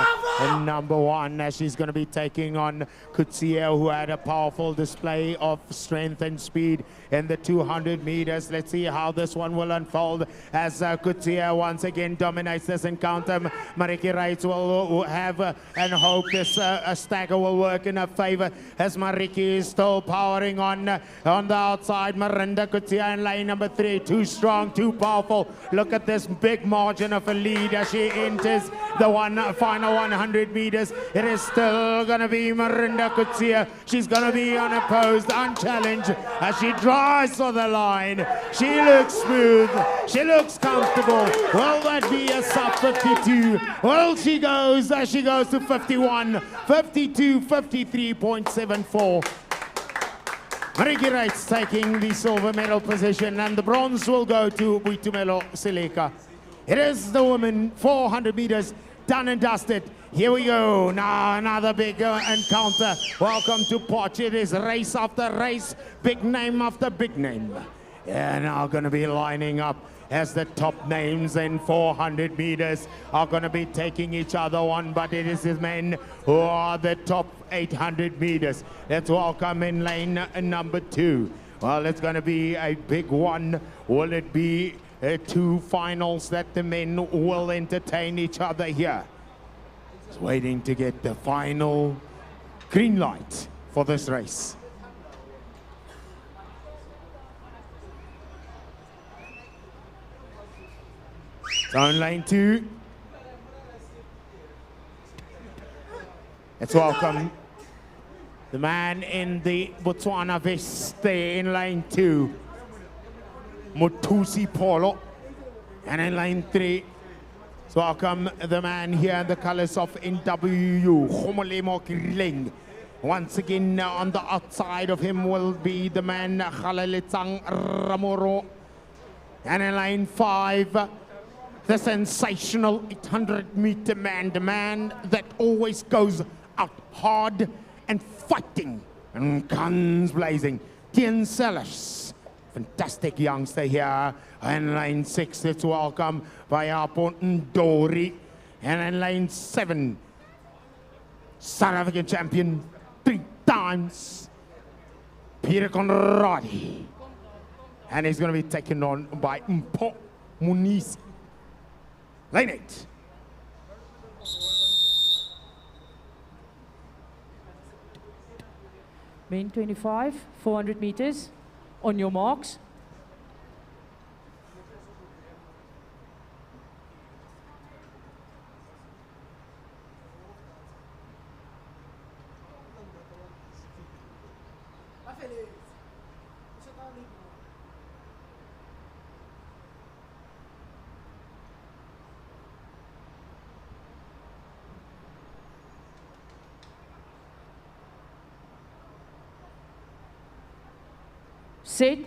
A: number 1 as she's going to be taking on Kutsia, who had a powerful display of strength and speed in the 200 meters. Let's see how this one will unfold as Kutsia once again dominates this encounter. Mariki Reitz will have and hope this stagger will work in her favor as Mariki is still powering on the outside. Marinda Kutsia in lane number 3, too strong, too powerful. Look at this big margin of a lead as she enters the final 100 meters. It is still going to be Marinda Kutsia. She's going to be unopposed, unchallenged as she drives for the line. She looks smooth. She looks comfortable. Will that be a sub 52? Well, she goes to 51, 52, 53.74. Mariki Reitz taking the silver medal position, and the bronze will go to Buitumelo Seleka. It is the women 400 meters done and dusted. Here we go. Now another big encounter. Welcome to Potch. It is race after race, big name after big name. and are going to be lining up as the top names in 400 meters are going to be taking each other on, but it is the men who are the top 800 meters. Let's welcome in lane number 2. Well, it's going to be a big one. Will it be 2 finals that the men will entertain each other here? Just waiting to get the final green light for this race. So in lane 2, let's welcome the man in the Botswana vest there in lane 2, Motusi Polo. And in lane 3, let's welcome the man here in the colors of NWU, Khomolemo Kirileng. Once again, on the outside of him will be the man Khalaletsang Ramoro. And in lane 5, the sensational 800-meter man, the man that always goes out hard and fighting and guns blazing. Tien Sellers, fantastic youngster here. And lane 6, let's welcome Bayapo Ndori. And in lane 7, South African champion 3 times, Peter Conradi. And he's going to be taken on by Mpo Muniz. Lane 8.
C: Main 25, 400 meters. On your marks. Set.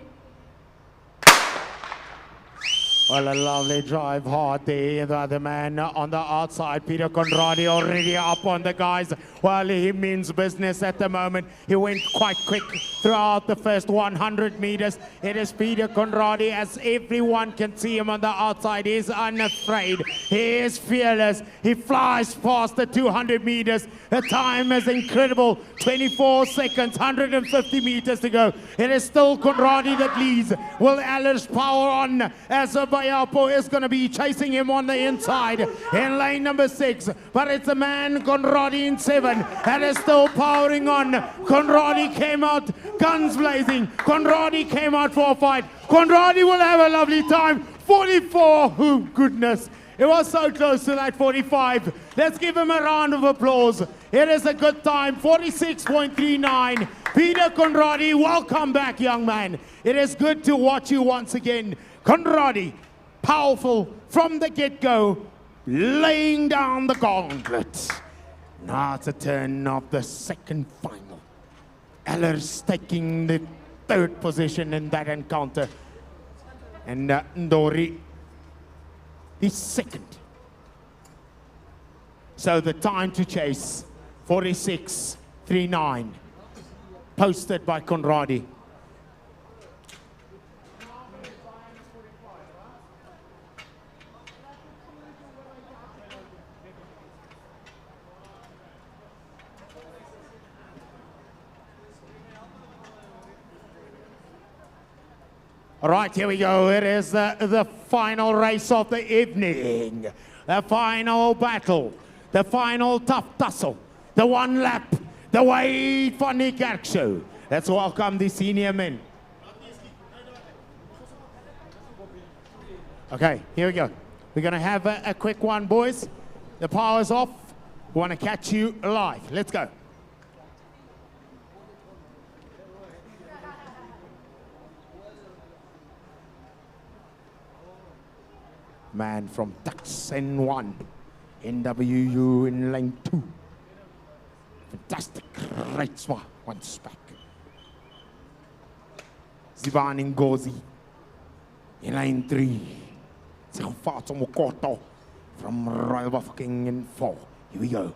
A: Well, a lovely drive hard there. The other man on the outside, Peter Conradi, already up on the guys. Well, he means business at the moment. He went quite quick throughout the first 100 meters. It is Peter Conradi, as everyone can see him on the outside. He is unafraid. He is fearless. He flies past the 200 meters. The time is incredible. 24 seconds, 150 meters to go. It is still Conradi that leads. Will Aller's power on as Bayapo is going to be chasing him on the inside in lane number 6. But it's a man, Conradi, in 7, that is still powering on. Conradi came out guns blazing. Conradi came out for a fight. Conradi will have a lovely time. 44, oh goodness. It was so close to that 45. Let's give him a round of applause. It is a good time, 46.39. Peter Conradi, welcome back, young man. It is good to watch you once again. Conradi, powerful from the get-go, laying down the gauntlet. Now it's a turn of the second final. Eller's taking the 3rd position in that encounter. And Ndori, the 2nd. So the time to chase, 46.39, posted by Conradi. All right, here we go. It is the final race of the evening. The final battle. The final tough tussle. The 1 lap. The Wait for Nick show. Let's welcome the senior men. Okay, here we go. We're going to have a quick one, boys. The power's off. We want to catch you live. Let's go. Man from Tucks N1, NWU in lane 2. Fantastic, great swap, once back. Zivan Ngozi in lane 3. Zifato Mokoto from Royal Bafokeng in 4. Here we go.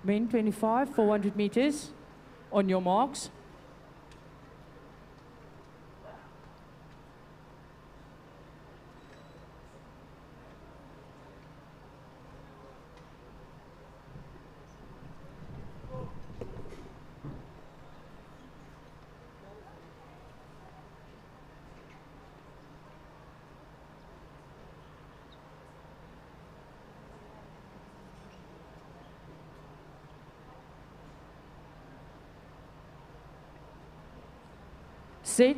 C: Men 25, 400 meters. On your marks. Set.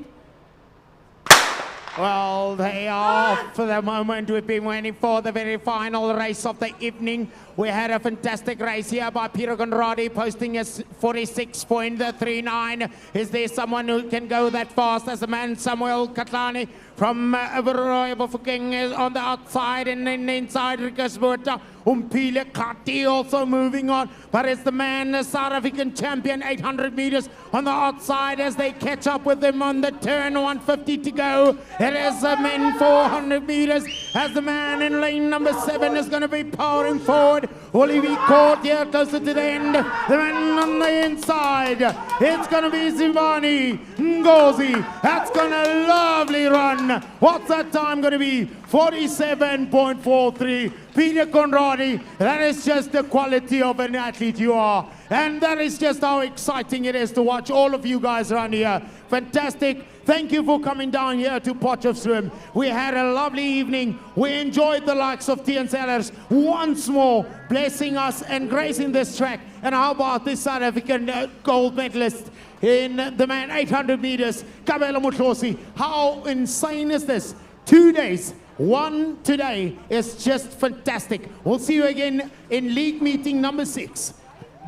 A: Well, they are for the moment. We've been waiting for the very final race of the evening. We had a fantastic race here by Peter Conradi posting a 46.39. Is there someone who can go that fast as the man Samuel Katlani from Botha is on the outside, and then inside Rikus Botha. Umpile Kati also moving on, but it's the man, the South African champion, 800 meters on the outside as they catch up with them on the turn, 150 to go. It is the men 400 meters as the man in lane number 7 is going to be powering forward. Will he be caught here closer to the end? The man on the inside, it's going to be Zimani Ngozi. That's going to lovely run. What's that time going to be? 47.43. Peter Conradi, that is just the quality of an athlete you are. And that is just how exciting it is to watch all of you guys around here. Fantastic. Thank you for coming down here to Potchefstroom. We had a lovely evening. We enjoyed the likes of Tian Sellers once more blessing us and gracing this track. And how about this South African gold medalist in the man 800 meters, Kabelo Mutlosi. How insane is this? 2 days. One today is just fantastic. We'll see you again in league meeting number 6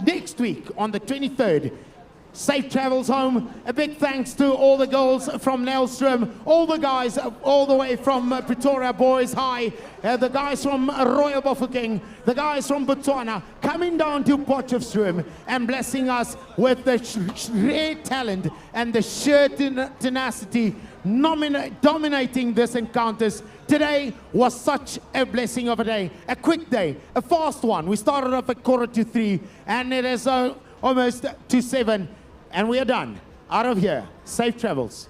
A: next week on the 23rd. Safe travels home. A big thanks to all the girls from Nelstrom, all the guys all the way from Pretoria Boys High, the guys from Royal Bafokeng, the guys from Botswana, coming down to Potchefstroom and blessing us with the rare talent and the sheer tenacity dominating this encounters. Today was such a blessing of a day, a quick day, a fast one. We started off at 2:45 and it is almost to 7 and we are done. Out of here. Safe travels.